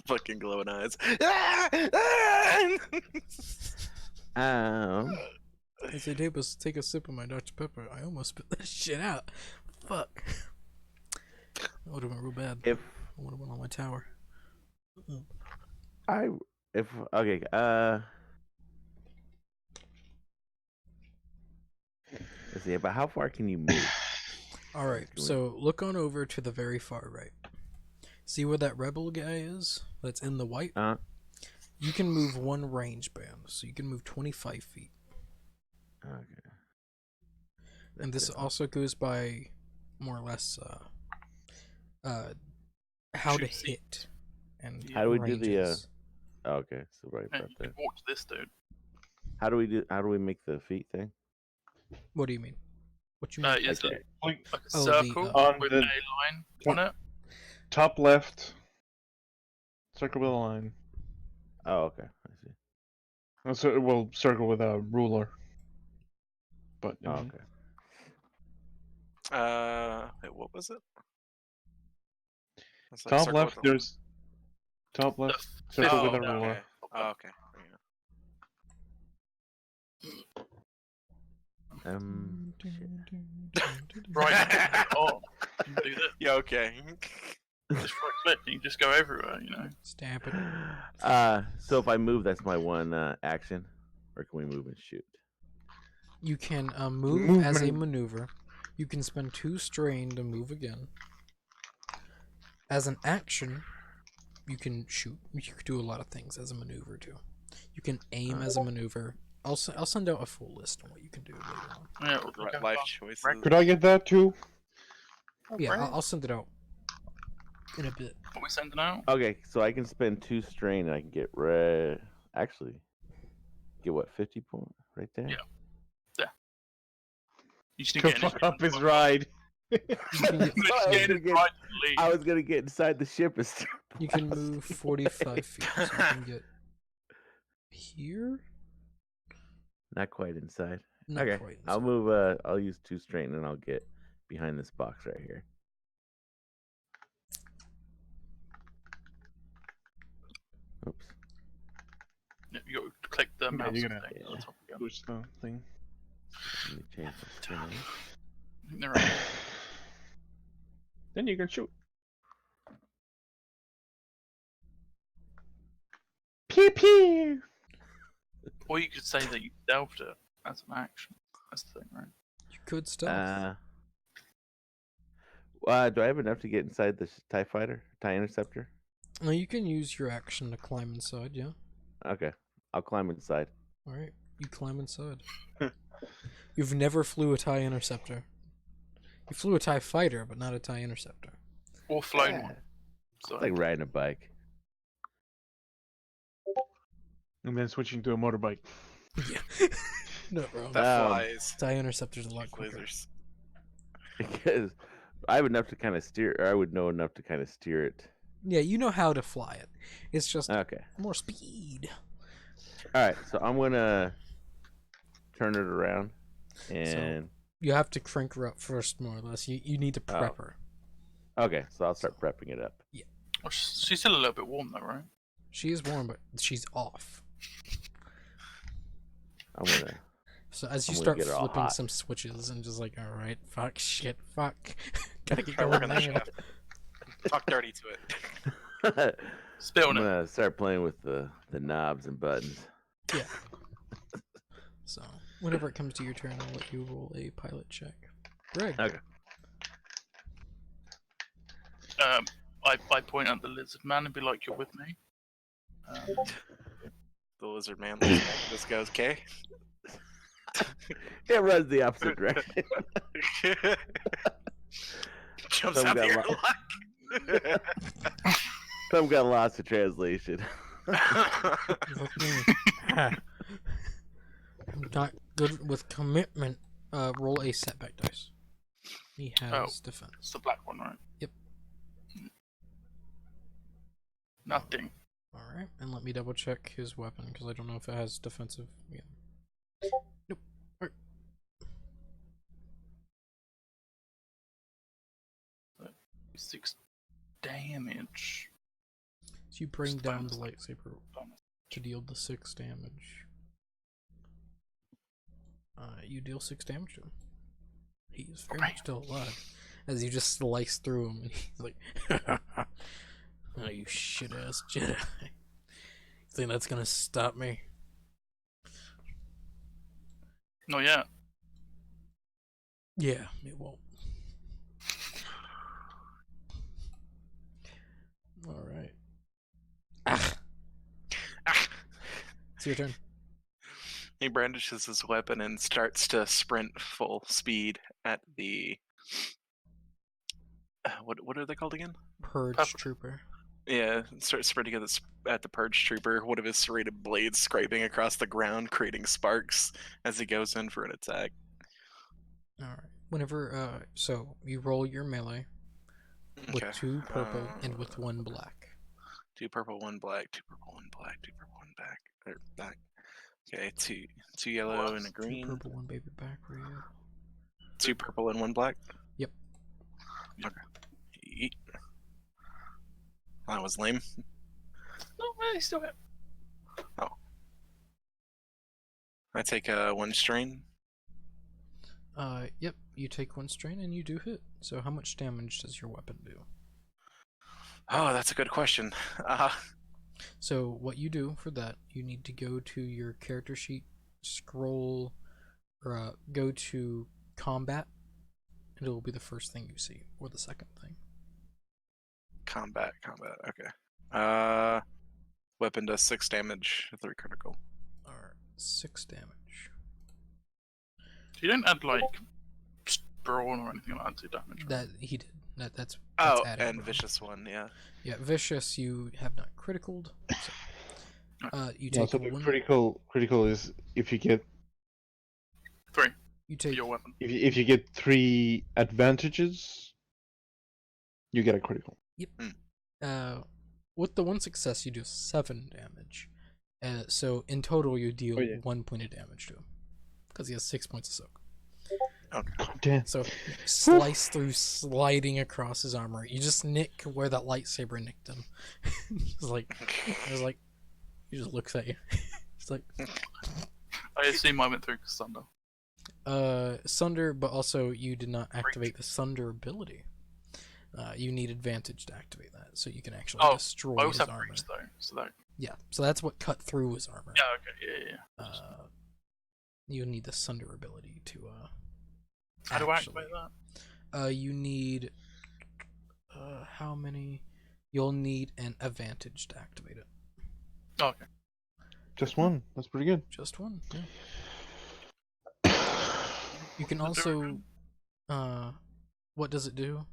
Fucking glowing eyes. As I did was take a sip of my Dr. Pepper. I almost spit that shit out. Fuck. That would have been real bad. If I would have went on my tower. okay, let's see. But how far can you move? All right. So look on over to the very far right. See where that rebel guy is? That's in the white. You can move one range band, so you can move 25 feet. Okay. And this also goes by more or less how to Shoot hit and How do we do the, ranges. Okay, so right Hey, about you there. can walk to this dude. How do we make the feet thing? What do you mean? What you mean? Is Okay. it like a Oh, the, circle on with the- a line on it? Top left. Circle with a line. Oh, okay. I see. So we'll circle with a ruler. But Oh, okay. Wait, what was it? It's like top circle left. with the- There's top left. The Circle fifth with a one down. ruler. Okay. Oh, okay. Right. Oh, you can do that. Yeah, okay. Just right click, you can just go everywhere, you know. Stamp it. So if I move, that's my one action, or can we move and shoot? You can move as a Movement. maneuver. You can spend 2 strain to move again. As an action, you can shoot. You can do a lot of things as a maneuver too. You can aim as a maneuver. I'll send out a full list on what you can do later on. Yeah, we'll Right, go life back. choices. Could I get that too? Yeah, Right. I'll send it out in a bit. What we sending out? Okay, so I can spend 2 strain and I can get red. Actually, get what 50 point right there. Yeah. You just need To to get fuck up his ride. You can get, Just get in right to leave. I was gonna get inside the ship and start. you can move 45 feet. So you can get here. Not quite inside. Not Okay, quite. I'll inside. move. I'll use 2 strain and I'll get behind this box right here. Oops. Yeah, you got to click the Yeah, mouse you're thing gonna- at the top again. Push the thing. Let me change my skin. They're right. Then you can shoot. Pee pee. Or you could say that you delved it as an action. That's the thing, right? You could stealth. Do I have enough to get inside the TIE fighter, TIE interceptor? No, you can use your action to climb inside. Yeah. Okay, I'll climb inside. All right. You climb inside. You've never flew a TIE interceptor. You flew a TIE fighter, but not a TIE interceptor. Or flown Yeah. one. So It's like riding a bike. And then switching to a motorbike. Yeah. Not wrong. That Um, flies. TIE interceptor's a lot quicker. Lasers. Because I have enough to kind of steer, or I would know enough to kind of steer it. Yeah, you know how to fly it. It's just Okay. more speed. All right, so I'm gonna turn it around, and You have to crank her up first, more or less. You need to Oh. prep her. okay, so I'll start prepping it up. Well, she's still a little bit warm though, right? She is warm, but she's off. I'm gonna. So as you I'm gonna start get her all flipping hot. some switches and just like, all right, fuck, shit, fuck, gotta get Try going working that now. shaft. Talk dirty to it. I'm Spill on it. gonna start playing with the knobs and buttons. Yeah. So whenever it comes to your turn, I'll let you roll a pilot check. Greg. Okay. I point at the lizard man and be like, "You're with me." The lizard man. looks back. This goes, okay. It runs the opposite direction. Jumps Some out got the Some got lost in translation. You're with me. I'm not good with commitment. Roll a setback dice. He has defense. It's the black one, right? Yep. Nothing. Alright, and let me double check his weapon, because I don't know if it has defensive. Yeah. Nope. Alright. 6 damage. So you bring Just down the bonus. lightsaber to deal the 6 damage. You deal 6 damage to him. He's very much still alive. As you just slice through him, and he's like, oh, you shit ass Jedi. You think that's gonna stop me? Not yet. Yeah, it won't. Alright. Ah! Ah! It's your turn. He brandishes his weapon and starts to sprint full speed at the. What are they called again? Purge Pepper. Trooper. Yeah, starts sprinting at the purge trooper. One of his serrated blades scraping across the ground, creating sparks as he goes in for an attack. Alright. Whenever, so you roll your melee with Okay. 2 purple and with 1 black. 2 purple, 1 black. 2 purple, 1 black. 2 purple, 1 back. Or back. Okay, two yellow and a 2 green. purple, 1 baby back for you. 2 purple and 1 black. Yep. Okay. Yeet. That was lame. No, really, still hit. I take 1 strain. Yep, you take 1 strain and you do hit. So how much damage does your weapon do? Oh, that's a good question. So what you do for that, you need to go to your character sheet, scroll, or go to combat, and it will be the first thing you see, or the second thing. Combat. Okay. Weapon does 6 damage, 3 critical. Alright, 6 damage. You don't add like brawn or anything like that to damage. Right? That he did. That's Oh, added, and bro. Vicious one, yeah. Yeah, vicious. You have not criticaled. So, you No, take so the 1. critical is if you get 3 You for take. your weapon. if you get 3 advantages, you get a critical. With the 1 success, you do 7 damage. So in total, you deal Oh, yeah. 1 point of damage to him, because he has 6 points of soak. Okay. God damn. So you slice through, sliding across his armor. You just nick where that lightsaber nicked him. It's like, he just looks at you. It's like, I assume I went through Sunder. Sunder, but also you did not activate the Sunder ability. You need advantage to activate that, so you can actually destroy I his also have armor. breach though, so that. Yeah, so that's what cut through his armor. Yeah. Okay. Yeah. You need the Sunder ability to How do I activate that? you need how many? You'll need an advantage to activate it. Oh, okay. Just 1. That's pretty good. Just 1. Yeah. You can Does it do also what does it do?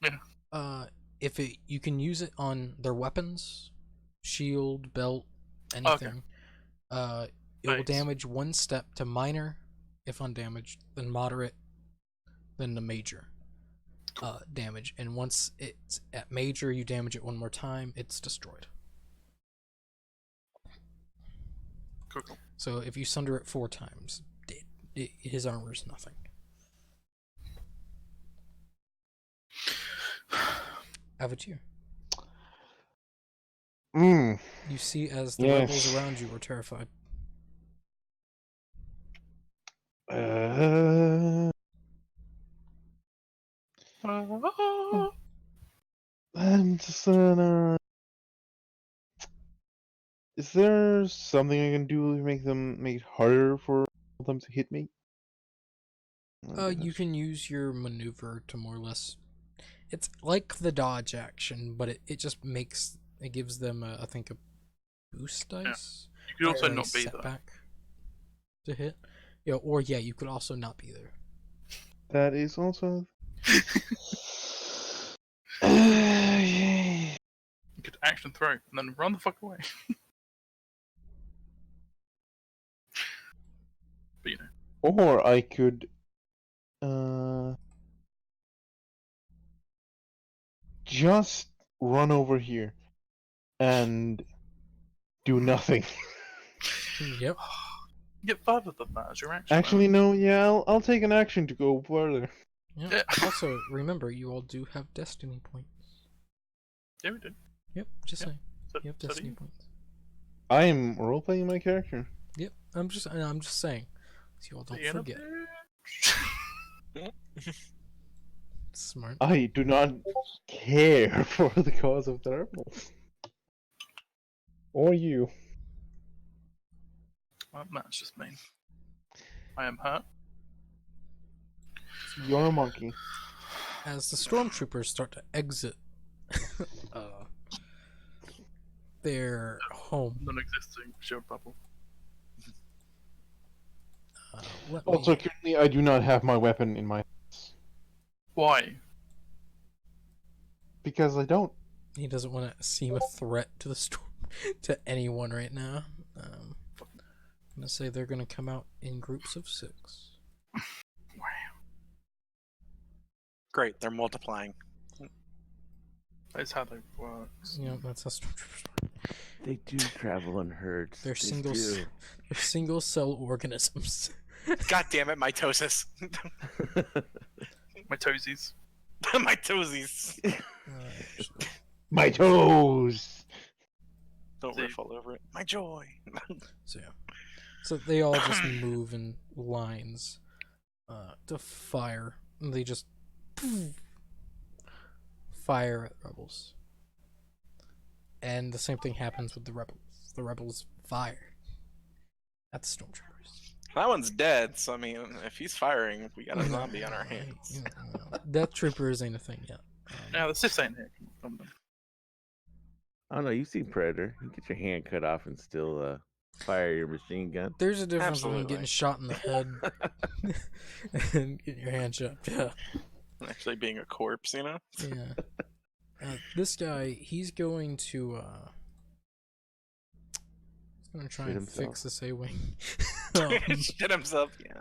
Yeah. If you can use it on their weapons, shield, belt, anything. It will Nice. damage 1 step to minor if undamaged, then moderate, then the major damage. And once it's at major, you damage it 1 more time, it's destroyed. Cool. So if you sunder it 4 times, his armor is nothing. Avatir, Mm. you see as the Yes. rebels around you are terrified. I'm just gonna. Is there something I can do to make it harder for them to hit me? You can use your maneuver to more or less. It's like the dodge action, but it just gives them I think a boost dice. You could also or a not be there. setback to hit. Yeah, or you could also not be there. That is also. Yay. You could action throw and then run the fuck away. Or I could just run over here and do nothing. Yep. Get further than that as your action. Actually, no. Yeah, I'll take an action to go further. Yep. Yeah. Also, remember, you all do have destiny points. Yeah, we do. Yep, just Yeah. saying. So, You have so do destiny you. points. I'm role playing my character. Yep, I'm just saying. So you all don't You know, forget. Smart. I do not care for the cause of the rebels. Or you. Well, that's just mean. I am hurt. You're a monkey. As the stormtroopers start to exit their home, Non-existing shield bubble. let Also, me, currently, I do not have my weapon in my hands. Why? Because I don't. he doesn't want to seem a threat to the storm to anyone right now. I'm gonna say they're gonna come out in groups of 6. Wow. Great, they're multiplying. That's how they work. You know, that's how stormtroopers work. They do travel in herds. They're They single, do. they're single cell organisms. God damn it, mitosis. My toesies. Mitoses. My toes! Don't See. riff all over it. My joy. So yeah, so they all just move in lines to fire. And they just fire at rebels, and the same thing happens with the rebels. The rebels fire at the stormtroopers. That one's dead, so I mean, if he's firing, we got a zombie on our hands. Death troopers ain't a thing yet. Now the Sith ain't here. From them. I don't know. You've seen Predator. You get your hand cut off and still fire your machine gun. There's a difference between Absolutely. getting shot in the head and getting your hand chopped. Yeah. Actually being a corpse, you know? Yeah. This guy, he's going to try Shoot and himself. fix this A-wing. Shit himself, yeah.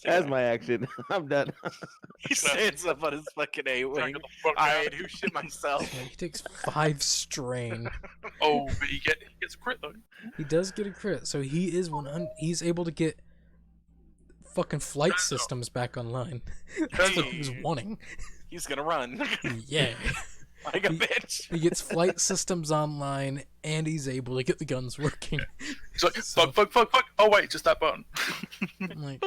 That's my action. I'm done. He stands up on his fucking A-wing. Drag it the fuck I out. do shit myself. He takes 5 strain. Oh, but he gets a crit though. He does get a crit, so he is 100. He's able to get fucking flight systems back online. That's what he was Hey. wanting. He's gonna run. Yeah. Like a bitch. He gets flight systems online, and he's able to get the guns working. He's like, So- fuck. Oh wait, just that button. Like,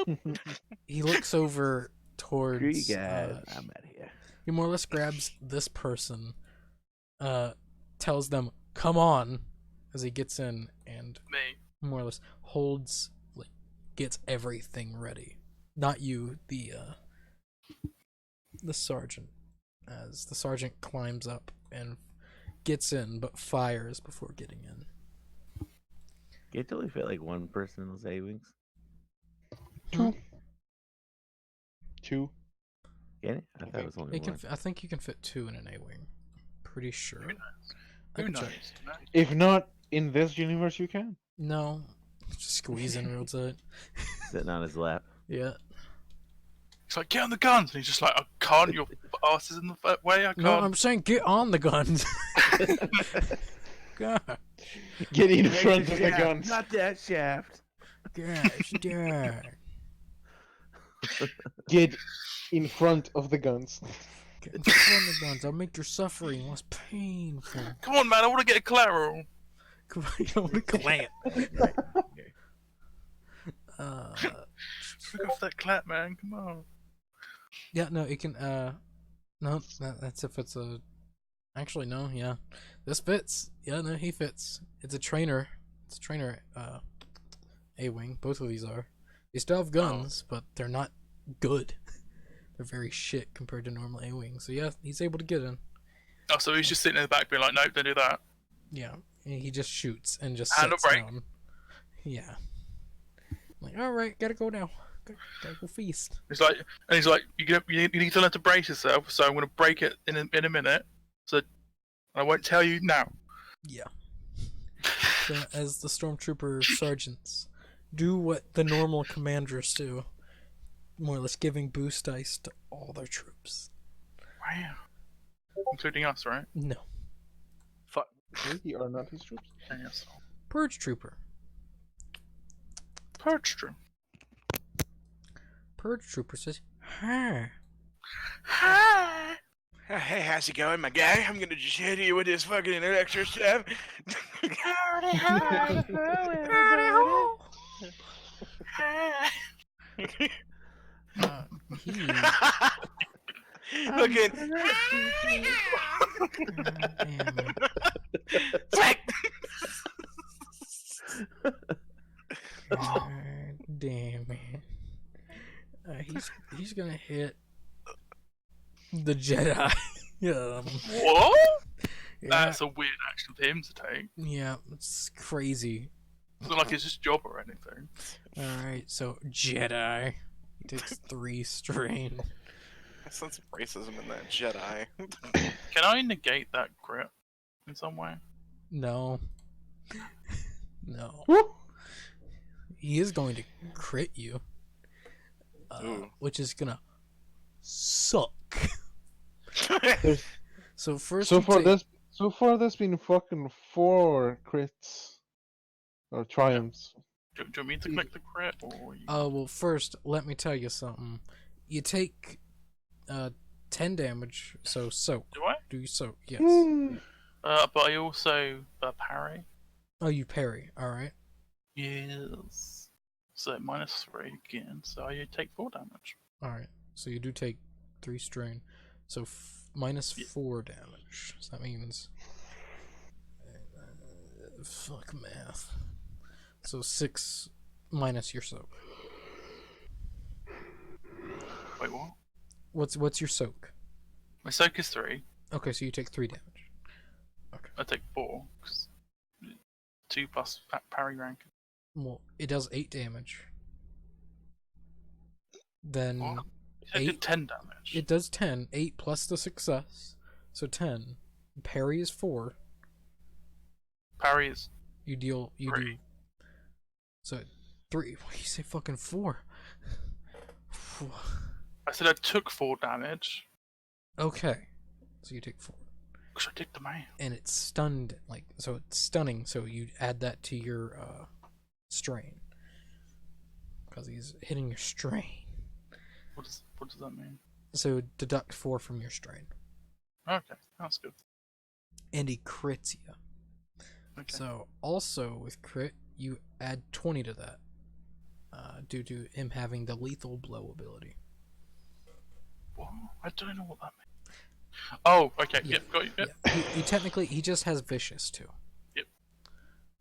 he looks over Screw you towards. guys. I'm out of here. He more or less grabs this person, tells them, "Come on," as he gets in, and Me. more or less holds, like, gets everything ready. Not you, the sergeant. As the sergeant climbs up and gets in, but fires before getting in. Can it only fit like one person in those A-wings? Two. Can it? I thought it was only It can. one. I think you can fit 2 in an A-wing. Pretty sure. I Who can knows? check. If not in this universe, you can. No, just squeeze in real tight. Sitting on his lap. Yeah. He's like, get on the guns, and he's just like, I can't. Your ass is in the way. I can't. No, I'm saying get on the guns. God, Get in front of the guns. Not that shaft. gosh, darn. Get in front of the guns. Get in front of the guns. I'll make your suffering less painful. Come on, man. I want to get a collateral. Come on, you don't want to clamp. Look off that clap, man. Come on. Yeah, no, it can. No, that's if it's a. Actually, no, yeah, this fits. Yeah, no, he fits. It's a trainer. It's a trainer. A-wing. Both of these are. They still have guns, but they're not good. They're very shit compared to normal A-wing. So yeah, he's able to get in. Oh, so he's just sitting in the back, being like, nope, don't do that. Yeah, and he just shoots and just Handle sits break. down. Yeah. Like, all right, gotta go now. Gotta go feast. He's like, you need to learn to brace yourself. So I'm going to break it in a minute. So I won't tell you now. Yeah. So as the stormtrooper sergeants do what the normal commanders do, more or less giving boost dice to all their troops. Wow. Including us, right? No. Fuck. Maybe are not his troops. Yes. Purge Trooper. Purge Trooper. Purge Trooper says, "Hi." Hi. Hey, how's it going, my guy? I'm gonna just hit you with this fucking electric stuff. Howdy, howdy, hello, everybody. He. Fucking. Damn it. Flick! God damn it. He's gonna hit the Jedi. What? Yeah, That's a weird action for him to take. yeah, it's crazy. It's not like it's his job or anything. Alright, so Jedi. He takes 3 strain. I sense some racism in that Jedi. Can I negate that crit in some way? No. No. Woo! He is going to crit you. Ooh. Which is gonna suck. So first So you far, take- there's been fucking 4 crits or triumphs. Do you want me to click the crit or you... well, first, let me tell you something. You take 10 damage, so soak. Do I? Do you soak? Yes. But I also parry. Oh, you parry. Alright. Yes. So -3 again. So I take 4 damage. Alright. So you do take 3 strain. So minus Yeah. 4 damage. So that means. Fuck math. So 6 minus your soak. Wait, what? What's your soak? My soak is 3. Okay, so you take 3 damage. I take 4. 'Cause 2 plus parry rank. Well, it does 8 damage. Then What? I did 10 damage. it does 10. 8 plus the success. So 10. Parry is 4. Parry is You do. 3. So 3. Why you say fucking 4? I said I took 4 damage. Okay. So you take 4. Because I did the math. And it's stunned, so it's stunning, so you add that to your strain. Because he's hitting your strain. What does that mean? So deduct 4 from your strain. Okay, that's good. And he crits you. Okay. So also with crit, you add 20 to that. Due to him having the lethal blow ability. What? I don't know what that means. Oh, okay. Yeah. Yep, got you. Yep. Yeah. He technically just has vicious too. Yep.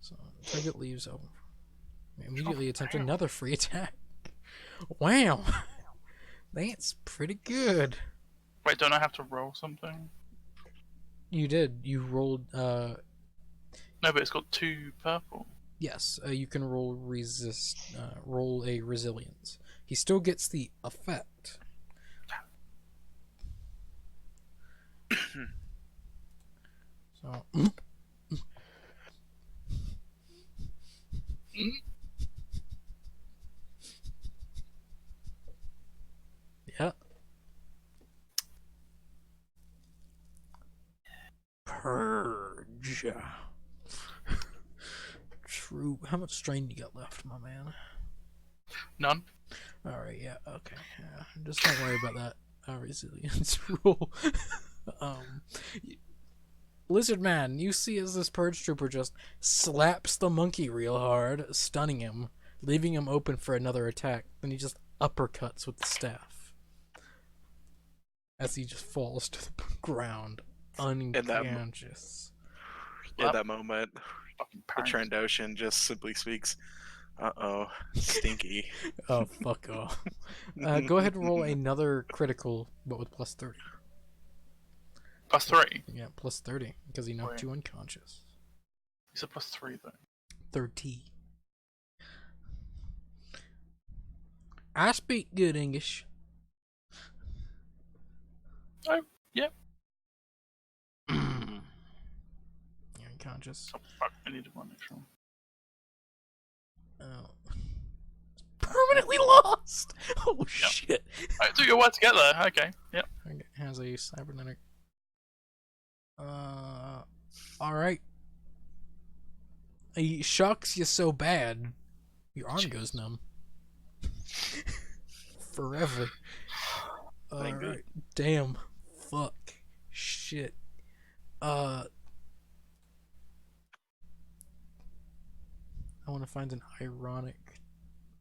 So target leaves over. Immediately attempt wow. another free attack. Wow. That's pretty good. Wait, don't I have to roll something? You did. You rolled No, but it's got 2 purple. yes, you can roll roll a resilience. He still gets the effect. So yeah. Purge. True. How much strain you got left, my man? None. Alright, yeah, okay. Yeah. Just don't worry about that resilience roll. Lizard Man, you see as this Purge Trooper just slaps the monkey real hard, stunning him, leaving him open for another attack. Then he just uppercuts with the staff. As he just falls to the ground, unconscious. In that moment, Fucking the parry. Trandoshan just simply speaks, "Uh-oh, stinky." Oh, fuck off. Go ahead and roll another critical, but with plus 30. +3. Yeah, plus 30, because he knocked Wait. you unconscious. It's a +3 though. 30. I speak good English. Oh, yep. You're unconscious. Oh, fuck, I need one extra. Oh. permanently lost. Oh shit. Alright, so you're work together. Okay. Yep. Okay, has a cybernetic. All right. He shocks you so bad, your arm goes numb. Forever. Thank God. Alright. Damn. Fuck. Shit. I want to find an ironic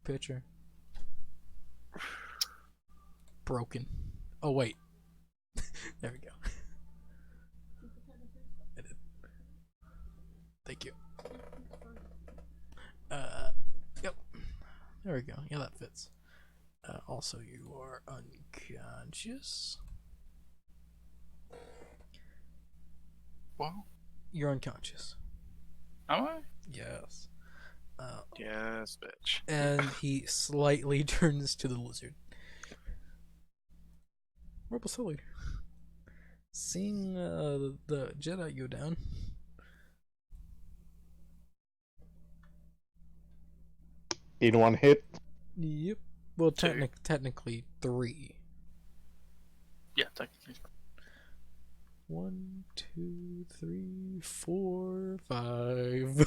picture. Broken. Oh, wait. There we go. I did. Thank you. Yep. There we go. Yeah, that fits. Also, you are unconscious. What? You're unconscious. Am I? Yes. Yes, bitch. And he slightly turns to the lizard. Rebel Sully. Seeing the Jedi go down. In one hit. Yep. Well, Two. technically 3. Yeah, technically. 1, 2, 3, 4, 5.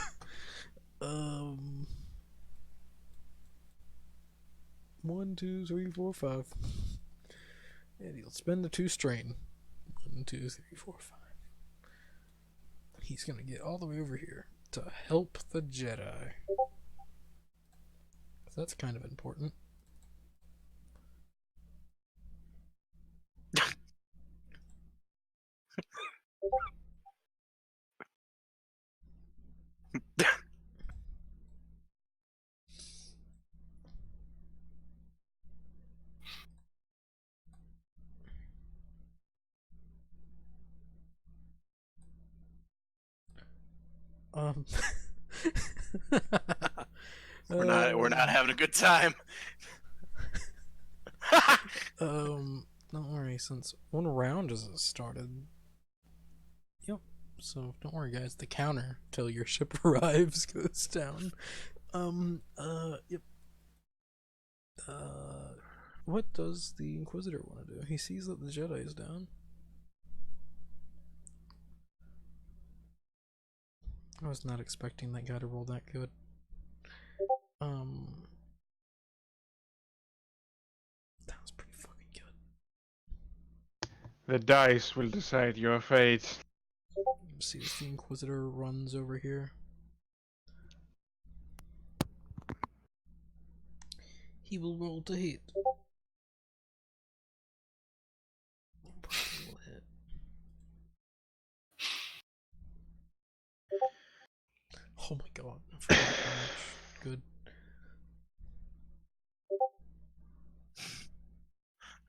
1, 2, 3, 4, 5. And he'll spend the 2 strain. 1, 2, 3, 4, 5. He's gonna get all the way over here to help the Jedi. That's kind of important. We're not having a good time. Don't worry, since 1 round has started. Yep. So don't worry, guys. The counter till your ship arrives goes down. Yep. What does the Inquisitor want to do? He sees that the Jedi is down. I was not expecting that guy to roll that good. That was pretty fucking good. The dice will decide your fate. See if the Inquisitor runs over here. He will roll to hit. Probably will hit. Oh my god. I forgot how much. Good.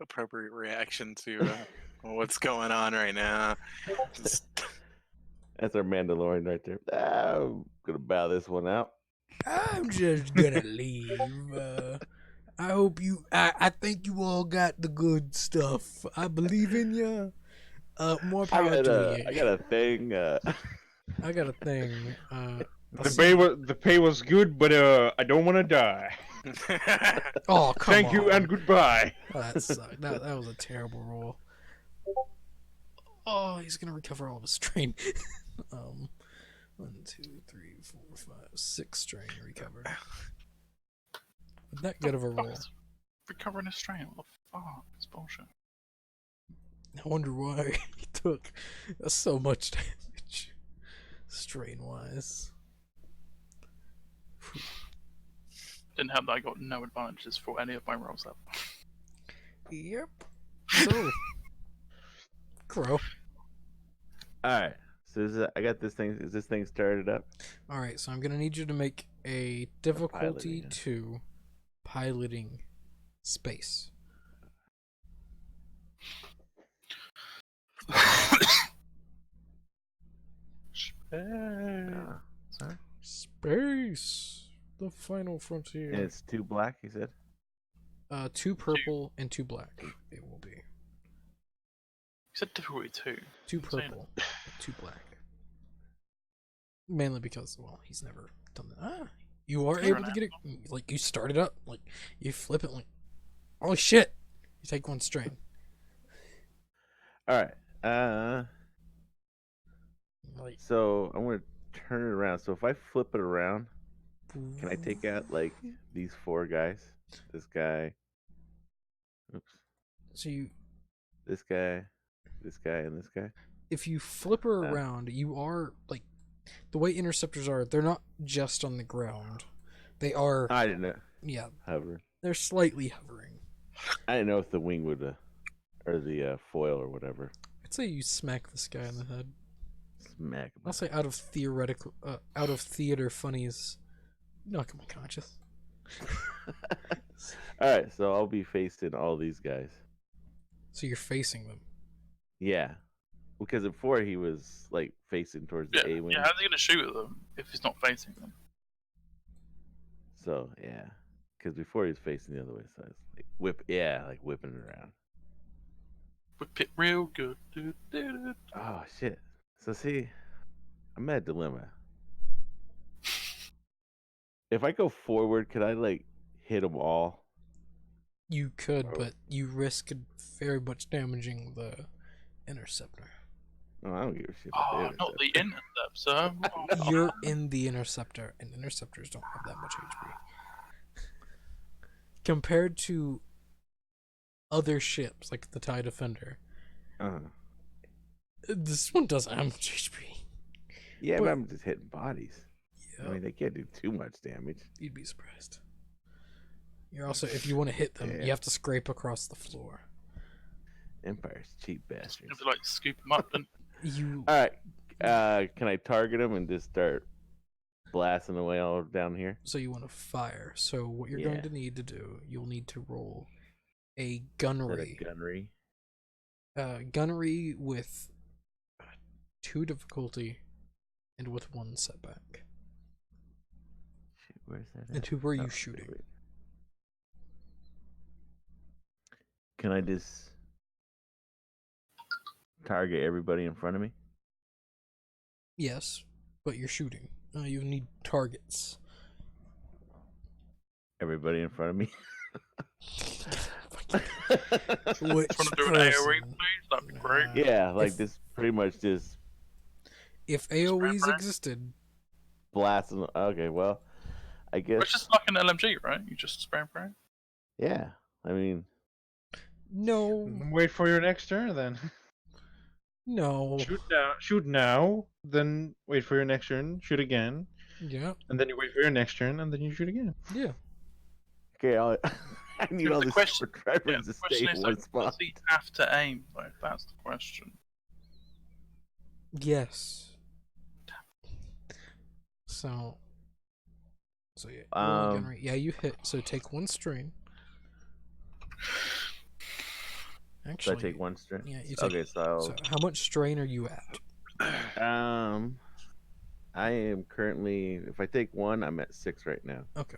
Appropriate reaction to what's going on right now. Just- That's our Mandalorian right there. I'm gonna bow this one out. I'm just gonna leave. I hope you. I think you all got the good stuff. I believe in ya. More power to you. I got a thing. I got a thing. The pay was good, but I don't want to die. Oh, come Thank on. you and goodbye. Oh, that sucked. That was a terrible roll. Oh, he's gonna recover all of his strain. 1, 2, 3, 4, 5, 6 strain recovered. With that good of a roll. Recovering a strain. What the fuck? It's bullshit. I wonder why he took so much damage, strain wise. Didn't help that I got no advantages for any of my rolls up. Yep. So, Crow. All right. So I got this thing. Is this thing started up? All right, so I'm gonna need you to make a difficulty Piloting, yeah. 2 piloting space. Sorry. Space, the final frontier. And it's 2 black. You said. 2 purple and 2 black. It will be You said difficulty 2. 2 Insane. purple, 2 black. Mainly because, well, he's never done that. You are Sure able to get it. Like you start it up. Like you flip it. Like holy shit! You take one strain. All right. Like So I'm gonna turn it around. So if I flip it around, can I take out like these 4 guys? This guy. Oops. So you, This guy, and this guy. if you flip her Yeah. around, you are like the way interceptors are. They're not just on the ground. They are. I didn't know. Yeah, Hover. they're slightly hovering. I didn't know if the wing would, or the foil or whatever. I'd say you smack this guy in the head. Smack. I'll say out of theater funnies, knock him unconscious. All right, so I'll be facing all these guys. So you're facing them. Yeah, because before he was like facing towards the Yeah, A wing. yeah. How's he gonna shoot at them if he's not facing them? So yeah, because before he was facing the other way, so I was like whipping it around. Whip it real good. Do, do, do. Oh shit! So see, I'm at a dilemma. If I go forward, could I like hit them all? You could, but you risk very much damaging the interceptor. Oh, I don't give a shit. Oh, about not the interceptor. Oh, You're in the interceptor, and interceptors don't have that much HP. Compared to other ships, like the TIE Defender, this one doesn't have much HP. Yeah, But- but I'm just hitting bodies. Yeah, I mean, they can't do too much damage. you'd be surprised. You're also, if you want to hit them, Yeah. you have to scrape across the floor. Empire's cheap it's bastards. gonna be like scoop them up. And You, All right, can I target them and just start blasting away all down here? so you want to fire. So what you're Yeah. going to need to do, you'll need to roll a Is that a gunnery. gunnery? Gunnery with 2 difficulty and with 1 setback. Shit, where's that? And at? who are you Oh, shooting? wait. Can I just target everybody in front of me? Yes, but you're shooting. You need targets. Everybody in front of me. Which trying to do an AOE, person? please. That'd be great. Yeah, like If- this, pretty much just If AOEs Spray. existed, blasting. Okay, well, I guess. It's just like an LMG, right? You just spray and pray. Yeah, I mean, no, Wait for your next turn then. no, Shoot now, then wait for your next turn, shoot again, yeah, and then you wait for your next turn, and then you shoot again. yeah. okay, I need all The these question- drivers Yeah, to the stay question in is, one like, spot. does he have to aim? Like, that's the question. Yes. So yeah, roll gunnery. Yeah, you hit. So take 1 strain. So Actually, I take 1 strain. Yeah, you take. Okay, so, So how much strain are you at? I am currently. If I take 1, I'm at 6 right now. Okay.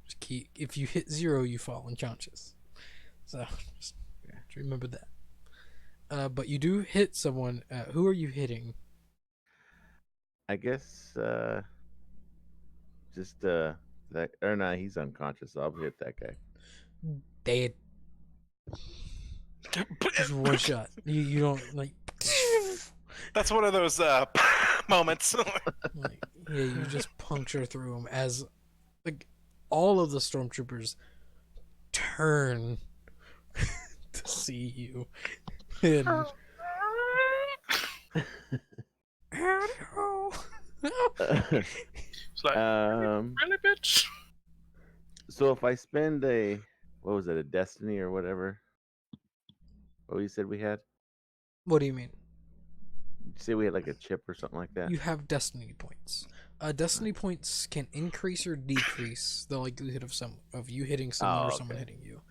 Just keep. If you hit 0, you fall unconscious. So just remember that. But you do hit someone. Who are you hitting? I guess. Just that. Or nah, he's unconscious. So I'll hit that guy. Dead. Just one shot. You don't like. That's one of those moments. Like, yeah, you just puncture through them as like all of the stormtroopers turn to see you. And hello. It's like, um. really, bitch? So if I spend a, what was it, a destiny or whatever? What you said we had? What do you mean? Did you say we had like a chip or something like that? You have destiny points. Destiny points can increase or decrease the likelihood of you hitting someone or someone okay. hitting you,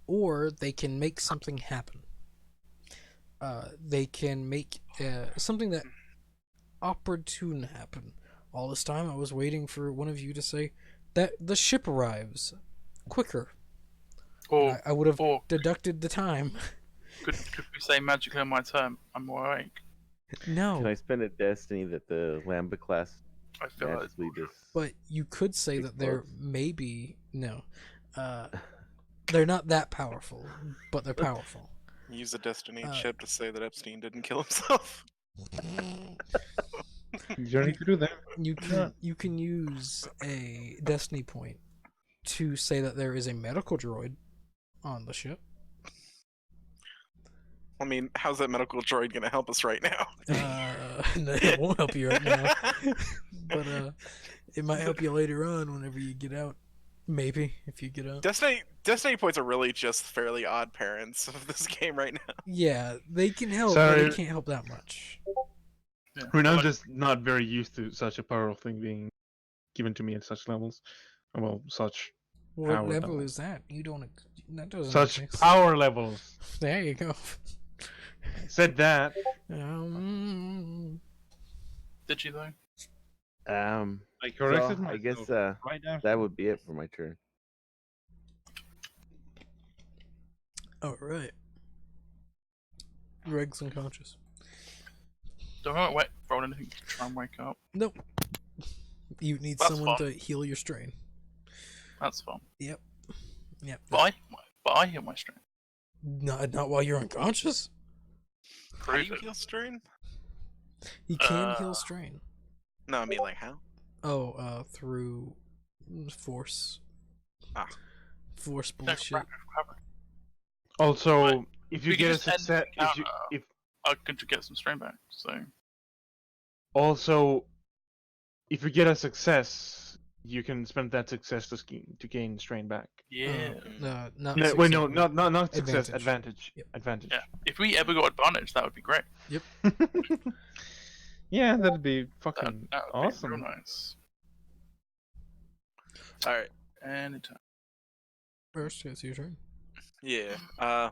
or they can make something happen. They can make something that opportune happen. All this time, I was waiting for one of you to say that the ship arrives quicker. Or, I would have or deducted the time. could we say magically on my turn, I'm more awake? No. Can I spend a destiny that the Lambda class I feel like it's Naturally bullshit. But you could say Big that there bugs. may be no. They're not that powerful, but they're powerful. Use a Destiny Uh, chip to say that Epstein didn't kill himself. You don't need to do that. You can use a Destiny point to say that there is a medical droid on the ship. I mean, how's that medical droid gonna help us right now? No, it won't help you right now, but it might help you later on whenever you get out. Maybe if you get out. Destiny points are really just fairly odd parents of this game right now. Yeah, they can help, but Sorry. they can't help that much. Yeah. I mean, I'm Like, just not very used to such a powerful thing being given to me at such levels. Well, such What Power level level. is that? You don't. That doesn't. such exist. power levels. There you go. Said that. did you though? I corrected so I myself guess right after. that would be it for my turn. All right. Greg's unconscious. Don't know, wait, roll anything to try and wake up. Nope. You need That's someone fun. to heal your strain. That's fun. Yep. But I hit my strength. Not while you're unconscious. How do Prove you it. heal strain? He can heal strain. No, I mean like how? Oh, through force. Ah. Force No, bullshit. rapid recovery. Also, Right. if We you can get a just end the success, encounter. if I can just get some strain back. So also if you get a success, you can spend that success to gain strain back. yeah. Not No, wait, success, no, but- not success. Advantage. Advantage. Yep. Advantage. Yeah. If we ever got advantage, that would be great. Yeah, that'd be That, fucking that would awesome. be real nice. All right. Anytime. First, it's your turn. Yeah. I'm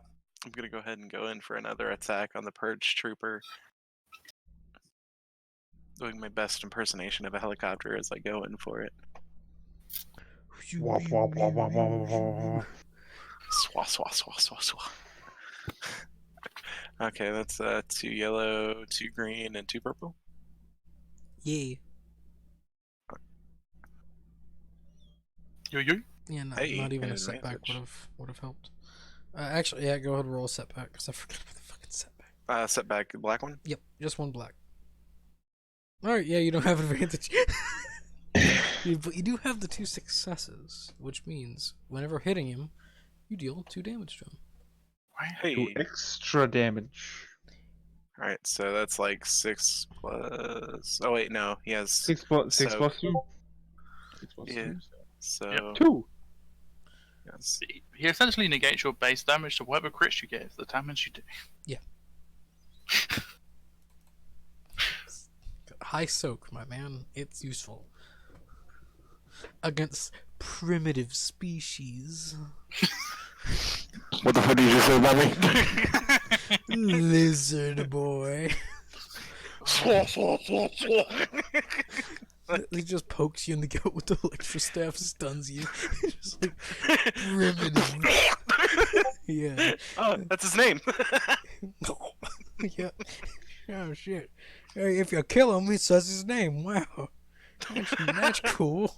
gonna go ahead and go in for another attack on the Purge Trooper. Doing my best impersonation of a helicopter as I go in for it. Wah, wah, wah, wah, wah, wah, wah. Swah, swah, swah, swah, swah. Okay, that's 2 yellow, 2 green, and 2 purple. Yeah. Yo yo. Yeah, not Hey, even an a setback advantage. would have helped. Actually, yeah, go ahead and roll a setback because I forgot about the fucking setback. Setback, the black one. Yep, just one black. All right, yeah, you don't have advantage. But you do have the 2 successes, which means whenever hitting him, you deal 2 damage to him. Hey. 2 extra damage. All right, so that's like 6 plus. Oh wait, no, he has 6 plus 2. 6 So- plus Yeah. 2. so 2. yes. He essentially negates your base damage, so whatever crits you get is the damage you do. High soak, my man. It's useful against primitive species. What the fuck did you say about me? Lizard boy. Swah, swah, swah, swah. He just pokes you in the gut with the electro staff, stuns you. Just like primitive. Yeah. Oh, that's his name. Yeah. Oh shit. Hey, if you kill him, he says his name. Wow. That's cool.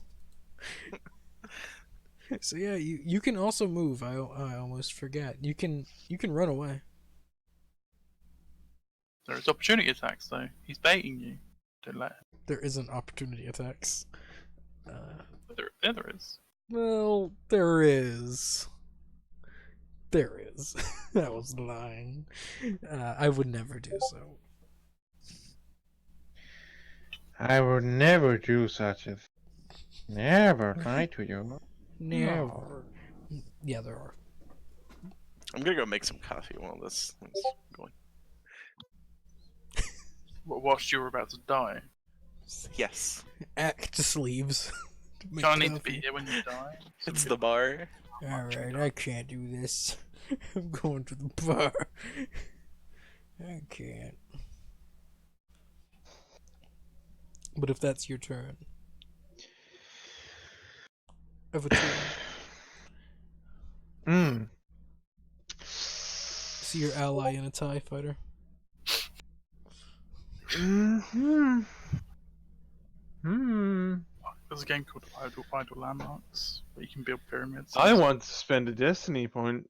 So yeah, you can also move. I almost forgot. You can run away. There's opportunity attacks though. He's baiting you. Don't let him. There isn't opportunity attacks. There is. Well, there is. There is. I was lying. I would never do so. I would never do such a never lie to you. Never. Yeah, there are. I'm gonna go make some coffee while this is going. Whilst you were about to die. Yes, Act just leaves. to make Don't need to coffee. be here when you die. it's the bar. Alright, I can't do this. I'm going to the bar. I can't. But if that's your turn. Of a turn. Hmm. See your ally in a TIE fighter. Hmm. There's a game called Idle Landmarks where you can build pyramids. I want to spend a destiny point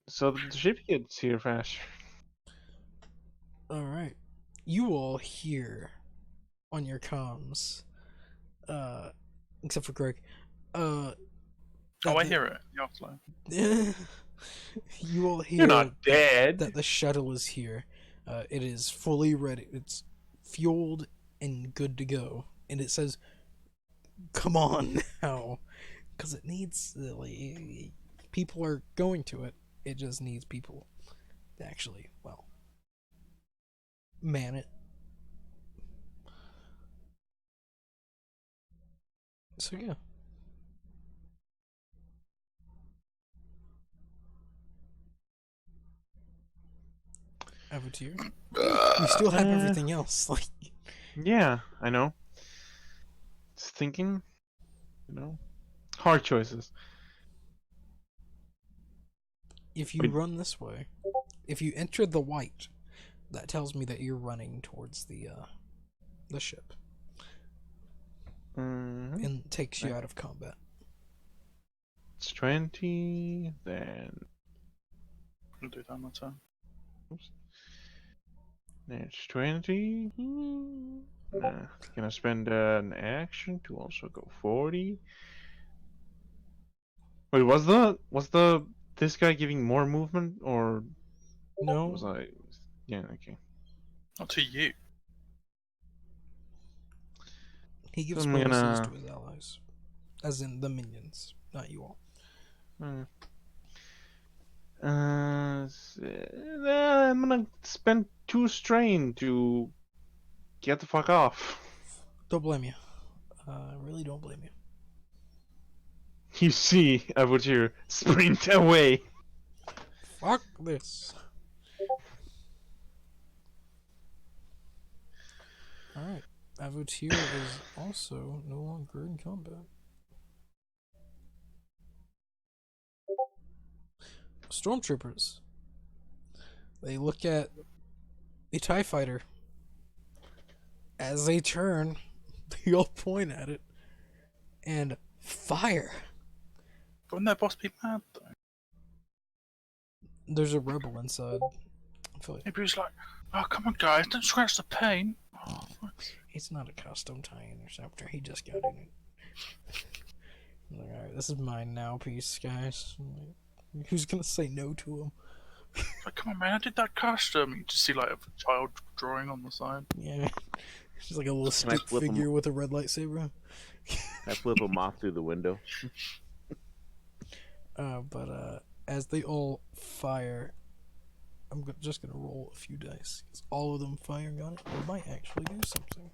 so that the ship gets here faster. Alright. You all hear on your comms, except for Greg, Oh, that I the- hear it. Yaflo. you all hear You're not dead. that the shuttle is here. It is fully ready. It's fueled and good to go. And it says, "Come on now," because it needs people are going to it. It just needs people to actually, well, man it. So yeah. Avatar. We still have everything else. Like, Yeah, I know. Just thinking, hard choices. if you Wait. run this way, if you enter the white, that tells me that you're running towards the ship Mhm. and takes you Right. out of combat. It's 20, then I'll do that on my turn. it's 20. Can I spend an action to also go 40? Wait, was this guy giving more movement, or No, was I? Yeah, okay. Not to you. he gives I'm bonuses gonna- to his allies, as in the minions, not you all. Hmm. I'm gonna spend 2 strain to get the fuck off. Don't blame you. I really don't blame you. You see, I would hear sprint away. Fuck this. Alright. Avatir is also no longer in combat. Stormtroopers. They look at the TIE fighter. As they turn, they all point at it and fire. Wouldn't that boss be mad though? There's a rebel inside. I feel like Maybe he's like, oh come on guys, don't scratch the paint. Oh, fuck's sake. it's not a custom TIE interceptor. He just got in it. I'm like, alright, this is mine now, peace, guys. I'm like, who's gonna say no to him? Like, come on man, I did that custom. You just see like a child drawing on the side. Yeah. Just like a little Can I stick flip him? figure with a red lightsaber. I flip him off through the window. But as they all fire, I'm just gonna roll a few dice. 'Cause all of them firing on it might actually do something.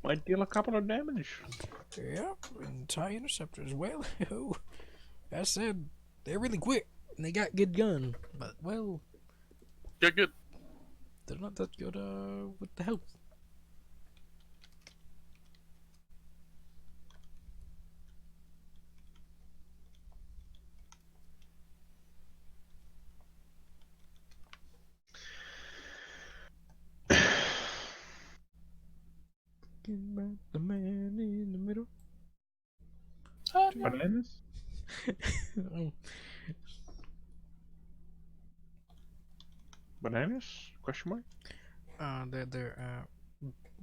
Might deal a couple of damage. Yep, and TIE interceptors. Well, I said they're really quick and they got good gun, but well, Yeah, good. they're not that good with the health. The man in the middle. Bananas? Oh, Bananas? Question mark?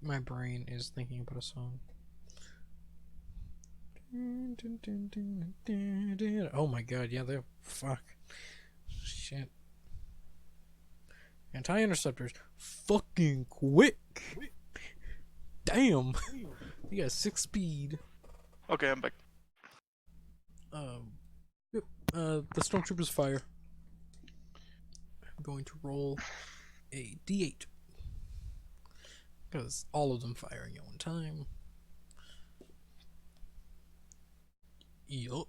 my brain is thinking about a song. Oh my god, yeah, they're fuck. Shit. Anti-interceptors, fucking quick. Damn. You got 6 speed. Okay, I'm back. Yep. The stormtroopers fire. I'm going to roll a d8 because all of them firing at one time. Yup.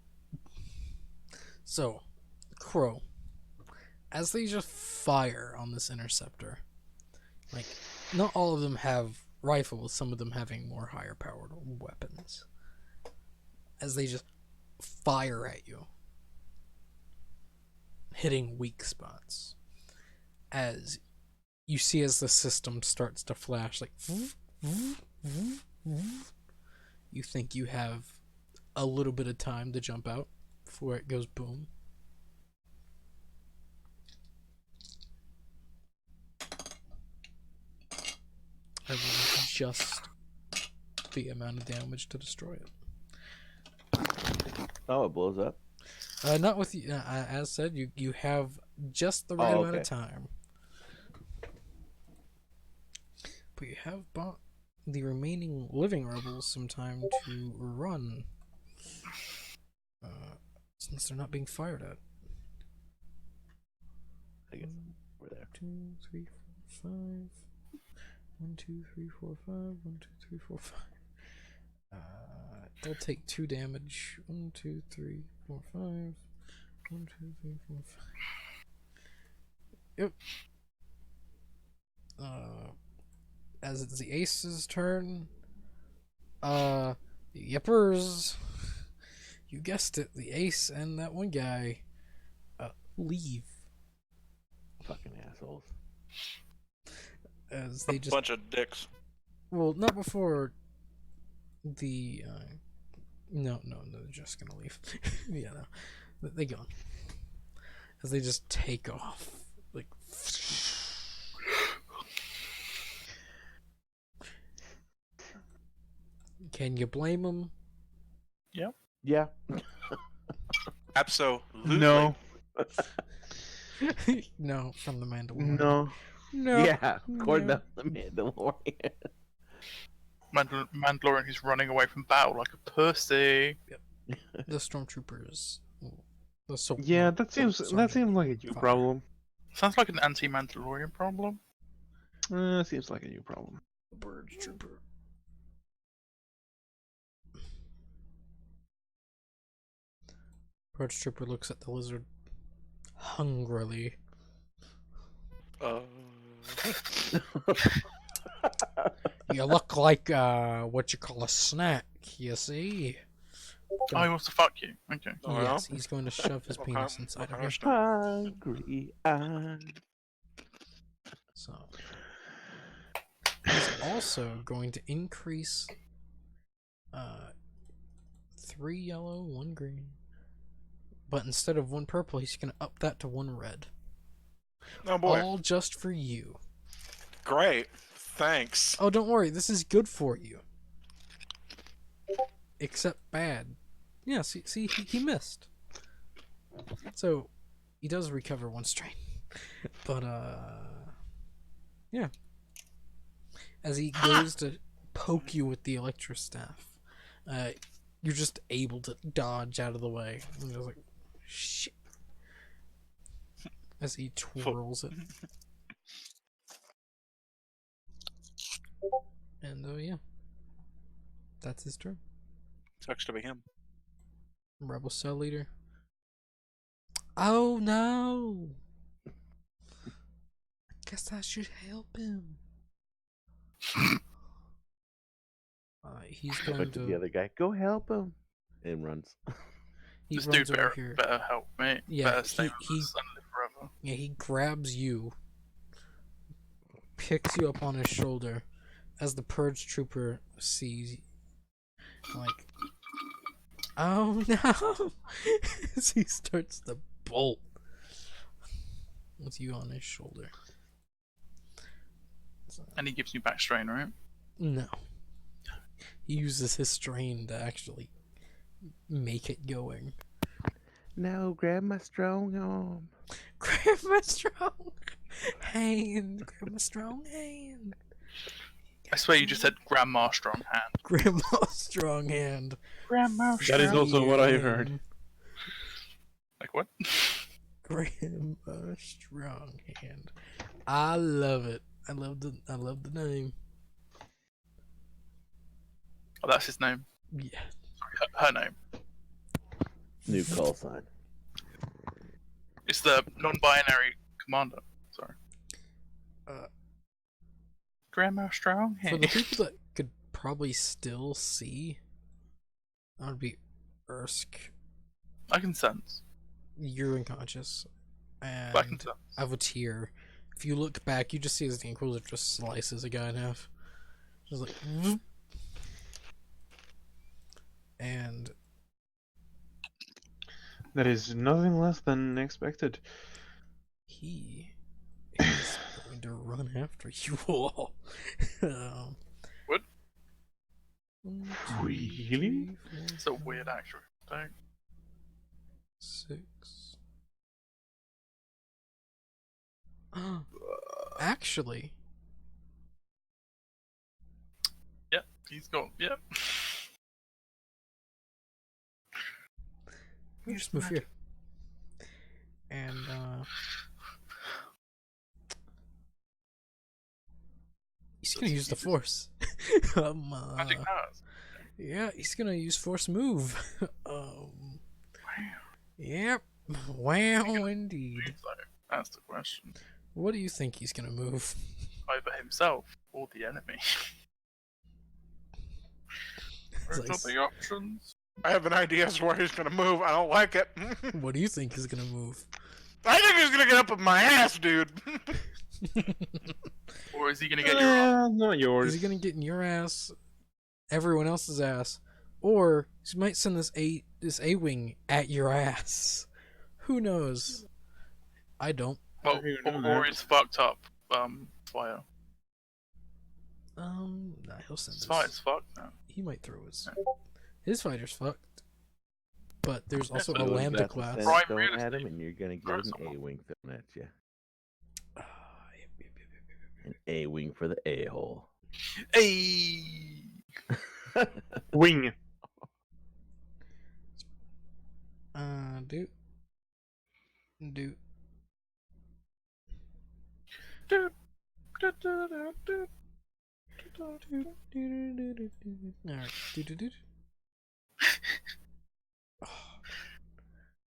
So, Crow, as they just fire on this interceptor, like, not all of them have rifles, some of them having more higher powered weapons. As they just fire at you, hitting weak spots. As you see as the system starts to flash, like, you think you have a little bit of time to jump out before it goes boom. I will just the amount of damage to destroy it. Oh, it blows up. Not with you. As said, you have just the right amount of time. But you have bought the remaining living rebels some time to run, since they're not being fired at. I guess we're there. 2, 3, 4, 5. 1, 2, 3, 4, 5. 1, 2, 3, 4, 5. They'll take 2 damage. 1, 2, 3, 4, 5. 1, 2, 3, 4, 5. Yep. As it's the Ace's turn, the Yippers, you guessed it, the Ace and that one guy, leave. Fucking assholes. As they just, Bunch of dicks. well, not before the, no, they're just gonna leave. Yeah, no, they gone. As they just take off, like, can you blame them? Yeah. Absolutely. No. No, from the Mandalorian. No. No. Yeah. According No. to the Mandalorian. Mandalorian who's running away from battle like a pussy. The stormtroopers. Yeah, that seems like a you Fine. problem. Sounds like an anti-Mandalorian problem. Seems like a you problem. Bird trooper. Bird trooper looks at the lizard hungrily. You look like what you call a snack, you see? Oh, he wants to fuck you. Okay. Oh, Yes, he's going to shove his Okay, penis inside of okay. you. Hungry eyes. So he's also going to increase 3 yellow, 1 green. But instead of 1 purple, he's gonna up that to 1 red. Oh boy. All just for you. Great. Thanks. Oh, don't worry, this is good for you. Except bad. Yeah, see he missed. So he does recover 1 strain. But yeah. As he goes to poke you with the electrostaff, you're just able to dodge out of the way. And you're like, shit. As he twirls it. And yeah. That's his turn. Sucks to be him. Rebel cell leader. Oh no! I guess I should help him. He's going But to the to. other guy, go help him. And runs. He This runs dude over here. better help me. Yeah, Better stay he- with he- us and live forever. Yeah, he grabs you, picks you up on his shoulder, as the purge trooper sees, like, oh no! As he starts to bolt with you on his shoulder. So, And he gives you back strain, right? no, he uses his strain to actually make it going. No, grab my strong arm. Grab my strong hand. Grab my strong hand. I swear you just said Grandma Strong Hand. Grandma strong hand. Grandma That is also what I heard. Like what? Grandma strong hand. I love it. I love the name. Oh, that's his name. Yeah. Her name. New call sign. It's the non-binary commander. Sorry. Grandma Strong For Hand. the people that could probably still see, that would be Ursk. I can sense. You're unconscious. And But I can sense. Avatir If you look back, you just see as the Inquisitor just slices a guy in half. Just like, "Vroom." And That is nothing less than expected. he is going to run after you all. um, What? 1, 2, Really? 3, 4, It's a weird actual thing. 6. Actually, Yep, he's got. Yep. you just move here. And he's gonna use the force. Magic powers. Yeah, he's gonna use force move. Yep. Wow, indeed. So that's the question. What do you think he's gonna move? Either himself or the enemy. Those Nice. are the options. I have an idea as to where he's gonna move. I don't like it. What do you think he's gonna move? I think he's gonna get up with my ass, dude. Or is he gonna get your Not yours. Is he gonna get in your ass, everyone else's ass, or he might send this A-wing at your ass? Who knows? I don't. Well, you know or that. he's fucked up fire. Nah, he'll send His this. fire's fucked now. He might throw his fighter's fucked. But there's also but a it was Lambda That's class. the Prime stone real at him, estate. and you're gonna get Throw an someone. A-wing thrown at you. Yep. An A-wing for the A-hole. Hey. Wing. Do. Doot, doot, doot, doot, doot. Alright.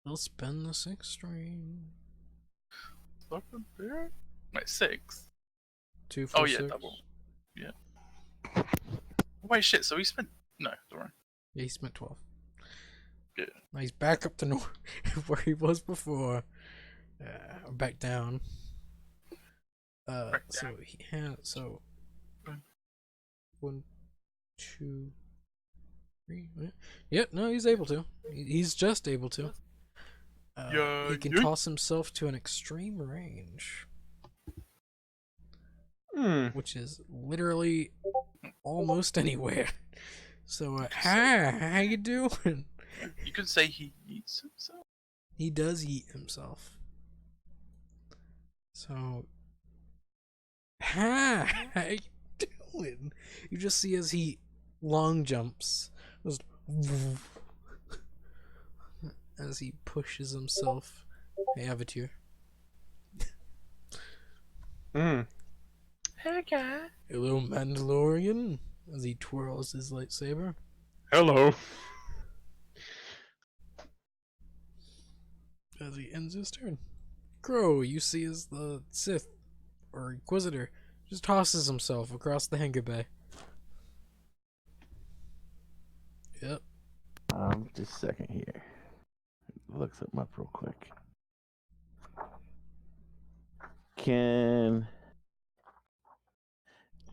They'll spend the 6 string. Fucking beer? Wait, 6. 2 for Oh yeah, 6. double. Yeah. Wait, shit. So he spent. No, sorry. Yeah, he spent 12. Good. Now he's back up to where he was before. Back down. Back So down. he had 1, 2, 3. Yeah, no, he's able to. He's just able to. He can Yeah. toss himself to an extreme range, which is literally almost anywhere. So, hi, how you doing? You could say he eats himself. He does eat himself. So, hi, how you doing? You just see as he long jumps, just as he pushes himself. Hey, Avatar. Hey, guy. Hello, Mandalorian. As he twirls his lightsaber. Hello. As he ends his turn. Crow, you see as the Sith, or Inquisitor, just tosses himself across the hangar bay. Yep. Just a second here. Look something up real quick.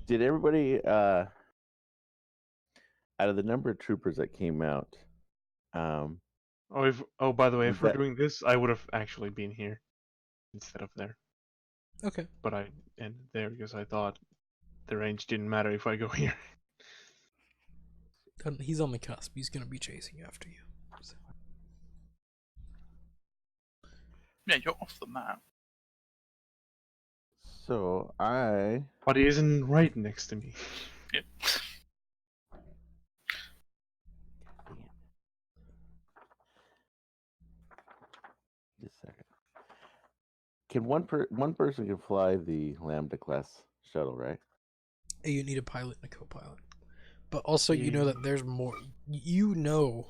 Did everybody, out of the number of troopers that came out, Oh, by the way, if Was we're that- doing this, I would have actually been here instead of there. Okay. But I ended there because I thought the range didn't matter if I go here. He's on the cusp. He's gonna be chasing after you. So. Yeah, you're off the map. so But he isn't right next to me. Yeah. just a second. Can one person can fly the Lambda class shuttle, right? You need a pilot and a co-pilot. But also, you know that there's more. You know,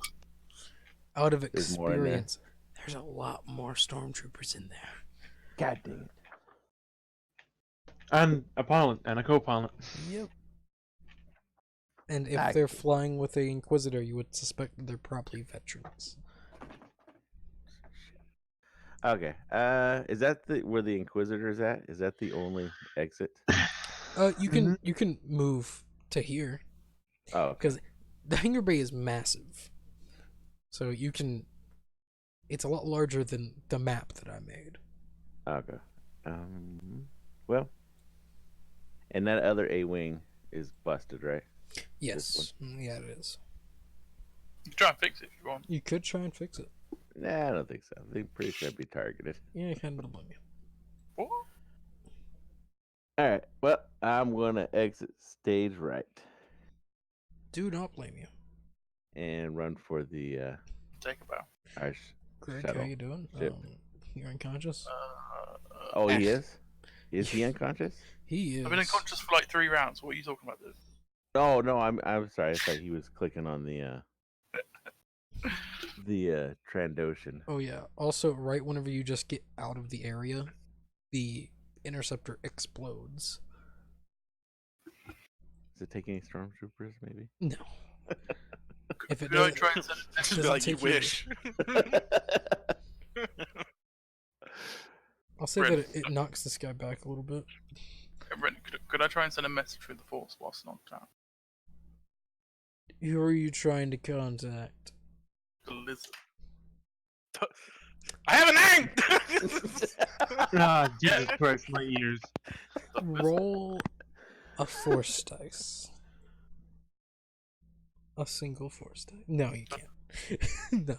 out of There's more in there. experience, there's a lot more stormtroopers in there. God dang it. And a pilot and a co-pilot. Yep. And if Ah, they're flying with a Inquisitor, you would suspect that they're probably veterans. Okay. Is that where the Inquisitor's at? Is that the only exit? You can move to here Oh, okay. because the hangar bay is massive, so you can. It's a lot larger than the map that I made. Okay. Well, and that other A wing is busted, right? Yes, yeah, it is. You can try and fix it if you want. You could try and fix it. Nah, I don't think so. I think pretty sure I'd be targeted. Yeah, I kind of don't blame you. What? All right. Well, I'm gonna exit stage right Do not blame you. and run for the Take a bow. our Greg, shuttle. how you doing? Ship. You're unconscious. Oh, he is. Is he unconscious? He is. I've been unconscious for like 3 rounds. What are you talking about, dude? Oh no, I'm sorry. I thought he was clicking on the Trandoshan. Oh yeah. Also, right whenever you just get out of the area, the interceptor explodes. Is it taking any stormtroopers? Maybe. No. If it Could I doesn't, try and send a Just message? be doesn't like, you take you- wish. I'll say that it knocks this guy back a little bit. Ren, could I try and send a message through the force whilst knocked out? Who are you trying to contact? The lizard. I have a name! Ah, Jesus Christ, my ears. Roll a force dice. A single force dice. No, you can't. No.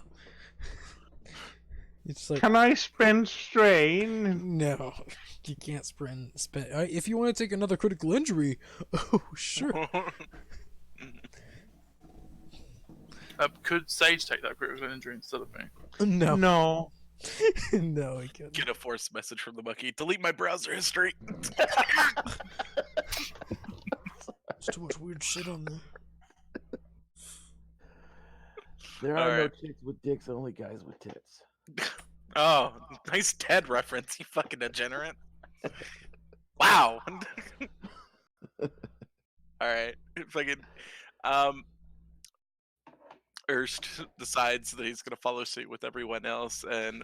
It's like Can I spend strain? no, you can't spend. If you want to take another critical injury, oh sure. Could Sage take that critical injury instead of me? No, No. no, he can't. Get a force message from the monkey. Delete my browser history. There's too much weird shit on there. There are no Alright. chicks with dicks, only guys with tits. Oh, nice Ted reference, you fucking degenerate. Wow. Alright, fucking Erst decides that he's gonna follow suit with everyone else and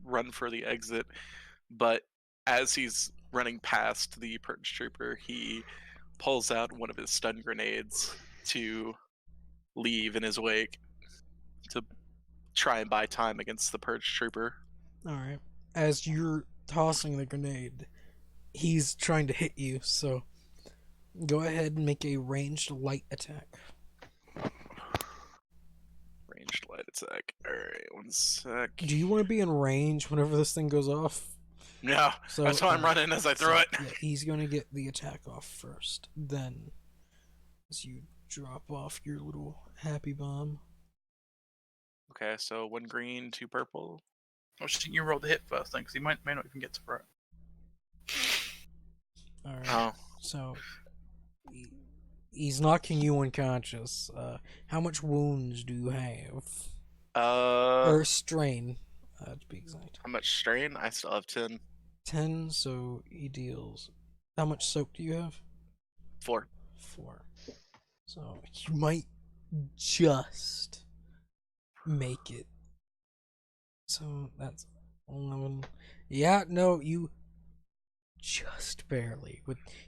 run for the exit, but as he's running past the purge trooper, he pulls out one of his stun grenades to leave in his wake to try and buy time against the purge trooper. All right. As you're tossing the grenade, he's trying to hit you. So go ahead and make a ranged light attack. Ranged light attack. Alright, 1 sec. Do you want to be in range whenever this thing goes off? No, So that's why I'm running as I throw it. Yeah, he's gonna get the attack off first. Then, as you drop off your little happy bomb. Okay, so 1 green, 2 purple. I was thinking you roll the hit first then, because he may not even get to throw it. All right. Oh, So he's knocking you unconscious. How much wounds do you have? Or strain, to be exact. how much strain? I still have 10. 10. So he deals. How much soak do you have? 4. 4. So you might just make it. So that's 11. Yeah, no, you just barely.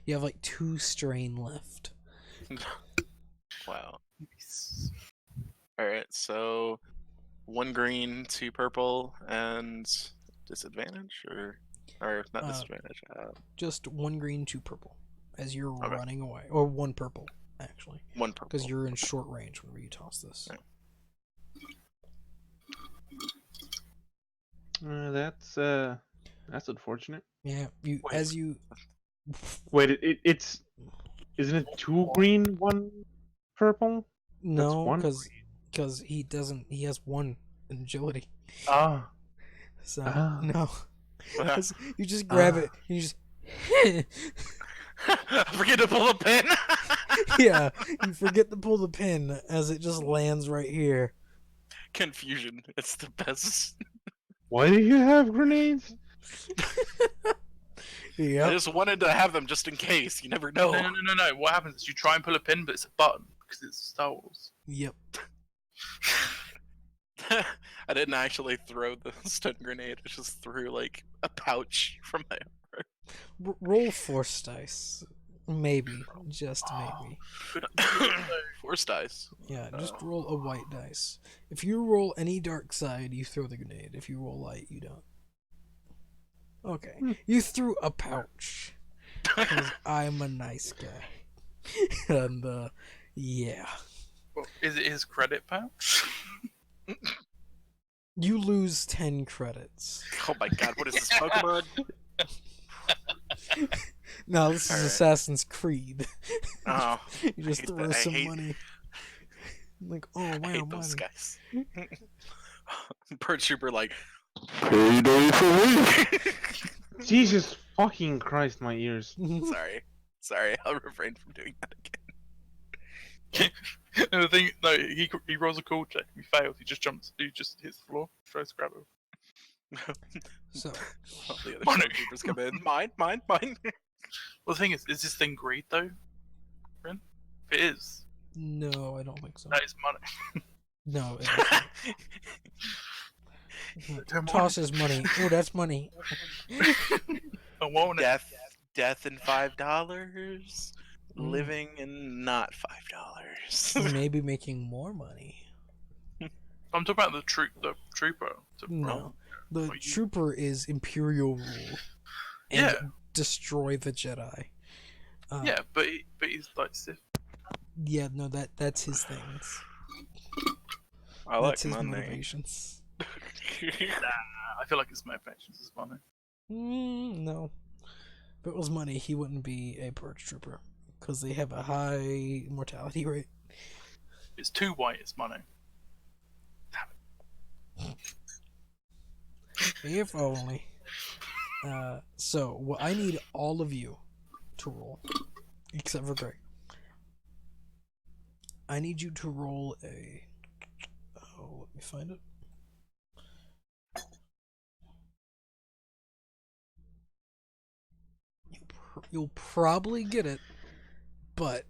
You have like 2 strain left. Wow. Alright, so 1 green, 2 purple, and disadvantage? Or not Uh, disadvantage. Just 1 green, 2 purple. As you're Okay. running away. Or 1 purple, actually. 1 purple. Because you're in short range whenever you toss this. Yeah. That's unfortunate. Yeah, Wait. as you Wait, it's isn't it 2 green, 1 purple? no, one because he doesn't. He has 1 in agility. Ah, So Ah. no, What? 'Cause you just grab it. And you just Forget to pull the pin! yeah. You forget to pull the pin as it just lands right here. Confusion. It's the best. why do you have grenades? I Yeah. just wanted to have them just in case. You never know. No. What happens is you try and pull a pin, but it's a button because it's Star Wars. Yep. I didn't actually throw the stun grenade. I just threw like a pouch from my. Roll force dice. Maybe, just maybe. Good. Force dice. Yeah, just roll a white dice. If you roll any dark side, you throw the grenade. If you roll light, you don't. Okay, you threw a pouch. 'Cause I'm a nice guy. And, yeah. Well, is it his credit pouch? You lose 10 credits. Oh my god, what is this Pokemon? No, this is Alright. Assassin's Creed. Oh, You just hate throw that. I some hate- money. Like, oh I wow, hate those money. guys. Bird Trooper like, Payday for me. Jesus fucking Christ, my ears. sorry, I'll refrain from doing that again. And the thing, no, he rolls a cool check. If he fails, he just jumps. He just hits the floor. Tries to grab him. So, All the other Money. troopers come in. Mine. Well, the thing is this thing greed though? Ren? If it is, no, I don't think so. that is money. No, it isn't. Don't Toss his money. Oh, that's money. I want it. Death and $5. Living and not $5. Maybe making more money. I'm talking about the trooper. No. The Well, you- trooper is Imperial rule. And Yeah. destroy the Jedi. Yeah, but he's like Sith. Yeah, no, that's his things. I That's like his money. motivations. I feel like his motivations is money. No. If it was money, he wouldn't be a purge trooper. Because they have a high mortality rate. It's too white. It's money. If only. So, what I need all of you to roll, except for Greg. I need you to roll a. Oh, let me find it. You'll probably get it, but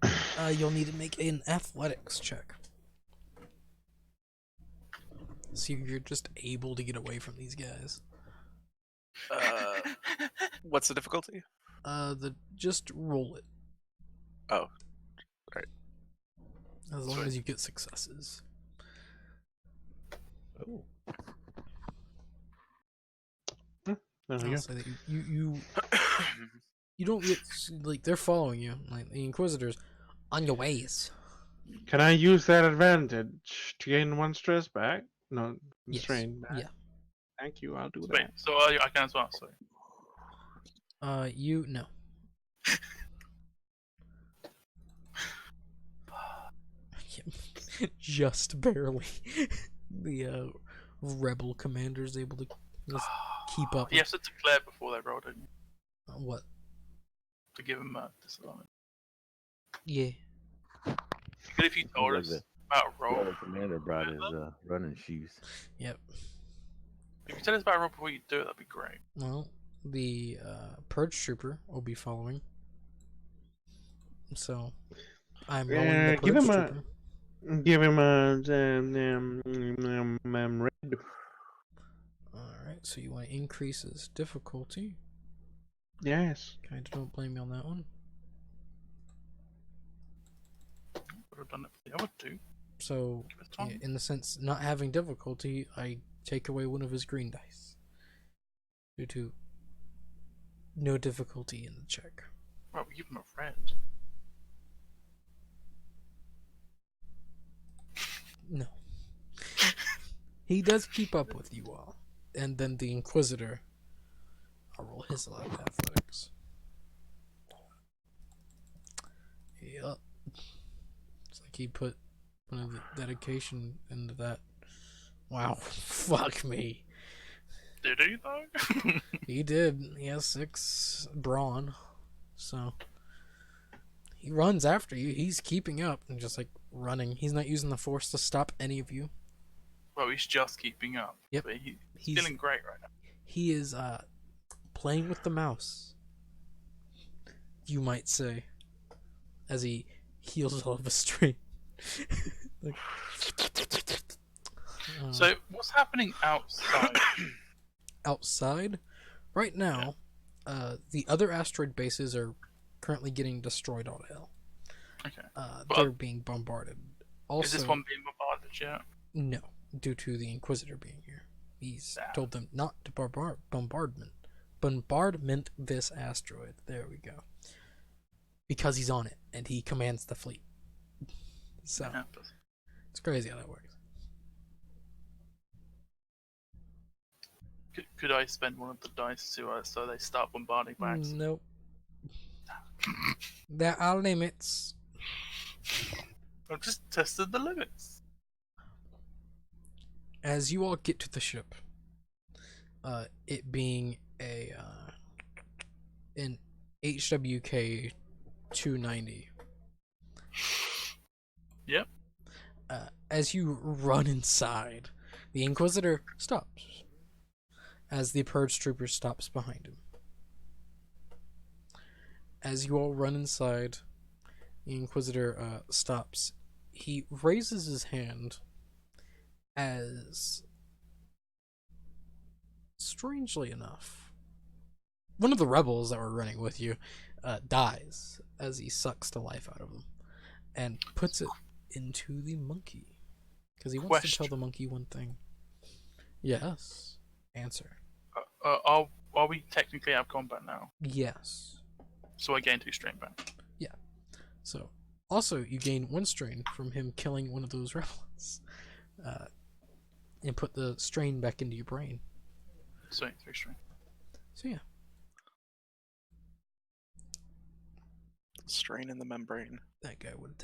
you'll need to make an athletics check. So you're just able to get away from these guys. What's the difficulty? Just roll it. Oh, right. As long Sweet. as you get successes. Oh, There we I'll go. say that you don't get, like, they're following you, like the Inquisitors, on your ways. Can I use that advantage to gain one stress back? No, Yes. strain back. Yeah. Thank you, I'll do Wait, that. so I can as well. So No. Just barely. The rebel commander's able to just keep up. you have to declare before they roll, don't you? What? To give them a disadvantage. Yeah. But if you told like us the about a roll, the commander brought his running shoes. Yep. if you tell us about a roll before you do it, that'd be great. Well, the purge trooper will be following. So, I'm rolling the give purge him a- trooper. Give him a red. Alright, so you want to increase his difficulty. Yes. Kinda don't blame me on that one. Would have done it for the other two. So, Give us time. in the sense, not having difficulty, I take away one of his green dice. Due to no difficulty in the check. Right, we give him a red. No. He does keep up with you all. And then the Inquisitor, I'll roll his athletics. Yup. It's like he put one of the dedication into that. Wow. Fuck me. Did he though? He did. He has 6 brawn. So he runs after you. He's keeping up and just like running. He's not using the force to stop any of you. Well, he's just keeping up. Yep. But he's He's- feeling great right now. He is playing with the mouse. You might say. As he heals all of his strain. Like, So what's happening outside? Outside, right now, the other asteroid bases are currently getting destroyed all to hell. Okay. They're being bombarded. Also, Is this one being bombarded yet? no, due to the Inquisitor being here. He's told them not to bombardment this asteroid. There we go. Because he's on it and he commands the fleet. So Yeah. it's crazy how that works. Could I spend one of the dice to so they start bombarding by accident? Nope. There are limits. I've just tested the limits. As you all get to the ship, it being an HWK 290. Yep. As you run inside, the Inquisitor stops. As the Purge Trooper stops behind him. As you all run inside, the Inquisitor stops. He raises his hand as, strangely enough, one of the rebels that were running with you dies as he sucks the life out of him and puts it into the monkey. Because he wants to tell the monkey one thing. Yes. Answer. Are we technically out of combat now? Yes. So I gain 2 strain back. Yeah. So, also, you gain 1 strain from him killing one of those rebels. And put the strain back into your brain. So 3 strain. So, yeah. Strain in the membrane. That guy would have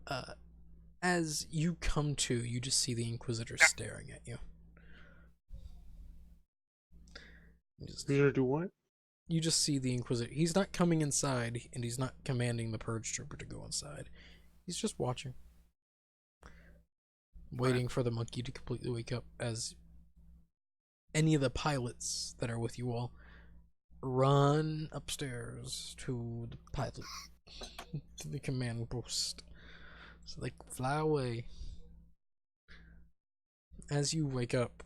died. As you come to, you just see the Inquisitor staring at you. Inquisitor do what? You just see the Inquisitor. He's not coming inside, and he's not commanding the Purge Trooper to go inside. He's just watching. Waiting for the monkey to completely wake up as any of the pilots that are with you all run upstairs to the pilot, to the command post, so they can fly away. As you wake up,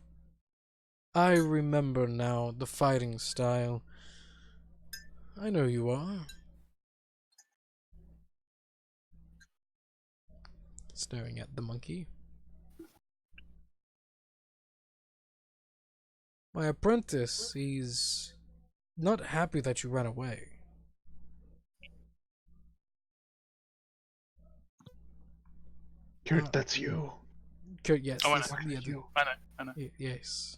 I remember now the fighting style. I know you are. Staring at the monkey. My apprentice, he's not happy that you ran away. Kurt, that's you. Yes, Oh, I this know. is the other. I know. Yes.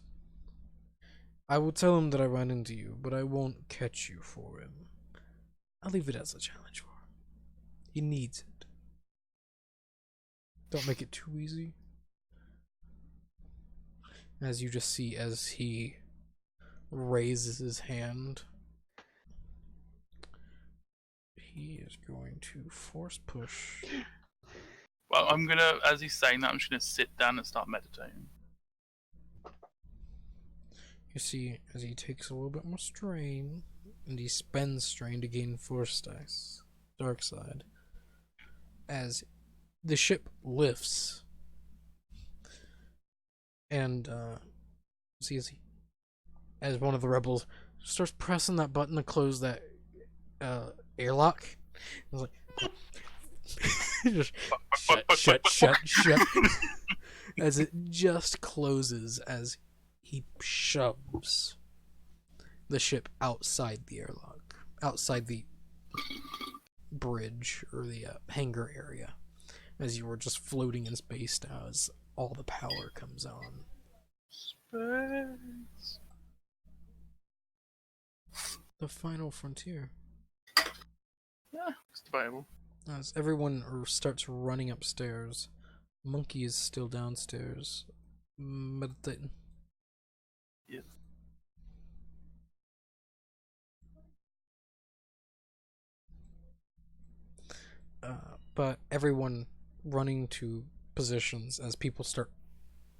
I will tell him that I ran into you, but I won't catch you for him. I'll leave it as a challenge for him. He needs it. Don't make it too easy. As you just see as he raises his hand, he is going to force push. Well, I'm gonna, as he's saying that, I'm just gonna sit down and start meditating. You see, as he takes a little bit more strain, and he spends strain to gain force dice, dark side, as the ship lifts, and see as one of the rebels starts pressing that button to close that airlock. I was like, just shut. As it just closes, as he shoves the ship outside the airlock, outside the bridge or the hangar area, as you were just floating in space now as all the power comes on. Space. The final frontier. Yeah, it's debatable. As everyone starts running upstairs, Monkey is still downstairs, meditating. Yes. But everyone running to positions as people start,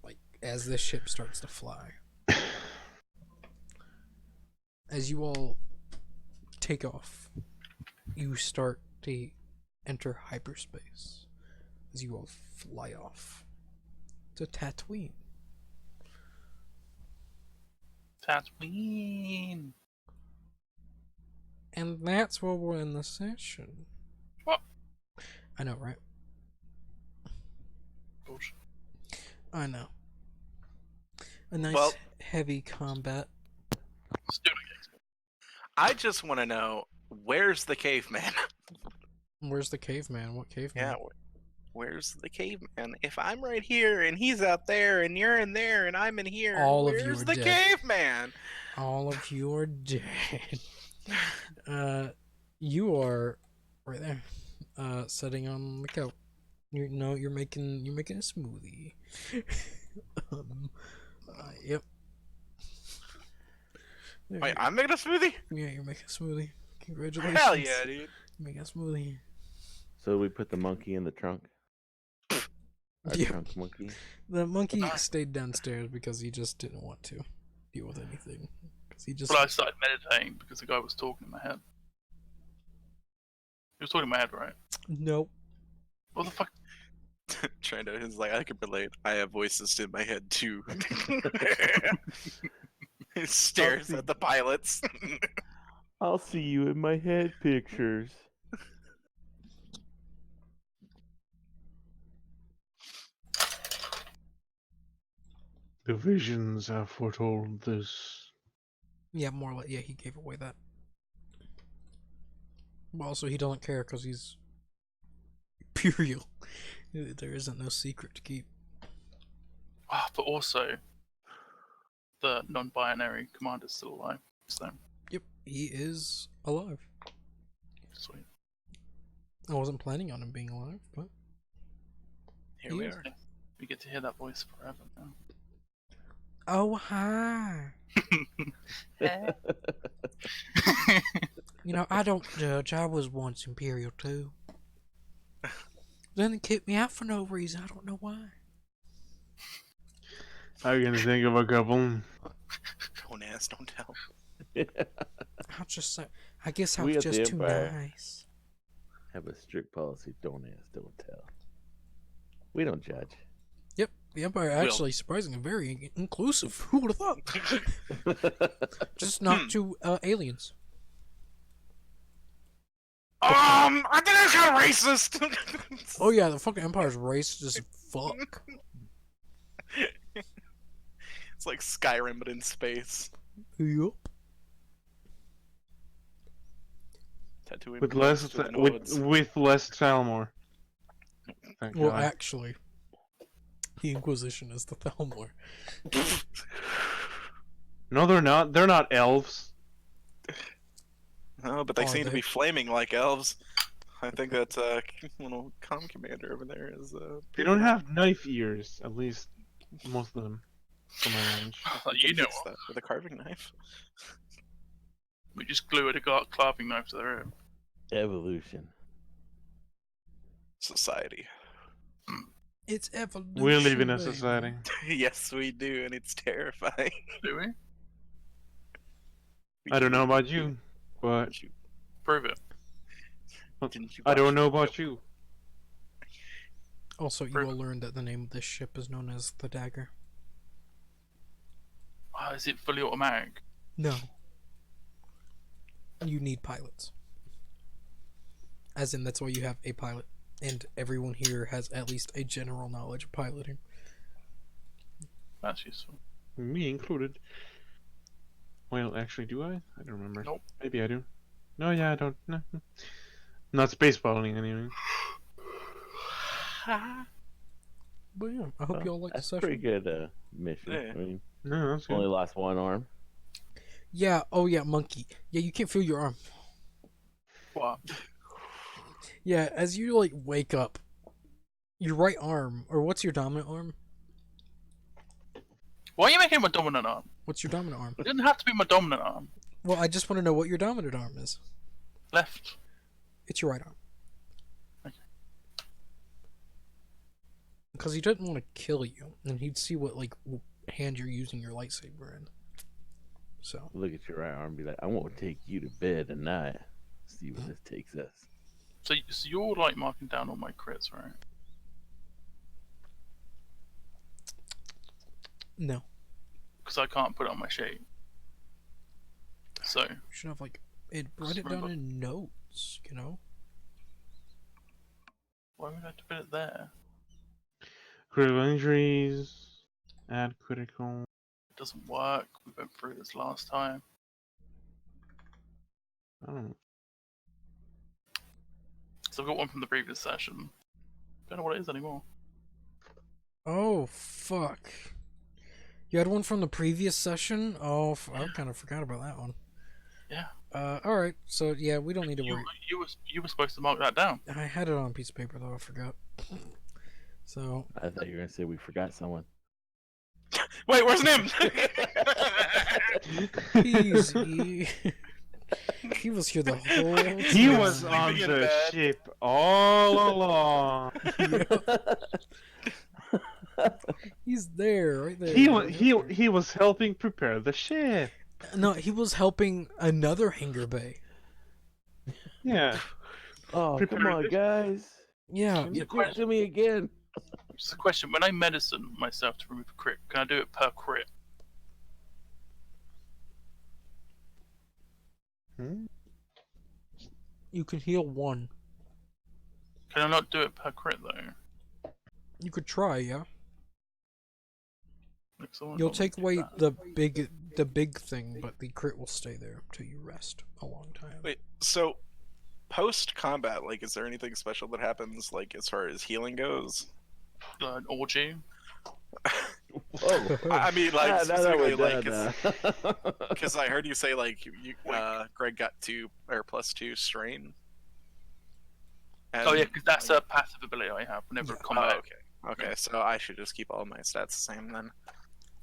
like, as this ship starts to fly. As you all take off, you start to enter hyperspace. As you all fly off to Tatooine. Tatooine. And that's where we'll end the session. What? I know, right? Bullshit. I know. A nice Well- heavy combat. Still I just want to know, where's the caveman? Where's the caveman? What caveman? Yeah, where's the caveman? If I'm right here and he's out there and you're in there and I'm in here, All of you where's are the dead. caveman? All of you are dead. You are right there. Sitting on the couch. You're making a smoothie. Yep. There Wait, you- I'm making a smoothie? Yeah, you're making a smoothie. Congratulations. Hell yeah, dude. You're making a smoothie. So we put the monkey in the trunk. Our Yeah. trunk monkey. The monkey Nice. stayed downstairs because he just didn't want to deal with anything. Because he just. But I started meditating because the guy was talking in my head. He was talking in my head, right? Nope. What the fuck? Trying to, he's like, I can relate. I have voices in my head too. He stares at the pilots. I'll see you in my head pictures. The visions have foretold this. Yeah, more like. Yeah, he gave away that. Well, also, he doesn't care because he's. Imperial. There isn't no secret to keep. Ah, but also, the non-binary commander's still alive. So, Yep, he is alive. sweet. I wasn't planning on him being alive, but. Here we Yes. are. We get to hear that voice forever now. Oh, hi. You know, I don't judge. I was once Imperial too. Then they kicked me out for no reason. I don't know why. I can think of a couple. Don't ask, don't tell. I'll just say, I guess I We was at the just too Empire. nice. Have a strict policy: don't ask, don't tell. We don't judge. Yep, the Empire actually surprisingly very inclusive. Who would have thought? Just not to aliens. I think that's kind of racist. Oh yeah, the fucking Empire's racist as fuck. It's like Skyrim, but in space. Yup. Tattooing With belongs less to the with Nords. less Thalmor. Thank Well, God. actually, the Inquisition is the Thalmor. No, they're not. They're not elves. No, but they Are seem to they? be flaming like elves. I think that little comm commander over there is. They don't have knife ears. At least most of them, from my range. You know Fix what? that with a carving knife. We just glue a carving knife to their head. Evolution. Society. It's evolution. We live in a baby. society. Yes, we do, and it's terrifying. Do we? I don't know about you, but Didn't you, Prove it. didn't you I don't watch- know about you. Also, you Prove will it. learn that the name of this ship is known as the Dagger. Oh, is it fully automatic? No. You need pilots. As in, that's why you have a pilot. And everyone here has at least a general knowledge of piloting. That's useful. Me included. Well, actually, do I? I don't remember. Nope. Maybe I do. No, yeah, I don't. No. Not space battling anyway. But yeah, I hope you all like the That's a session. pretty good mission. Yeah. I mean, No, that's only good. lost one arm. Yeah, oh yeah, monkey. Yeah, you can't feel your arm. What? Yeah, as you like wake up, your right arm, or what's your dominant arm? Why are you making my dominant arm? What's your dominant arm? It doesn't have to be my dominant arm. Well, I just want to know what your dominant arm is. Left. It's your right arm. Okay. Because he doesn't want to kill you, and he'd see what like hand you're using your lightsaber in. So Look at your right arm and be like, I won't take you to bed tonight. See where this takes us. So you're like marking down all my crits, right? No. Because I can't put it on my sheet. So, You should have like it write Just it down remember- in notes, you know? why would I have to put it there? Critical injuries. Add critical. It doesn't work. We went through this last time. I don't know. So I've got one from the previous session. Don't know what it is anymore. Oh fuck. You had one from the previous session? Oh, I kind of forgot about that one. Yeah. Alright, so yeah, we don't need to You, worry. you were supposed to mark that down. I had it on a piece of paper though, I forgot. So, I thought you were gonna say we forgot someone. Wait, where's Nim? easy. He was here the whole time. He was Sleeping on in the bed. ship all along. He's there, right there. He was helping prepare the ship. No, he was helping another hangar bay. Yeah. Oh, come Prepare on, this- guys. Yeah, Give it to me again. Just a question. When I medicine myself to remove a crit, can I do it per crit? Hmm? you can heal one. Can I not do it per crit though? You could try, yeah. Like, someone You'll told me take to do away that. the big thing, but the crit will stay there till you rest a long time. Wait, so post combat, like, is there anything special that happens, like, as far as healing goes? An orgy. Whoa. I mean, like, Now that specifically, we're like, done, because I heard you say, like, Greg got +2 strain. Oh yeah, And, because that's like- a passive ability I have whenever Yeah. a combat. Oh, okay. Okay, so I should just keep all my stats the same then.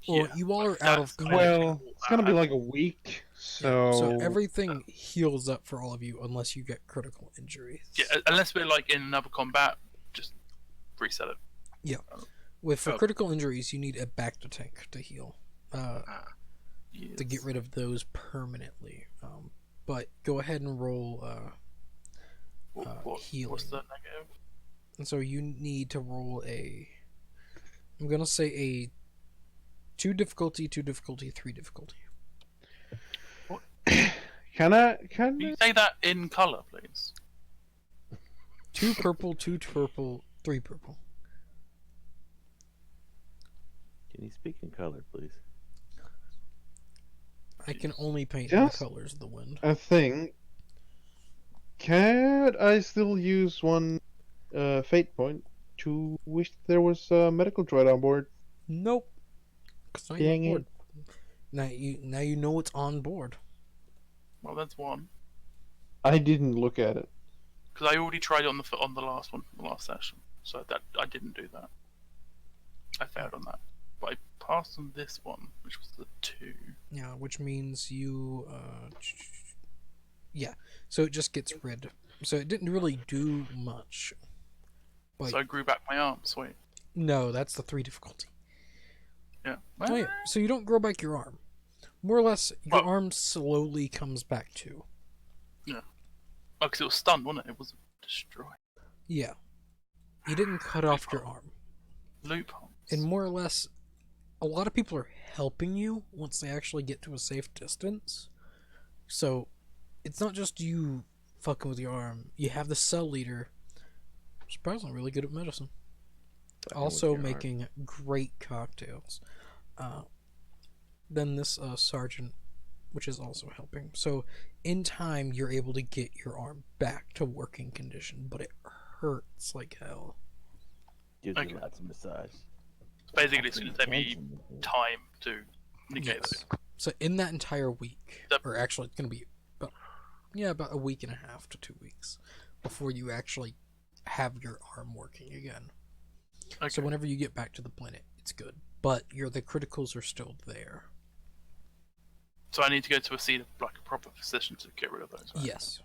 Well, Yeah. you all are out of That's- combat. Well, it's gonna be like a week, so So everything heals up for all of you unless you get critical injuries. Yeah, unless we're like in another combat, just reset it. For Oh. critical injuries, you need a back to tank to heal. To get Yes. rid of those permanently. But go ahead and roll. What's healing. the negative? And so you need to roll I'm gonna say a 2 difficulty, 2 difficulty, 3 difficulty. can Can you say that in color, please? 2 purple, 2 purple, 3 purple. Can you speak in color, please? I can only paint Yes. the colors of the wind. a thing. Can I still use one fate point to wish there was a medical droid on board? Nope. 'Cause now you're Dang on it. board. Now you know it's on board. Well, that's one. I didn't look at it. Because I already tried it on the last one, the last session. So that I didn't do that. I failed on that, but I passed on this one, which was the 2. Yeah, which means you yeah. So it just gets rid. So it didn't really do much. But So I grew back my arm. Sweet. no, that's the 3 difficulty. Yeah. Oh, yeah. So you don't grow back your arm. More or less, your Well- arm slowly comes back too. Oh, because it was stunned, wasn't it? It was destroyed. Yeah. You didn't cut off your arm. Loopholes. And more or less, a lot of people are helping you once they actually get to a safe distance. So, it's not just you fucking with your arm. You have the cell leader, surprisingly really good at medicine. Fucking with Also your arm. making great cocktails. Then this sergeant, which is also helping. So, in time, you're able to get your arm back to working condition, but it hurts like hell. Gives Okay. you lots of massage. Basically, it's going to take me time to negate Yes. those. So in that entire week, Yep. or actually it's going to be about a week and a half to 2 weeks before you actually have your arm working again. Okay. So whenever you get back to the planet, it's good. But the criticals are still there. So I need to go to a proper physician to get rid of those. Right? Yes.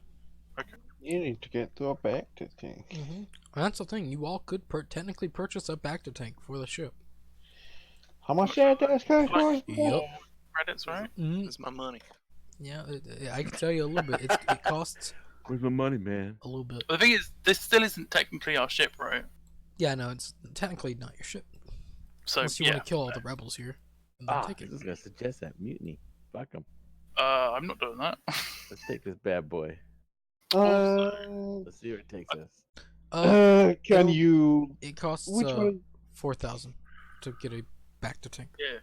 Okay. You need to get to a back to tank. Mm-hmm. That's the thing. You all could technically purchase a Bacta tank for the ship. How much that cost? Like, Yep. 4 credits, right? Mm-hmm. It's my money. Yeah, I can tell you a little bit. It costs Where's my money, man? a little bit. But the thing is, this still isn't technically our ship, right? Yeah, no, it's technically not your ship. So Unless you yeah, want to kill all the rebels here. and then Ah, take I it. was gonna suggest that mutiny. Fuck 'em. I'm not doing that. Let's take this bad boy. can Let's see where it takes us. it'll- you? It costs Which one? 4,000 to get a back to tank, Yeah.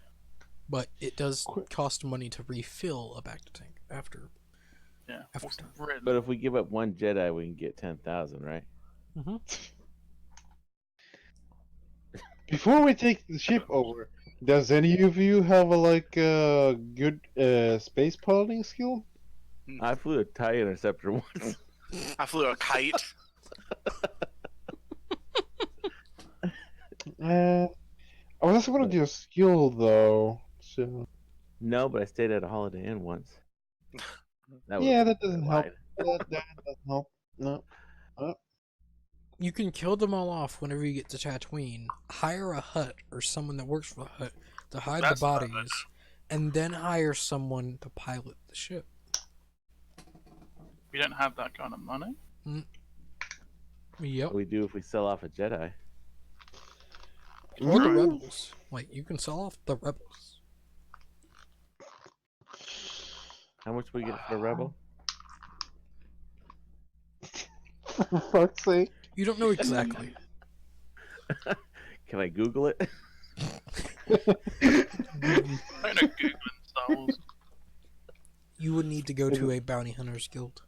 but it does Qu- cost money to refill a back to tank after. Yeah. After What's time. red? But if we give up one Jedi, we can get 10,000, right? Before we take the ship over, does any of you have a good space piloting skill? I flew a TIE interceptor once. I flew a kite. I was one of your skill though. So No, but I stayed at a Holiday Inn once. That yeah, was that doesn't help. wide. That doesn't help. No. You can kill them all off whenever you get to Tatooine. Hire a hut or someone that works for the hut to hide That's the not bodies, and then hire someone to pilot the ship. We don't have that kind of money. Yep. What do we do if we sell off a Jedi? Or the Mm. rebels. Like, you can sell off the rebels. How much we get for a rebel? For fuck's sake. You don't know exactly. Can I Google it? I don't know Googling Star Wars. You would need to go to a bounty hunters guild.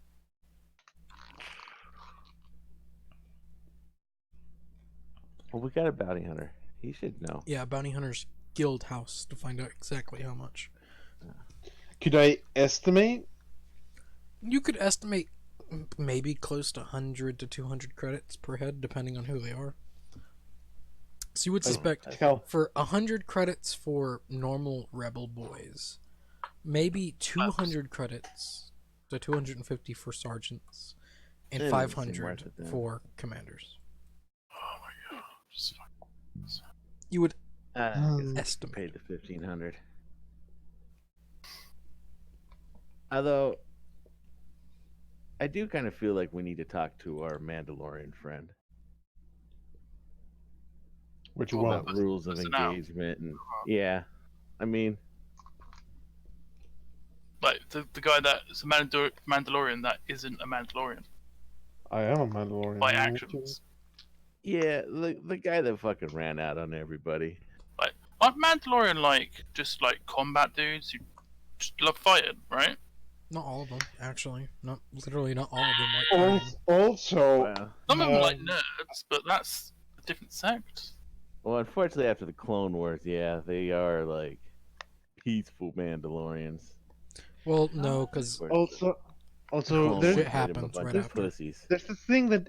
Well, we got a bounty hunter. He should know. Yeah, bounty hunters guild house to find out exactly how much. Could I estimate? You could estimate maybe close to 100 to 200 credits per head, depending on who they are. So you would suspect Hell, for 100 credits for normal rebel boys, maybe 200 credits to 250 for sergeants, and It doesn't seem 500 worth it then. for commanders. Oh my god. Just fucking... You would Um, estimate. paid the 1,500. Although, I do kind of feel like we need to talk to our Mandalorian friend what you Well, want? about rules of listen out. engagement and yeah. I mean, Like the guy that is a Mandalorian that isn't a Mandalorian I am a Mandalorian. by I want actions. yeah, the guy that fucking ran out on everybody. Aren't Mandalorian like just like combat dudes who just love fighting, right? Not all of them, actually. Not literally not all of them. Like to- fighting. Also, Well, Some of them are like Um, nerds, but that's a different sect. well, unfortunately, after the Clone Wars, yeah, they are like peaceful Mandalorians. Well, no, because also, Clone Shit Wars there's made 'em happens a bunch right of after. pussies. there's the thing that,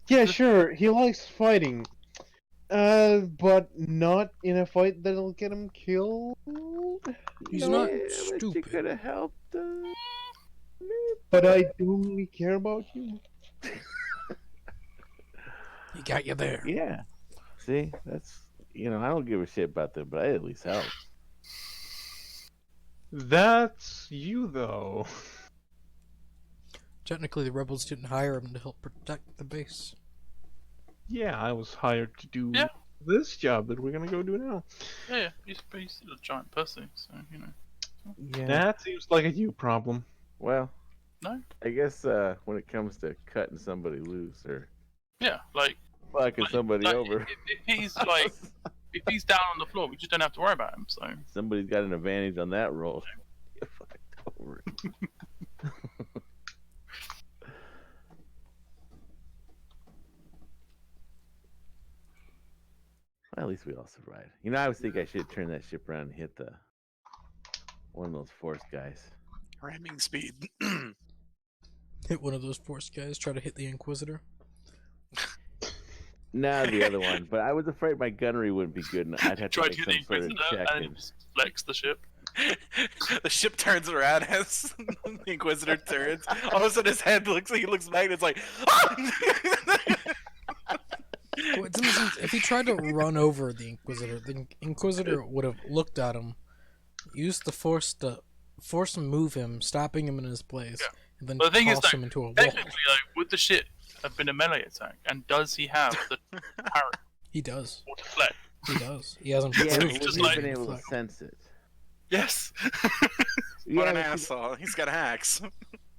yeah, sure, he likes fighting, but not in a fight that'll get him killed. He's No, not Yeah, but you stupid. could have helped. But I do really care about you. he got you there. Yeah. See, that's I don't give a shit about them, but I at least help. That's you though. Technically, the rebels didn't hire him to help protect the base. Yeah, I was hired to do Yeah. this job that we're gonna go do now. Yeah, he's still a giant pussy, so you know. Yeah. That seems like a you problem. Well, No. I guess when it comes to cutting somebody loose or Yeah, like, fucking somebody like, over, If he's like, if he's down on the floor, we just don't have to worry about him. So somebody's got an advantage on that roll. Get fucked over. Well, at least we all survived. I was thinking I should turn that ship around and hit one of those force guys. Ramming speed. Hit one of those force guys, try to hit the Inquisitor. No, the other one. But I was afraid my gunnery wouldn't be good, and I'd have to try make to get the some sort of Inquisitor check. and then just flex the ship. The ship turns around as the Inquisitor turns. All of a sudden, his head looks back, and it's like, Well, it's in the sense, if he tried to run over the Inquisitor would have looked at him, used the force to force him, move him, stopping him in his place, Yeah. and then But the thing is, toss though, him into a wall. Technically, though, would the ship have been a melee attack? And does he have the parry He does. or deflect? He does. He hasn't Yeah, proved would to just he be have like- been able to deflect. sense it? Yes. What an but see, asshole. He's got hacks.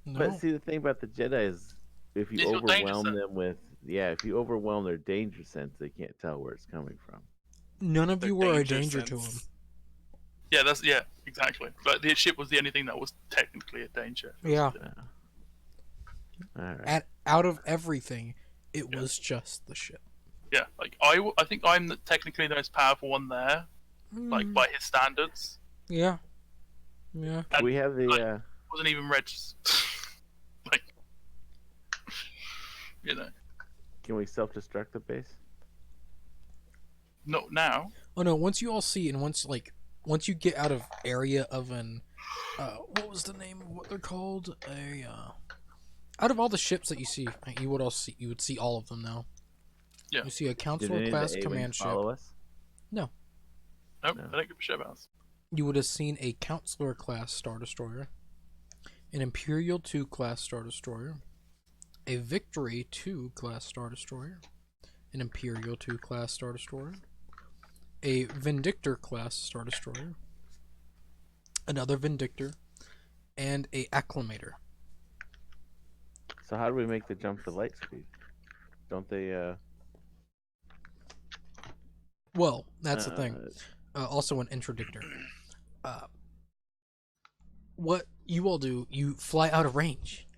No. but see, the thing about the Jedi is, if you It's your danger overwhelm sense. them with, if you overwhelm their danger sense, they can't tell where it's coming from. None of Their you were a danger danger to him. sense. Yeah, exactly. But the ship was the only thing that was technically a danger. Yeah. All right. Out of everything, it Yeah. was just the ship. Yeah, like I think I'm technically the most powerful one there, like by his standards. Yeah. Yeah. And, We have the. like, wasn't even registered. Like, you know, Can we self-destruct the base? not now. Oh no! Once you all see, and once you get out of area of an, what was the name of what they're called? Out of all the ships that you see, you would see all of them now. Yeah. You see a Did Counselor any class of the A-Wings command ship. follow us? Nope, No. I don't give a shit about us. You would have seen a Counselor class Star Destroyer, an Imperial 2 class Star Destroyer, a Victory 2 class Star Destroyer, an Imperial 2 class Star Destroyer, a Vindictor class Star Destroyer, another Vindictor, and a Acclamator. So how do we make the jump to light speed? Don't they? Well, that's the thing. Also an Interdictor. What you all do, you fly out of range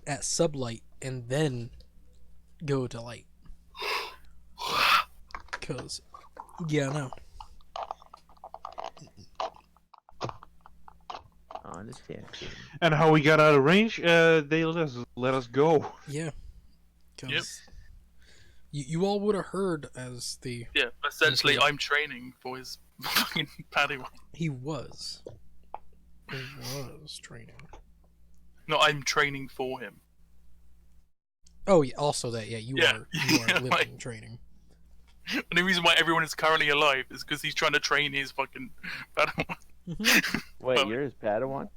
at sublight and then go to light. Because, yeah, no. Understand. And how we got out of range? They let us go. Yeah. Because you all would have heard as the... Yeah, essentially, I'm training for his fucking Padawan. He was. He was training. No, I'm training for him. Oh, yeah, also that, you Yeah. are living Like- training. And the reason why everyone is currently alive is because he's trying to train his fucking Padawan. Wait, you're his Padawan?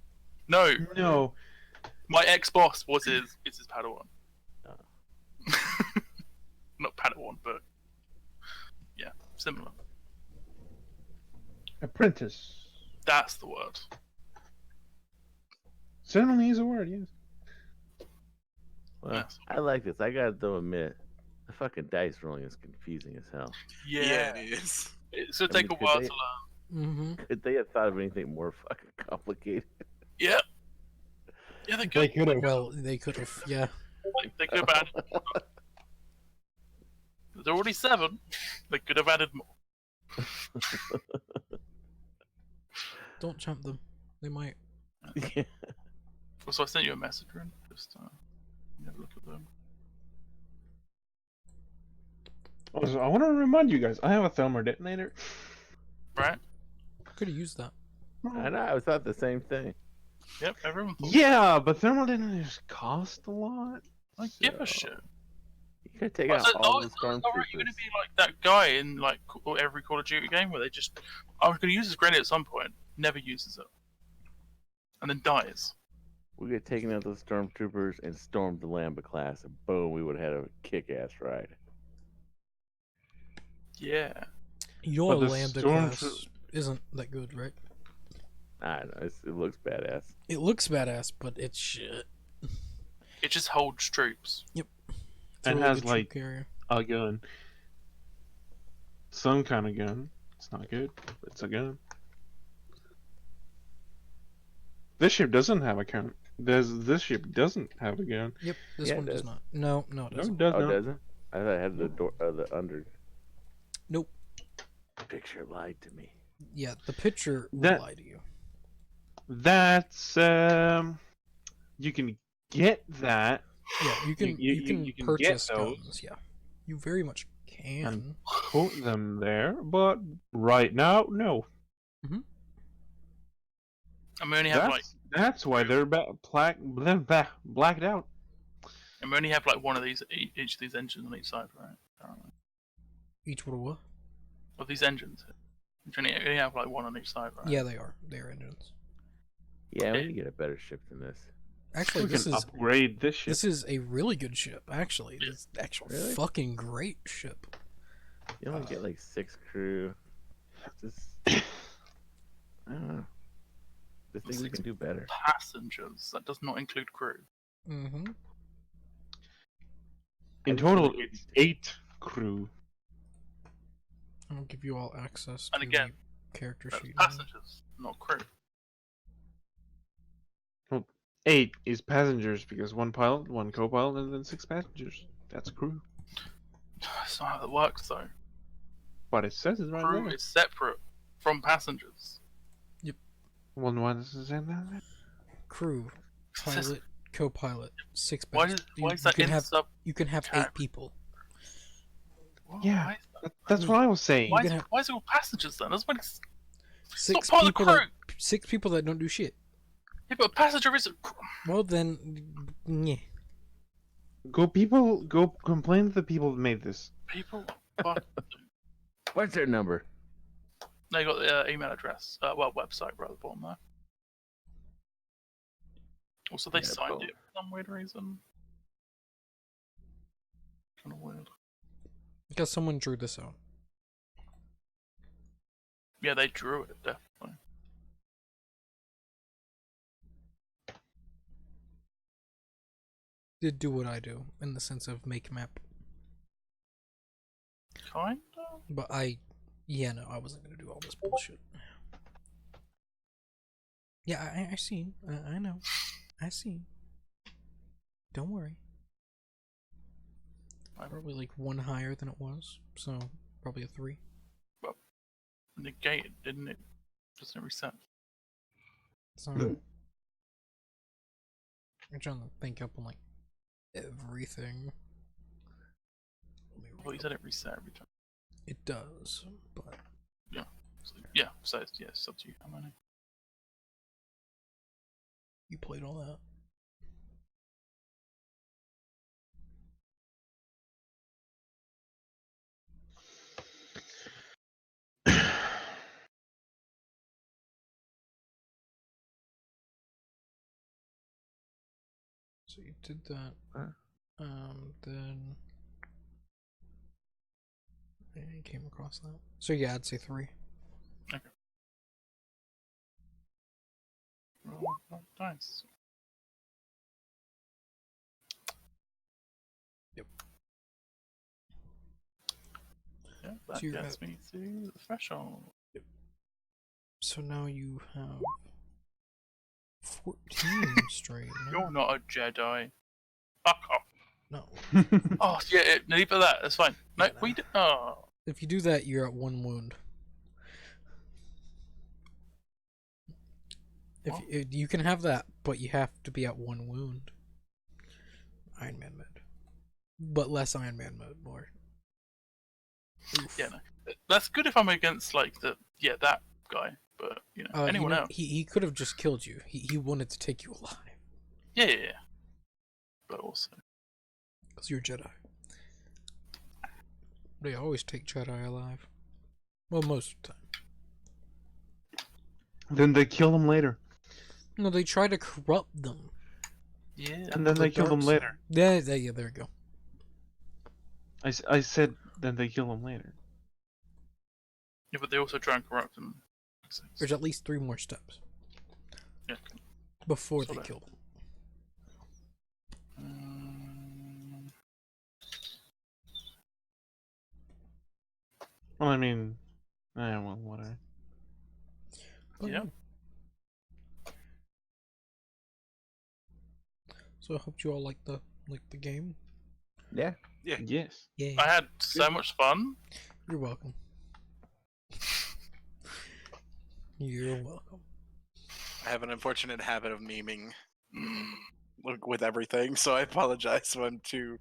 No, No. my ex-boss is his Padawan. Oh. Not Padawan, but yeah, similar. Apprentice. That's the word. Certainly is a word, yes. Well, Yes. I like this. I gotta though admit, the fucking dice rolling is confusing as hell. Yeah, it is. it's gonna I mean, take a could while they- to learn. Mm-hmm. Could they have thought of anything more fucking complicated? Yeah, yeah, they They could. could have. Well, they could have, yeah. They could have added. There's already 7. They could have added more. Don't jump them. They might. So I sent you a message, Rin. Just have a look at them. Also, I want to remind you guys, I have a thermal detonator. Right? Could have used that. I know. I thought the same thing. Yep, everyone thought. Yeah, but thermal detonators cost a lot. Like, give a So, shit. You could take I out said, all the alright, you're stormtroopers. gonna be like that guy in like every Call of Duty game where they just, I was gonna use this grenade at some point, never uses it, and then dies. We could have taken out those stormtroopers and stormed the Lambda class, and boom, we would have had a kick-ass ride. Yeah. You know But a the Lambda storm class isn't that good, right? I don't know. It looks badass. It looks badass, but it's shit. It just holds troops. It's a And really has, good like- troop carrier. A gun. Some kind of gun. It's not good, but it's a gun. This ship doesn't have a gun. This ship doesn't have a gun. Yep, this Yeah, it one does does. not. No, it No, doesn't. it does Oh, not. doesn't? I thought it had the door, the under. Nope. Picture lied to me. Yeah, the picture will That- lie to you. That's you can get that. Yeah, you can you- you can you can get purchase those. guns. Yeah, you very much can. Put them there, but right now, no. And we only have like, That's why they're blacked out. and we only have like one of these, each of these engines on each side, right? Apparently. Each would what? Of these engines, we only have like one on each side, right? Yeah, they are. They are engines. Yeah, we need to get a better ship than this. Actually, We this can is upgrade this ship. this is a really good ship. Actually, Yeah. this is actual Really? fucking great ship. You only get like 6 crew. Just I don't know. Just think we can do better. Passengers. That does not include crew. Mm-hmm. In total, it's 8 crew. I'll give you all access to And again, the character That's sheet. now. passengers, not crew. 8 is passengers because 1 pilot, 1 co-pilot, and then 6 passengers. That's crew. That's not how that works, though. But it says it right Crew there. is separate from passengers. Why does it say that? Crew, It says- pilot, co-pilot, 6 Why passengers. is that in sub? You can have tab? 8 people. Yeah. Why is, That's what I was saying. why You is, can it, why is it all passengers then? That's when it's 6 part of the people crew. that 6 people that don't do shit. yeah, but a passenger isn't. Well then, yeah. Go complain to the people that made this. People. But What's their number? they got the email address. Well, website rather bottom there. Also, they Yeah, signed cool. it for some weird reason. Kind of weird. Because someone drew this out. Yeah, they drew it definitely. Did do what I do in the sense of make map. Kinda. But yeah, no, I wasn't gonna do all this bullshit. Yeah, I see. I know. I see. Don't worry. Probably like 1 higher than it was, so probably a 3. Negated, didn't it? Doesn't it reset? So I'm trying to think up on like everything. Let me Well, you said it reset every time. It does, but So, yeah, so it's up to you. How many? you played all that. So you did that. Then you came across that. So yeah, I'd say 3. Roll dice. Yep. Yeah, that So you're gets me to the threshold. So now you have 14 straight. No? You're not a Jedi. Fuck off. No. Oh, yeah, leave it at that. That's fine. No, Yeah, no. we. Oh, If you do that, you're at 1 wound. If What? you can have that, but you have to be at 1 wound. Iron Man mode, but less Iron Man mode, more. Oof. yeah, no. That's good if I'm against like that guy. But you know, anyone you know, else? He could have just killed you. He wanted to take you alive Yeah. But also, because you're a Jedi. They always take Jedi alive. Well, most of the time. Then they kill them later. No, they try to corrupt them. yeah. And then The they kill them dark later. side. Yeah, there you go. I said then they kill them later. Yeah, but they also try and corrupt them. There's at least 3 more steps Yeah. before So they that- kill them. Well, I mean, well, whatever. But Yeah. So I hope you all like the game. Yeah. Yes. Yeah. I had so much fun. You're welcome. You're welcome. I have an unfortunate habit of memeing with everything, so I apologize if I'm too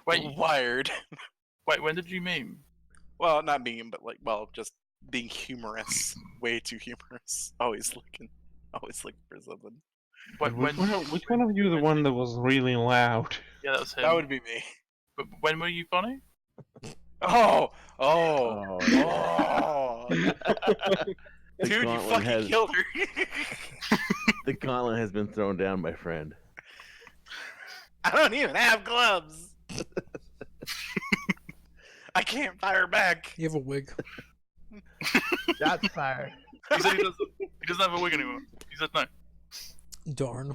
Wait, wired. when did you meme? Well, not meme, but just being humorous. Way too humorous. Always looking for something. Which one of you the one that was really loud? Yeah, that was him. That would be me. But when were you funny? Oh! Oh, The Dude, you gauntlet fucking has- killed her. The gauntlet has been thrown down, my friend. I don't even have gloves. I can't fire back. You have a wig. Shots fired. He said he doesn't. He doesn't have a wig anymore. He said no. Darn.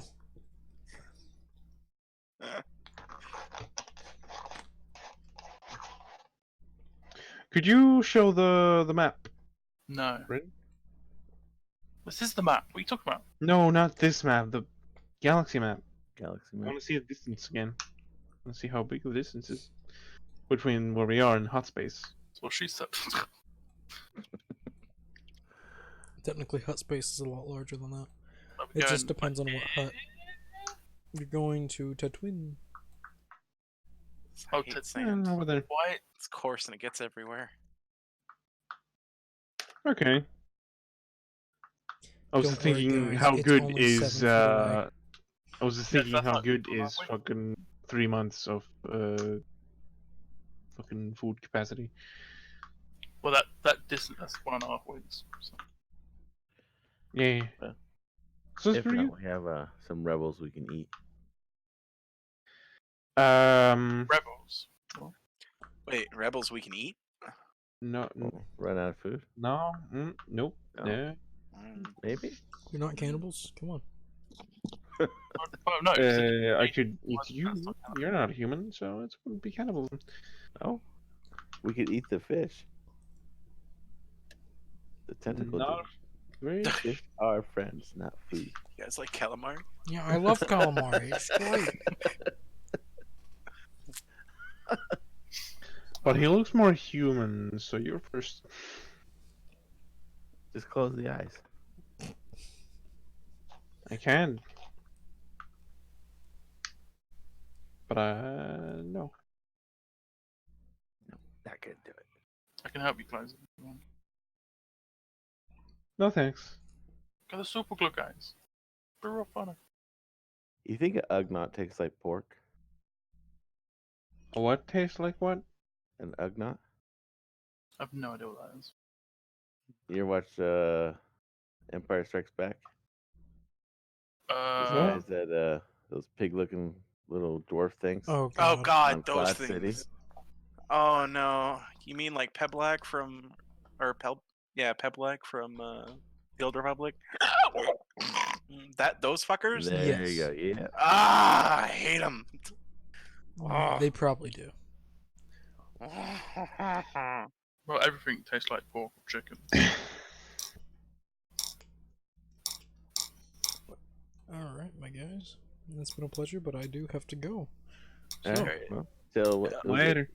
Could you show the map? No. Right? This is the map. What are you talking about? No, not this map. The galaxy map. Galaxy I map. want to see the distance again. I want to see how big the distance is between where we are and hot space. That's what she said. Technically, hut space is a lot larger than that. I'm It just going- depends on what hut. You're going to Tatooine. I Oh, hate tits. sand. Over there. Why? It's coarse and it gets everywhere. Okay. I was Don't just worry, thinking guys, how it's good only is 7 feet away. I was just Yeah, thinking that's how not good too far is away. fucking 3 months of fucking food capacity. Well, that distance, that's 1.5 weeks. So. Yeah. Well, So it's If pretty not, we have some rebels we can eat. good. Rebels. Wait, rebels we can eat? No, Oh, run out of food? no, nope, No. no. Mm, Maybe. You're not cannibals? Come on. Oh, no. you said- I could eat That's you. not cannibal. You're not human, so it wouldn't be cannibalism. Oh, we could eat the fish. The tentacle. Not very. Fish are friends, not food. you guys like calamari? Yeah, I love calamari. It's great. But he looks more human, so you're first. Just close the eyes. I can. But no. Not gonna do it. I can help you close it. if you want. No thanks. Got the super glue, guys. Be real funny. You think an ugnaught tastes like pork? What tastes like what? An ugnaught? I have no idea what that is. You ever watch Empire Strikes Back? Those No. guys that those pig-looking little dwarf things. Oh, Oh God. god, On those Cloud City. things. Oh no. You mean like Peblak from Peblak from the Old Republic? Those fuckers? There Yes. you go. Yeah. Ah, I hate them. They probably do. Well, everything tastes like pork or chicken. Alright, my guys. It's been a pleasure, but I do have to go. All So, right. Well, till Yeah. was it Later.